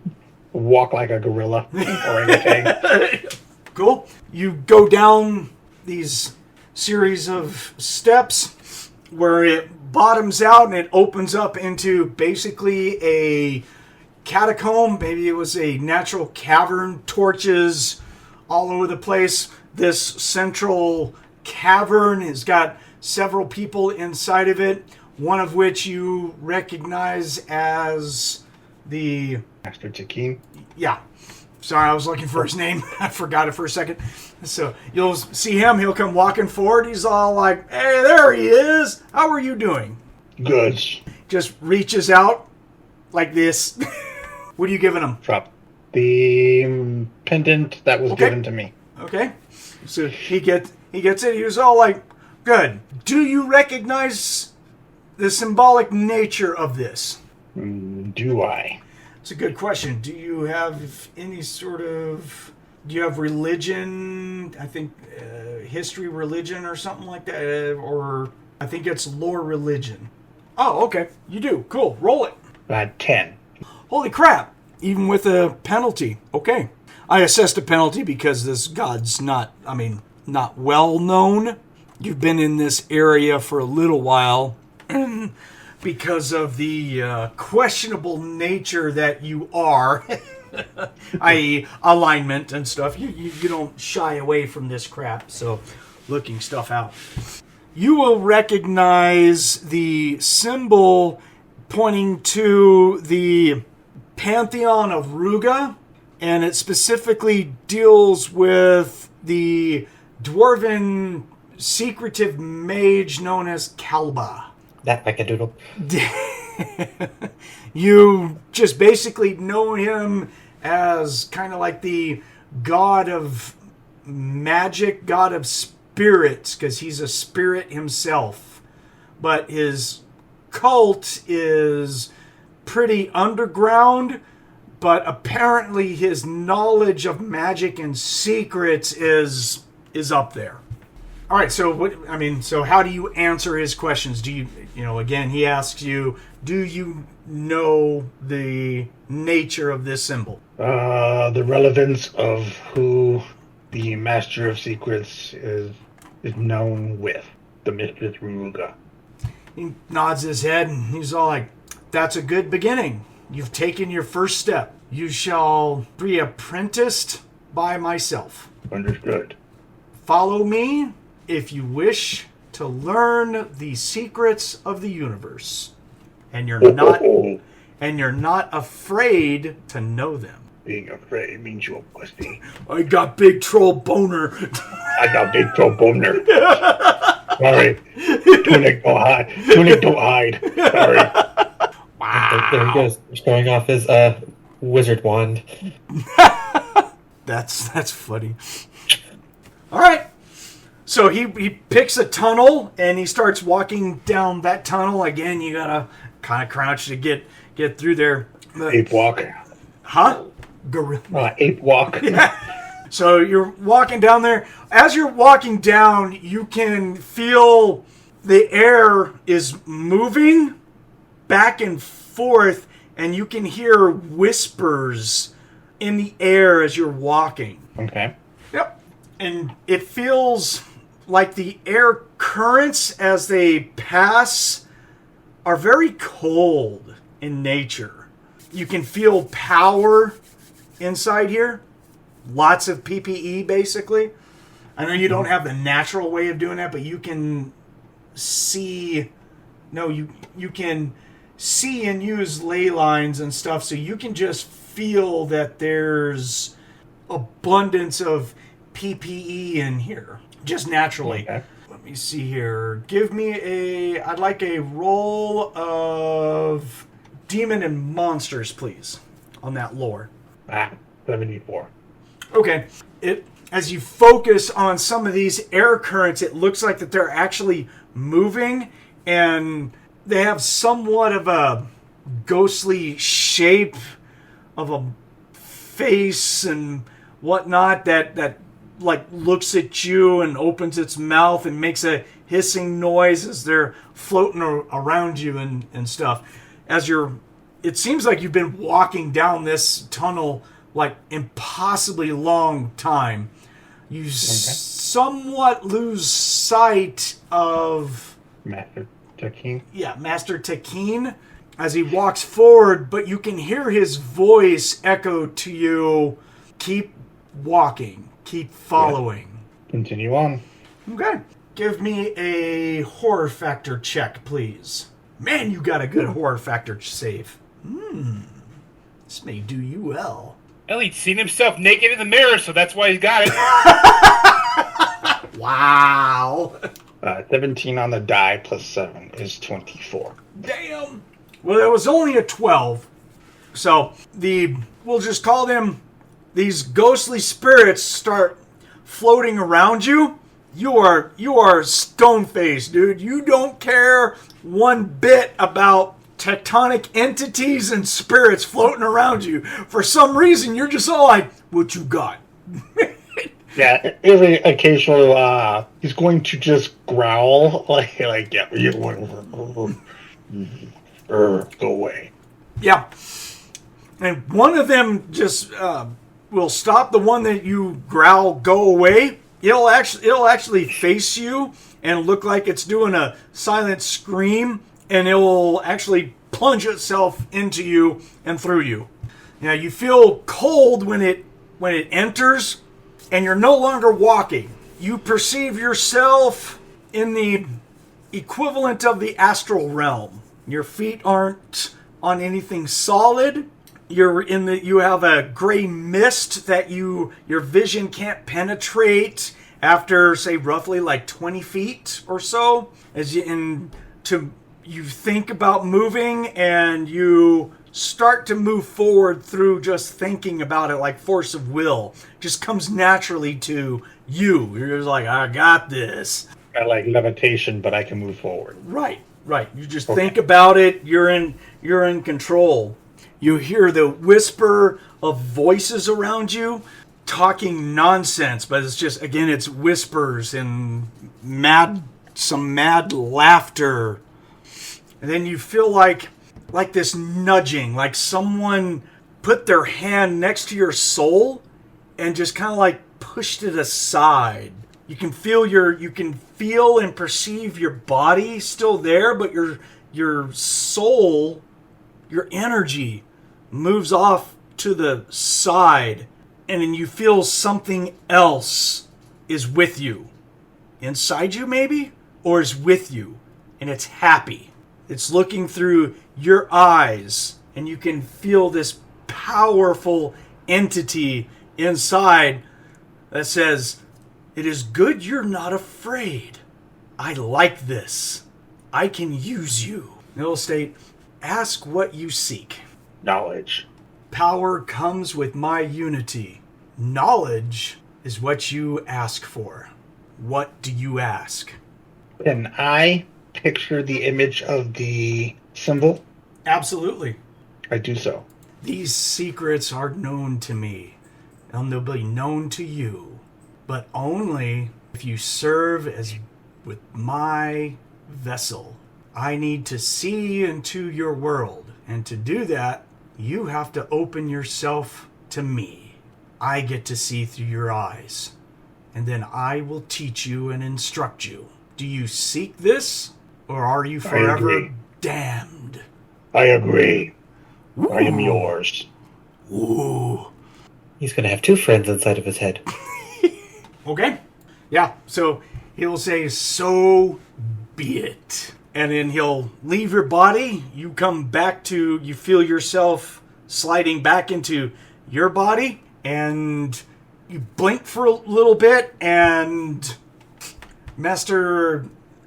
walk like a gorilla. Orangutan. Cool. You go down these series of steps where it bottoms out and it opens up into basically a catacomb. Maybe it was a natural cavern, torches all over the place. This central cavern has got several people inside of it, one of which you recognize as the... Master Ching-Ching. Yeah. Sorry, I was looking for his name. I forgot it for a second. So you'll see him. He'll come walking forward. He's all like, hey, there he is. How are you doing? Good. Just reaches out like this. What are you giving him? Drop the pendant that was given to me. Okay. So he gets it. He was all like, good. Do you recognize the symbolic nature of this? Do I? It's a good question. Do you have any sort of... Do you have religion? I think history religion or something like that. Or I think it's lore religion. Oh, okay. You do. Cool. Roll it. 10. Holy crap. Even with a penalty. Okay. I assessed a penalty because this god's not well known. You've been in this area for a little while. And because of the questionable nature that you are, i.e. alignment and stuff, you don't shy away from this crap. So looking stuff out. You will recognize the symbol pointing to the Pantheon of Ruga, and it specifically deals with the dwarven secretive mage known as Kalba. That like a doodle. You just basically know him as kind of like the god of magic, god of spirits, because he's a spirit himself. But his cult is pretty underground, but apparently his knowledge of magic and secrets is up there. All right, so how do you answer his questions? Do you again, he asks you, do you know the nature of this symbol? The relevance of who the Master of Secrets is known with, the Mistress Ruga. He nods his head and he's all like, that's a good beginning. You've taken your first step. You shall be apprenticed by myself. Understood. Follow me if you wish to learn the secrets of the universe. And you're not afraid to know them. Being afraid means you're a pussy. I got big troll boner. I got big troll boner. Sorry. Tunic don't hide. Sorry. Wow. There he goes, showing off his wizard wand. That's funny. All right. So he picks a tunnel and he starts walking down that tunnel. Again, you gotta kind of crouch to get through there. Ape walk. Huh? Gorilla. Ape walk. So you're walking down there. As you're walking down, you can feel the air is moving back and forth, and you can hear whispers in the air as you're walking. Okay. Yep. And it feels like the air currents as they pass are very cold in nature. You can feel power inside here. Lots of PPE, basically. I know you don't have the natural way of doing that, but you can see... No, you can see and use ley lines and stuff, so you can just feel that there's abundance of PPE in here, just naturally. Okay. Let me see here. I'd like a roll of demon and monsters, please, on that lore. 74. Okay. As you focus on some of these air currents, it looks like that they're actually moving, and they have somewhat of a ghostly shape of a face and whatnot that like looks at you and opens its mouth and makes a hissing noise as they're floating around you and stuff. It seems like you've been walking down this tunnel like impossibly long time. You somewhat lose sight of Master Takeen. Yeah, Master Takeen as he walks forward, but you can hear his voice echo to you, keep walking, keep following. Yeah. Continue on. Okay. Give me a horror factor check, please. Man, you got a good horror factor save. This may do you well. Well, he'd seen himself naked in the mirror, so that's why he's got it. Wow. 17 on the die plus 7 is 24. Damn. Well, it was only a 12. So we'll just call them, these ghostly spirits start floating around you. You are stone-faced, dude. You don't care one bit about tectonic entities and spirits floating around you. For some reason, you're just all like, what you got? Yeah, every occasional, he's going to just growl, like yeah, you want go away. Yeah. And one of them just will stop the one that you growl, go away. It'll actually face you and look like it's doing a silent scream, and it will actually plunge itself into you and through you. Now you feel cold when it enters, and you're no longer walking. You perceive yourself in the equivalent of the astral realm. Your feet aren't on anything solid. You have a gray mist that your vision can't penetrate after, say, roughly like 20 feet or so. You think about moving, and you start to move forward through just thinking about it, like force of will. Just comes naturally to you. You're just like, I got this. I like levitation, but I can move forward. Right. You just think about it. You're in control. You hear the whisper of voices around you talking nonsense, but it's just, again, it's whispers and some mad laughter. And then you feel like this nudging, like someone put their hand next to your soul and just kind of like pushed it aside. You can feel and perceive your body still there, but your soul, your energy moves off to the side, and then you feel something else is with you. Inside you, maybe? Or is with you. And it's happy. It's looking through your eyes, and you can feel this powerful entity inside that says, it is good you're not afraid. I like this. I can use you. It'll state, ask what you seek. Knowledge. Power comes with my unity. Knowledge is what you ask for. What do you ask? Can I picture the image of the symbol? Absolutely. I do so. These secrets are known to me, and they'll be known to you, but only if you serve as with my vessel. I need to see into your world, and to do that, you have to open yourself to me. I get to see through your eyes, and then I will teach you and instruct you. Do you seek this, or are you forever damned? I agree. Ooh. I am yours. Ooh. He's going to have two friends inside of his head. Okay. Yeah, so he'll say, so be it. And then he'll leave your body. You come back to, you feel yourself sliding back into your body. And you blink for a little bit. And Master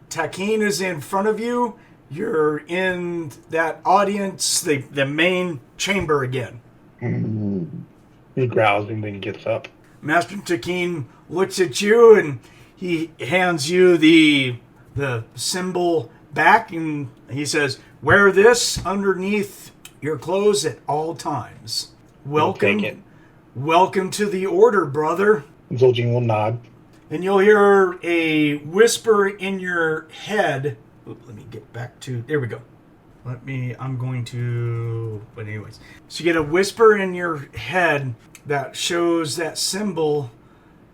Takin is in front of you. You're in that audience, the main chamber again. He growls and then gets up. Master Takin looks at you, and he hands you the symbol back, and he says, wear this underneath your clothes at all times. Welcome to the order, brother. Zoljin will nod. And you'll hear a whisper in your head. Let me get back to, there we go. But anyways. So you get a whisper in your head that shows that symbol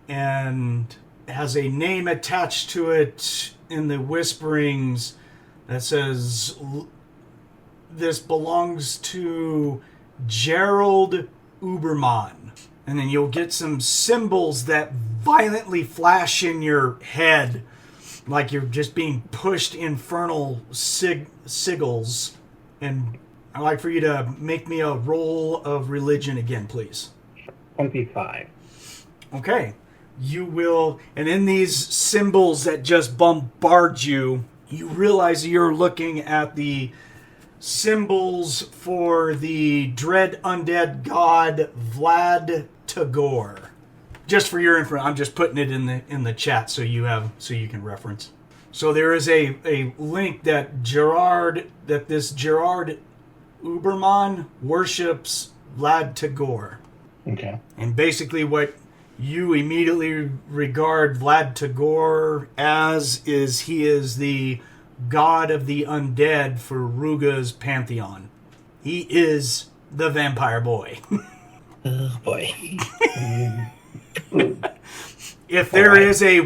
and has a name attached to it in the whisperings that says, this belongs to Gerald Uberman. And then you'll get some symbols that violently flash in your head, like you're just being pushed infernal sigils. And I'd like for you to make me a roll of religion again, please. 25. Okay. You will, and in these symbols that just bombard you, you realize you're looking at the symbols for the dread undead god Vlad Tagore. Just for your info, I'm just putting it in the chat so you can reference. So there is a link that this Gerard Uberman worships Vlad Tagore. Okay. And basically what you immediately regard Vlad Tagore as is he is the god of the undead for Ruga's pantheon. He is the vampire boy. Oh boy. If there is a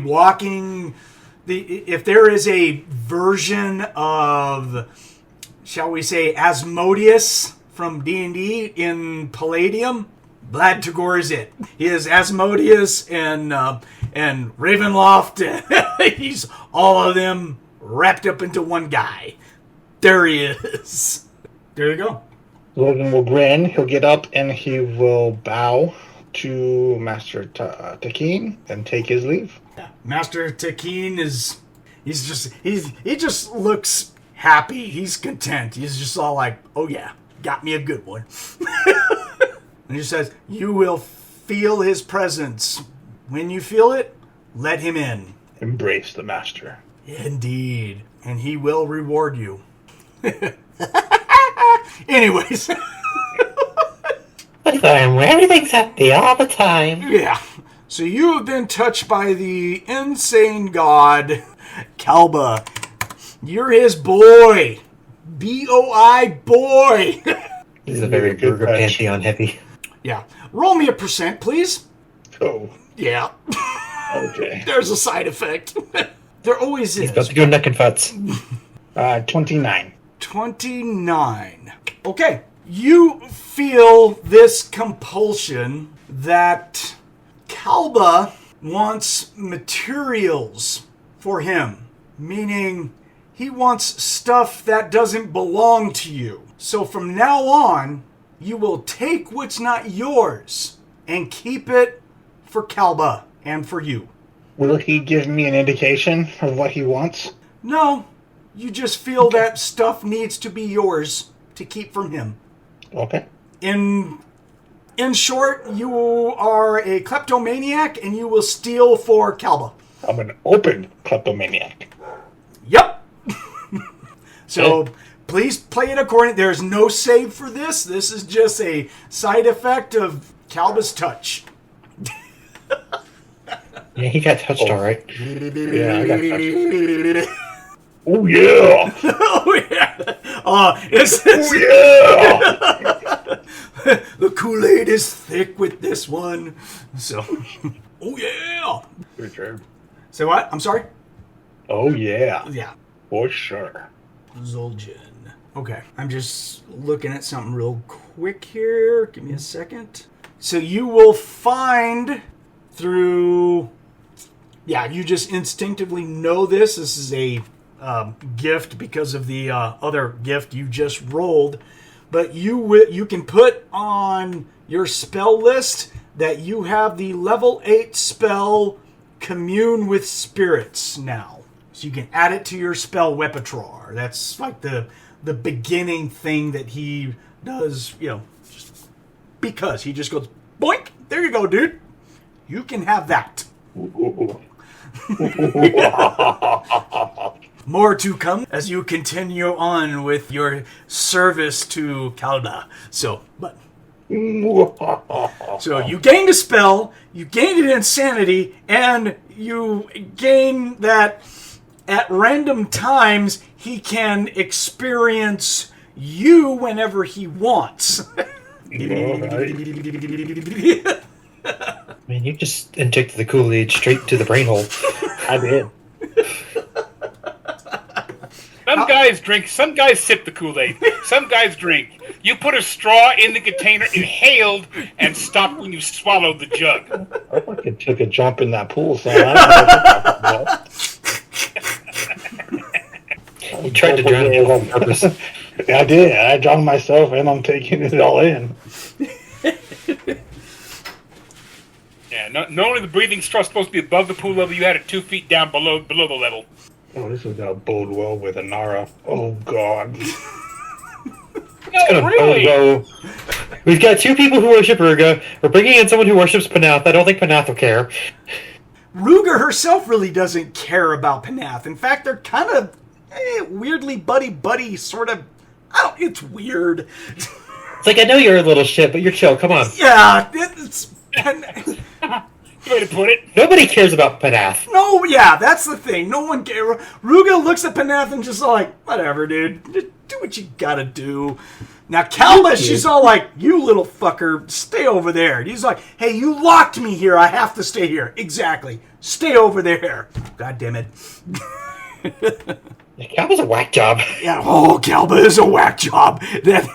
if there is a version of, shall we say, Asmodeus from D&D in Palladium, Vlad Tagore is it. He is Asmodeus and Ravenloft. He's all of them wrapped up into one guy. There he is. There you go. Logan will grin. He'll get up and he will bow to Master Takeen and take his leave. Yeah. Master Takeen he just looks happy. He's content. He's just all like, oh yeah, got me a good one. And he says, you will feel his presence. When you feel it, let him in. Embrace the Master. Indeed. And he will reward you. Anyways. Everything's happy all the time. Yeah. So you have been touched by the insane god, Kalba. You're his boy. B-O-I boy. He's a very good Burger patch. Pantheon heavy. Yeah. Roll me a percent, please. Oh, Yeah. okay. There's a side effect. There always He's is. about to go neck and futz. 29. 29. Okay. You feel this compulsion that Kalba wants materials for him, meaning he wants stuff that doesn't belong to you. So from now on, you will take what's not yours and keep it for Kalba and for you. Will he give me an indication of what he wants? No, you just feel that stuff needs to be yours to keep from him. Okay. In short, you are a kleptomaniac and you will steal for Kalba. I'm an open kleptomaniac. Yep. So please play it according. There's no save for this. This is just a side effect of Kalba's touch. Yeah, he got touched all right. Yeah, I got touched. Oh, yeah. Oh yeah. Oh, yeah. The Kool-Aid is thick with this one. So, oh yeah. Richard. Say what? I'm sorry? Oh, yeah. Yeah. For sure. Zoljin. Okay. I'm just looking at something real quick here. Give me a second. So you will find through... Yeah, you just instinctively know this. This is a gift because of the other gift you just rolled. But you can put on your spell list that you have the level 8 spell Commune with Spirits now. So you can add it to your spell repertoire. That's like the beginning thing that he does, just because he just goes, boink, there you go, dude. You can have that. More to come as you continue on with your service to Kalba. So you gained a spell, you gained an insanity, and you gain that at random times he can experience you whenever he wants. Man, you just injected the Kool-Aid straight to the brain hole. I did. Some guys drink, some guys sip the Kool-Aid, some guys drink. You put a straw in the container, inhaled, and stopped when you swallowed the jug. I fucking took a jump in that pool, son. I You tried to drown him on purpose. I did. I drowned myself, and I'm taking it all in. Yeah, not only the breathing straw supposed to be above the pool level, you had it 2 feet down below the level. Oh, this is gonna bode well with Anara. Oh, God. It's gonna really? bode well. We've got 2 people who worship Ruga. We're bringing in someone who worships Panath. I don't think Panath will care. Ruga herself really doesn't care about Panath. In fact, they're kind of weirdly buddy sort of. Oh, it's weird. It's like, I know you're a little shit, but you're chill. Come on. Yeah, it's. Good way to put it. Nobody cares about Panath. No, yeah, that's the thing. No one cares. Ruga looks at Panath and just like, whatever, dude. Just do what you gotta do. Now, Kalba, she's all like, you little fucker, stay over there. And he's like, hey, you locked me here. I have to stay here. Exactly. Stay over there. God damn it. Kalba's a whack job. Yeah, oh, Kalba is a whack job. That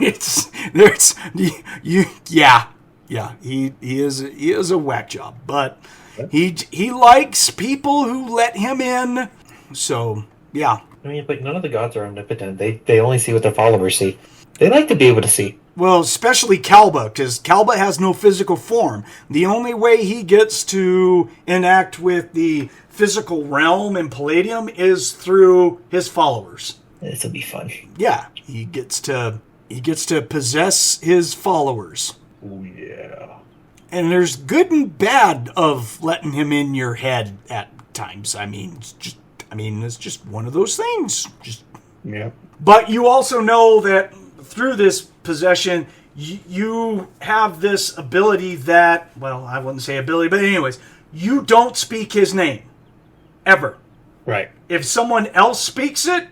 he is a whack job, but he likes people who let him in. So yeah. I mean, but none of the gods are omnipotent. They only see what their followers see. They like to be able to see. Well, especially Kalba, because Kalba has no physical form. The only way he gets to enact with the physical realm in Palladium is through his followers. This will be fun. Yeah, he gets to possess his followers. Oh, yeah. And there's good and bad of letting him in your head at times. I mean, it's just one of those things. Yeah. But you also know that through this possession, you have this ability that, well, I wouldn't say ability, but anyways, you don't speak his name. Ever. Right. If someone else speaks it,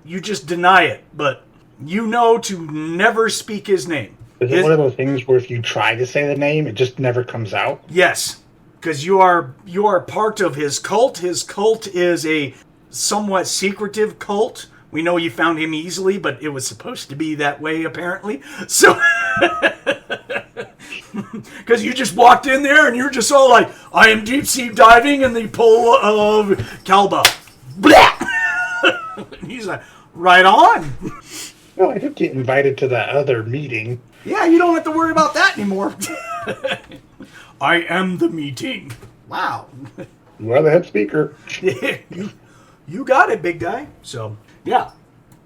you just deny it. But you know to never speak his name. Is it one of those things where if you try to say the name, it just never comes out? Yes. Because you are part of his cult. His cult is a somewhat secretive cult. We know you found him easily, but it was supposed to be that way, apparently. So, because you just walked in there and you're just all like, I am deep sea diving in the pool of Kalba. Blah! And he's like, right on. No, I did get invited to that other meeting. Yeah, you don't have to worry about that anymore. I am the meeting. Wow. You are the head speaker. You got it, big guy. So, yeah.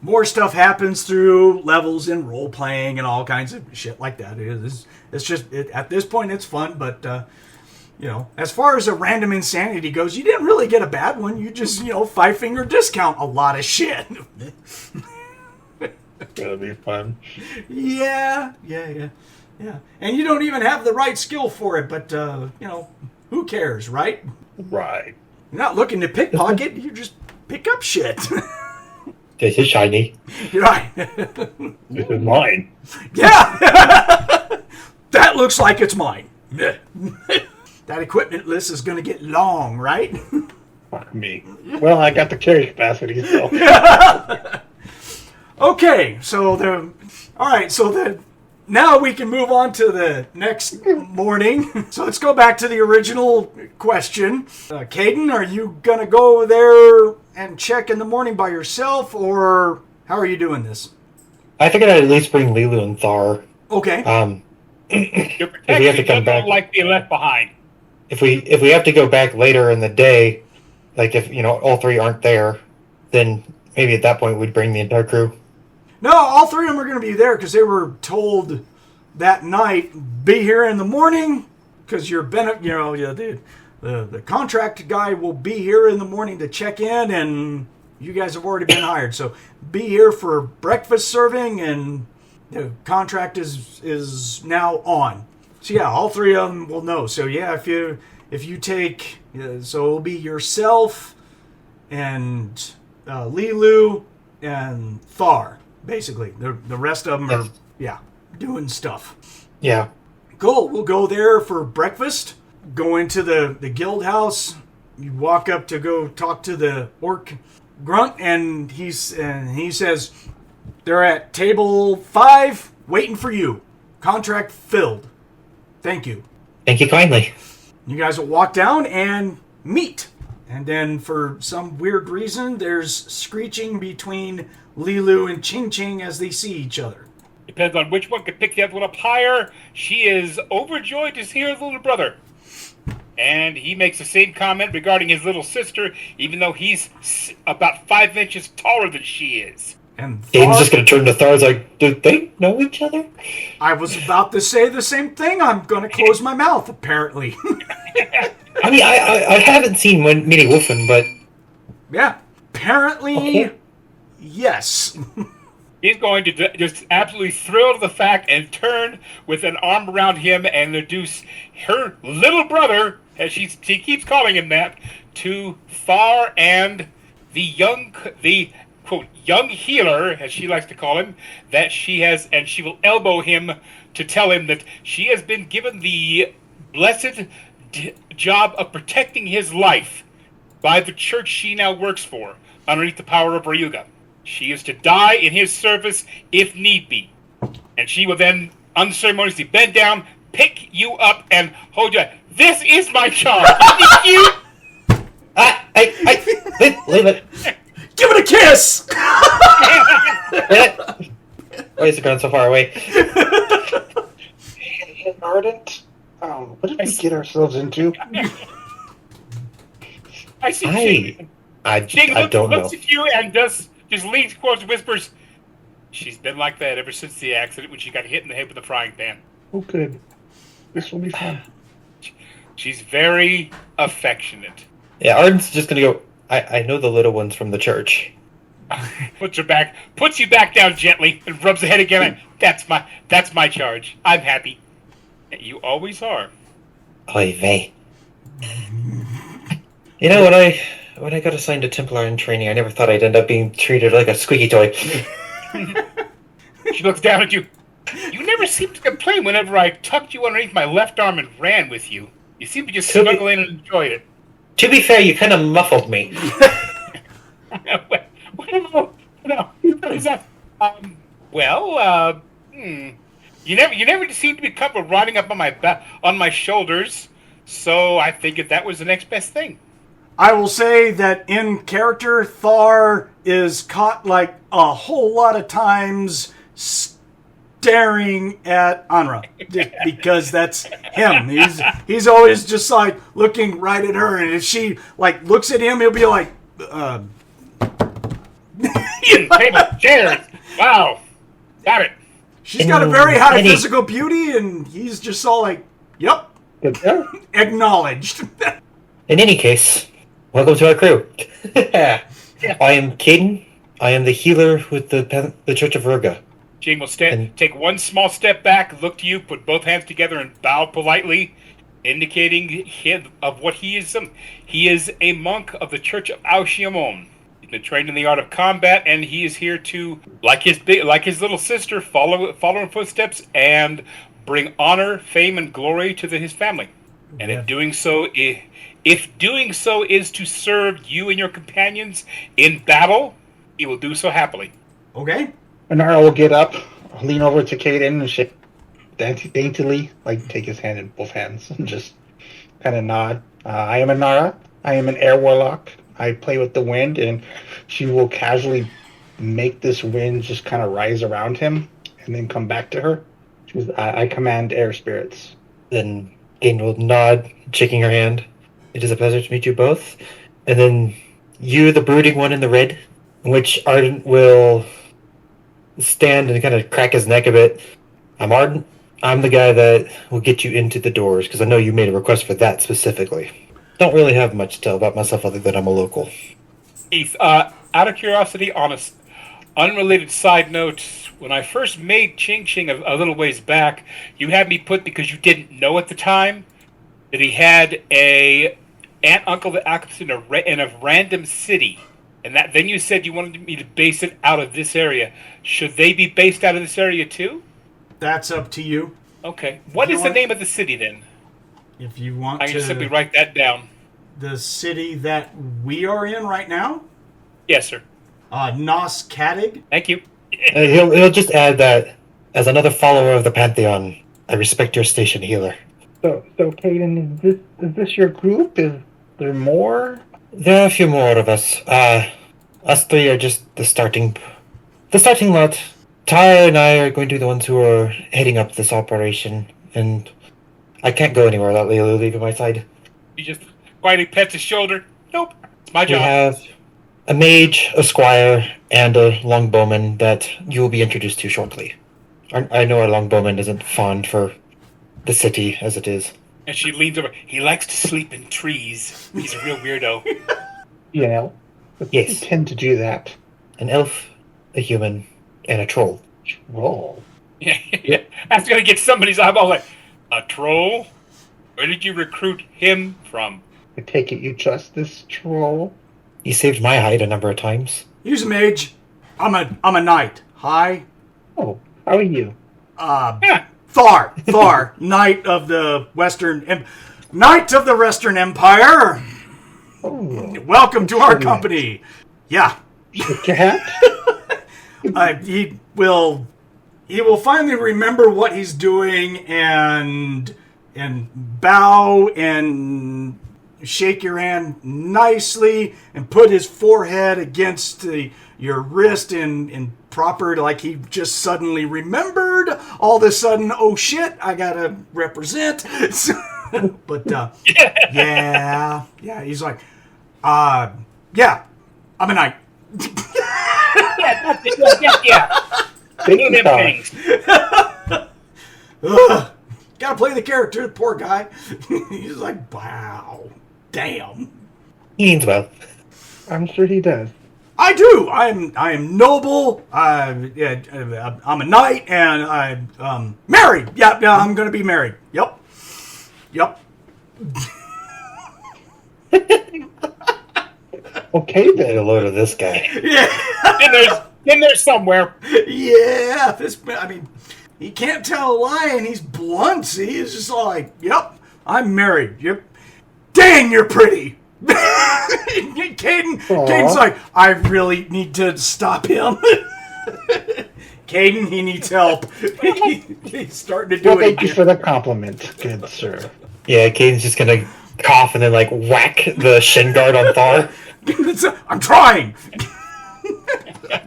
More stuff happens through levels and role-playing and all kinds of shit like that. It's just, at this point, it's fun, but, as far as a random insanity goes, you didn't really get a bad one. You just, 5-finger discount a lot of shit. That'll be fun. Yeah. And you don't even have the right skill for it, but, who cares, right? Right. You're not looking to pickpocket, you just pick up shit. This is shiny. Right. This is mine. Yeah. That looks like it's mine. That equipment list is going to get long, right? Fuck me. Well, I got the carry capacity, so. Okay, now we can move on to the next morning. So let's go back to the original question. Kayden, are you going to go there and check in the morning by yourself, or how are you doing this? I figured I'd at least bring LeeLuu and Thar. Okay. Your If we have to protection come doesn't back, like being left behind. if we have to go back later in the day, like if all 3 aren't there, then maybe at that point we'd bring the entire crew. No, all 3 of them are going to be there because they were told that night, be here in the morning because the contract guy will be here in the morning to check in, and you guys have already been hired. So be here for breakfast serving, and the contract is now on. So yeah, all 3 of them will know. So yeah, if you take, so it'll be yourself and LeeLuu and Thar. Basically, the rest of them are, doing stuff. Yeah. Cool. We'll go there for breakfast. Go into the guild house. You walk up to go talk to the orc grunt, and he says, they're at table 5, waiting for you. Contract filled. Thank you. Thank you kindly. You guys will walk down and meet. And then for some weird reason, there's screeching between LeeLuu and Ching-Ching as they see each other. Depends on which one can pick the other one up higher. She is overjoyed to see her little brother. And he makes the same comment regarding his little sister, even though he's about 5 inches taller than she is. And Kayden's just going to turn to Thar. It's like, do they know each other? I was about to say the same thing. I'm going to close my mouth, apparently. I mean, I haven't seen many Wolfen, but... Yeah. Apparently, Okay. yes. He's going to just absolutely thrill to the fact and turn with an arm around him and introduce her little brother, as she keeps calling him that, to Thar and the quote young healer, as she likes to call him, that she has, and she will elbow him to tell him that she has been given the blessed job of protecting his life by the church she now works for, underneath the power of Ryuga. She is to die in his service if need be. And she will then unceremoniously bend down, pick you up, and hold you. This is my charge. You. Leave it. Give it a kiss! Why is it going so far away? Hey, Ardent, what did we get ourselves into? I see Ching. Ching don't know. looks at you and just leans towards, whispers, "She's been like that ever since the accident when she got hit in the head with a frying pan. Oh, good. This will be fun. She's very affectionate." Yeah, Ardent's just going to go, I know the little ones from the church. Puts you back down gently, and rubs the head again. That's my charge. I'm happy. You always are. Oy vey. You know, when I got assigned to Templar in training, I never thought I'd end up being treated like a squeaky toy. She looks down at you. You never seemed to complain whenever I tucked you underneath my left arm and ran with you. You seemed to just snuggle in and enjoy it. To be fair, you kind of muffled me. No, is that? You never seemed to be comfortable riding up on my back, on my shoulders. So I figured that was the next best thing. I will say that in character, Thar is caught like a whole lot of times staring at Anara, because that's him. He's always just like looking right at her, and if she like looks at him, he'll be like, Cheers! Wow, got it. She's got a very high physical beauty, and he's just all like, "Yep, acknowledged." In any case, welcome to our crew. I am Kayden. I am the healer with the Church of Ryuga. Ching will take one small step back, look to you, put both hands together, and bow politely, indicating of what he is. He is a monk of the Church of Hamon. He's been trained in the art of combat, and he is here to, like his little sister, follow in footsteps and bring honor, fame, and glory to his family. And if doing so is to serve you and your companions in battle, he will do so happily. Okay. Anara will get up, lean over to Kayden, and shake daintily, like take his hand in both hands, and just kind of nod. I am Anara. I am an air warlock. I play with the wind, and she will casually make this wind just kind of rise around him, and then come back to her. She goes, I command air spirits. Then Kayden will nod, shaking her hand. It is a pleasure to meet you both. And then you, the brooding one in the red, in which Ardent will stand and kind of crack his neck a bit. I'm Ardent. I'm the guy that will get you into the doors, because I know you made a request for that specifically. Don't really have much to tell about myself other than I'm a local. Keith, out of curiosity, on an unrelated side note, when I first made Ching-Ching a little ways back, you had me put, because you didn't know at the time, that he had a aunt uncle that occupied in a random city. And then you said you wanted me to base it out of this area. Should they be based out of this area too? That's up to you. Okay. What is the name of the city then? If you want I to can simply write that down. The city that we are in right now? Yes, sir. Nos Kadig. Thank you. He'll just add that, as another follower of the Pantheon, I respect your station, healer. So Kayden, is this your group? Is there more? There are a few more of us. Us three are just the starting lot. Thar and I are going to be the ones who are heading up this operation, and I can't go anywhere without LeeLuu leaving my side. He just quietly pets his shoulder. Nope. It's my job. a mage, a squire, and a longbowman that you will be introduced to shortly. I know our longbowman isn't fond for the city as it is. And she leans over. He likes to sleep in trees. He's a real weirdo. You know, Yes. they tend to do that. An elf, a human, and a troll. Roll. Yeah. That's gonna get somebody's eyeball. Like, a troll? Where did you recruit him from? I take it you trust this troll? He saved my hide a number of times. He's a mage. I'm a knight. Hi. Oh, how are you? Thar, Knight of the Knight of the Western Empire. Oh, Welcome to our Nice. company. Yeah. shake your hat? He will finally remember what he's doing and bow and shake your hand nicely and put his forehead against your wrist in proper, like he just suddenly remembered. All of a sudden, oh shit, I gotta represent. But yeah, he's like, yeah, I'm a knight. Yeah. Big Them thought. things. Gotta play the character, the poor guy. He's like, wow, damn. He means well. I'm sure he does. I do. I am noble. I'm a knight, and I'm married. Yeah, I'm gonna be married. Yep. Okay Get then. a load of this guy. Yeah, In there somewhere. yeah. He can't tell a lie, and he's blunt. See, he's just like, yep, I'm married. Yep. Dang, you're pretty. Kayden's like, I really need to stop him. Kayden, he needs help. He's starting to do Well, it thank you again. for the compliment, good sir. Yeah, Kayden's just gonna cough and then like whack the shin guard on Thar. I'm trying.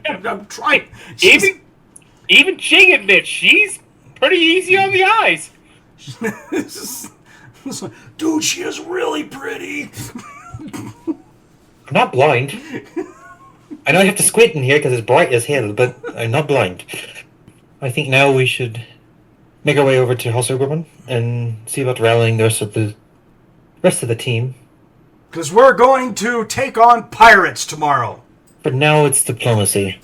I'm trying. Even Ching admits she's pretty easy on the eyes. Dude, she is really pretty. I'm not blind. I know I have to squint in here because it's bright as hell, but I'm not blind. I think now we should make our way over to House Oberman and see about rallying the rest of the team. Because we're going to take on pirates tomorrow. For now, it's diplomacy.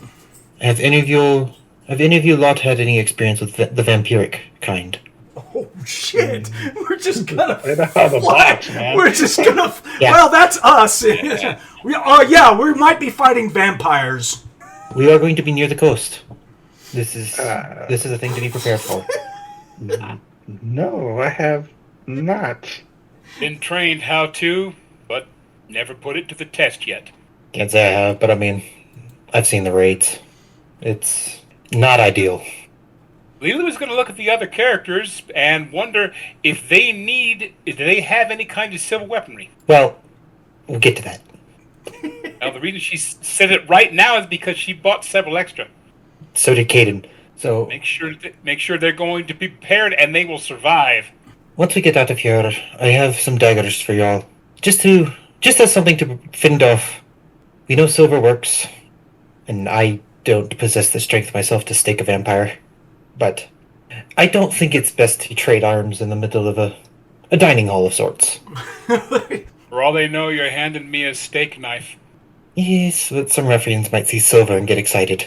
Have any of you lot had any experience with the vampiric kind? Oh, shit. We're just gonna Right out of the fly. box, man. We're just gonna... Yeah. Well, that's us. We might be fighting vampires. We are going to be near the coast. This is a thing to be prepared for. No, I have not. Been trained how to, but never put it to the test yet. Can't say I have, but I mean, I've seen the raids. It's not ideal. LeeLuu is going to look at the other characters and wonder if they have any kind of civil weaponry. Well, we'll get to that. Now, the reason she said it right now is because she bought several extra. So did Kayden. So Make sure they're going to be prepared and they will survive. once we get out of here, I have some daggers for y'all. Just as something to fend off. We know silver works, and I don't possess the strength myself to stake a vampire. But I don't think it's best to trade arms in the middle of a dining hall of sorts. For all they know, you're handing me a steak knife. Yes, but some ruffians might see silver and get excited.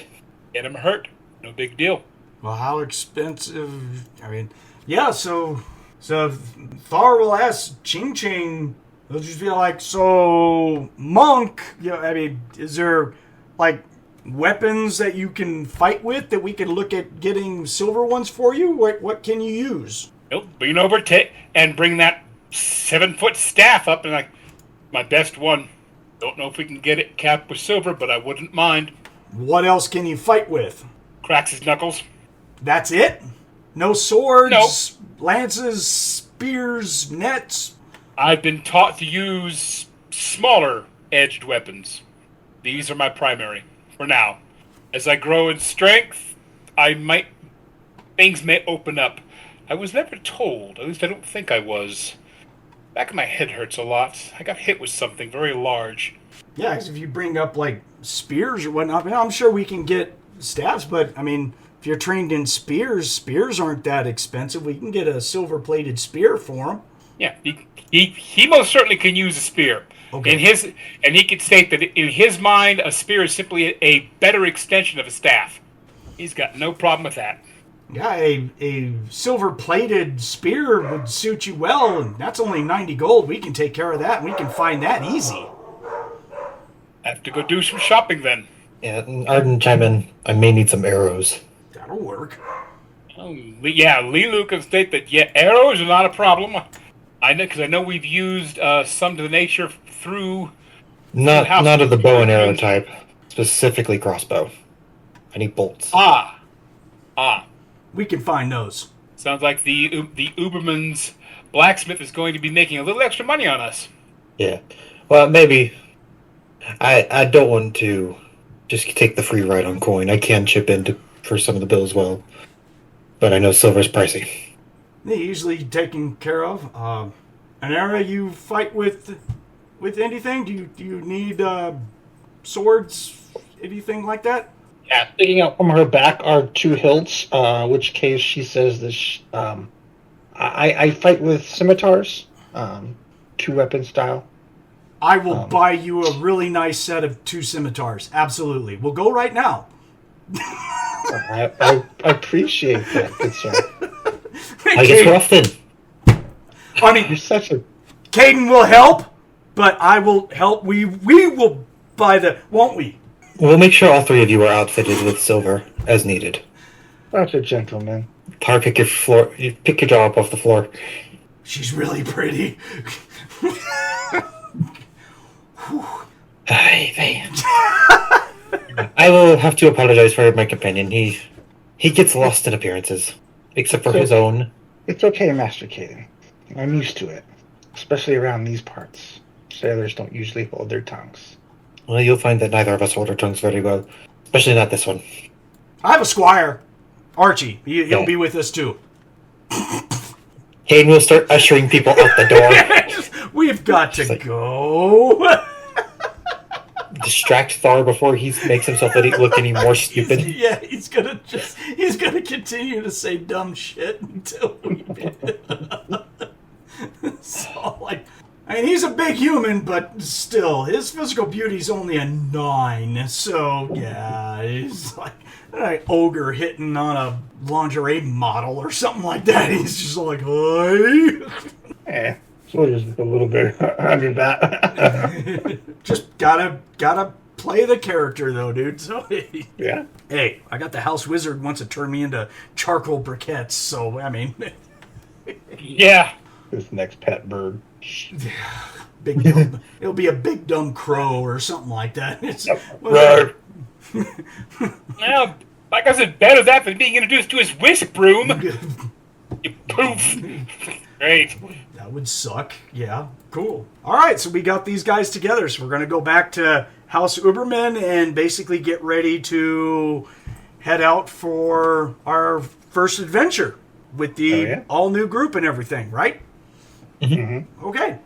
Get them hurt. No big deal. Well, how expensive? I mean, yeah. So Thar will ask Ching-Ching. They'll just be like, so monk. I mean, is there like weapons that you can fight with that we can look at getting silver ones for you? What can you use? Nope. Lean over and bring that 7-foot staff up and like my best one. Don't know if we can get it capped with silver, but I wouldn't mind. What else can you fight with? Cracks his knuckles. That's it? No swords, Nope. lances, spears, nets? I've been taught to use smaller edged weapons. These are my primary for now. As I grow in strength, things may open up. I was never told, at least I don't think I was, Back of my head hurts a lot. I got hit with something very large. Yeah, 'cause if you bring up, like, spears or whatnot, I mean, I'm sure we can get staffs, but, I mean, if you're trained in spears aren't that expensive. We can get a silver-plated spear for him. Yeah, he most certainly can use a spear. Okay. And he could state that in his mind, a spear is simply a better extension of a staff. He's got no problem with that. Yeah, a silver-plated spear would suit you well, and that's only 90 gold. We can take care of that, and we can find that easy. Have to go do some shopping then. Yeah, and Ardent chime in. I may need some arrows. That'll work. Oh, yeah, LeeLuu can state that, yeah, arrows are not a problem. I know, because I know we've used some to the nature through... Not of the bow and arrow type. Specifically crossbow. I need bolts. Ah. We can find those. Sounds like the Uberman's blacksmith is going to be making a little extra money on us. Yeah. Well, maybe. I don't want to just take the free ride on coin. I can chip in for some of the bill as well. But I know silver's pricey. They're usually taken care of. Anara, you fight with anything? Do you need swords? Anything like that? Yeah, sticking out from her back are two hilts, which case she says this. I fight with scimitars, two-weapon style. I will buy you a really nice set of 2 scimitars. Absolutely. We'll go right now. I appreciate that, good sir. I guess we're off then. I mean, You're such a... Kayden will help, but I will help. We will buy won't we? We'll make sure all 3 of you are outfitted with silver as needed. Such a gentleman. Thar, pick your jaw up off the floor. She's really pretty. I will have to apologize for my companion. He gets lost in appearances, except for his own. It's okay, Master Kayden. I'm used to it, especially around these parts. Sailors don't usually hold their tongues. Well, you'll find that neither of us hold our tongues very well, especially not this one. I have a squire, Archie. He'll be with us too. Kayden will start ushering people out the door. We've got to go. Distract Thar before he makes himself look any more stupid. Yeah, he's gonna continue to say dumb shit until we so, like, I mean, he's a big human, but still, his physical beauty's only a 9. So yeah, he's like an ogre hitting on a lingerie model or something like that. He's just like, hi. So just a little bit under that. Just gotta play the character though, dude. So Yeah. hey, I got the house wizard wants to turn me into charcoal briquettes. So I mean, Yeah. This next pet bird. big dumb, it'll be a big dumb crow or something like that. It's Roar. Well, like I said, better that than being introduced to his whisk broom. You poof. Great. That would suck. Yeah, cool. All right, so we got these guys together. So we're going to go back to House Uberman and basically get ready to head out for our first adventure with the all-new group and everything, right? Mm-hmm. Okay.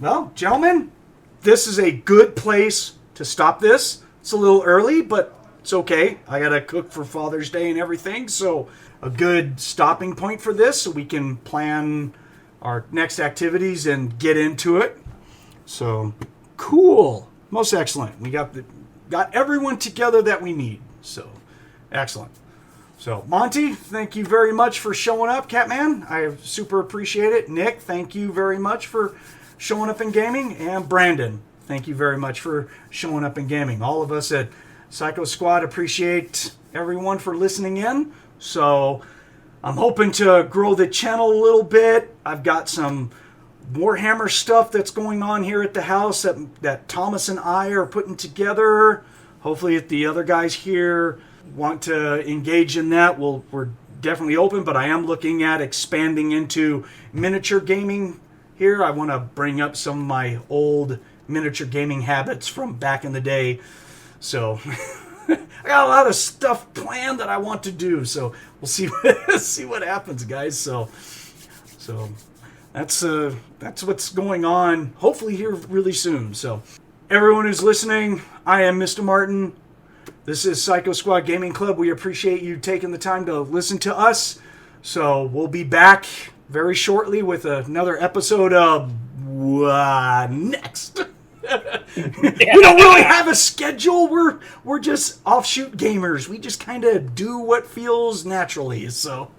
Well, gentlemen, this is a good place to stop this. It's a little early, but it's okay. I got to cook for Father's Day and everything, so a good stopping point for this so we can plan our next activities and get into it. So, cool. Most excellent. We got everyone together that we need. So, excellent. So, Monte, thank you very much for showing up, Catman. I super appreciate it. Nick, thank you very much for showing up in gaming. And Brandon, thank you very much for showing up in gaming. All of us at Psycho Squad appreciate everyone for listening in. So, I'm hoping to grow the channel a little bit. I've got some Warhammer stuff that's going on here at the house that Thomas and I are putting together. Hopefully, if the other guys here want to engage in that, we're definitely open, but I am looking at expanding into miniature gaming here. I want to bring up some of my old miniature gaming habits from back in the day. So I got a lot of stuff planned that I want to do, so we'll see see what happens, guys. So that's what's going on. Hopefully here really soon. So, everyone who's listening, I am MrMartin. This is Psycho Squad Gaming Club. We appreciate you taking the time to listen to us. So we'll be back very shortly with another episode of next. We don't really have a schedule. We're just offshoot gamers. We just kind of do what feels naturally. So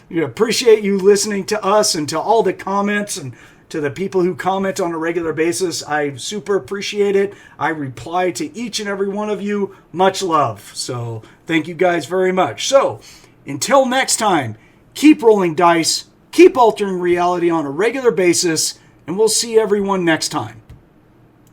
we appreciate you listening to us and to all the comments and to the people who comment on a regular basis. I super appreciate it. I reply to each and every one of you. Much love. So thank you guys very much. So until next time, keep rolling dice, keep altering reality on a regular basis, and we'll see everyone next time.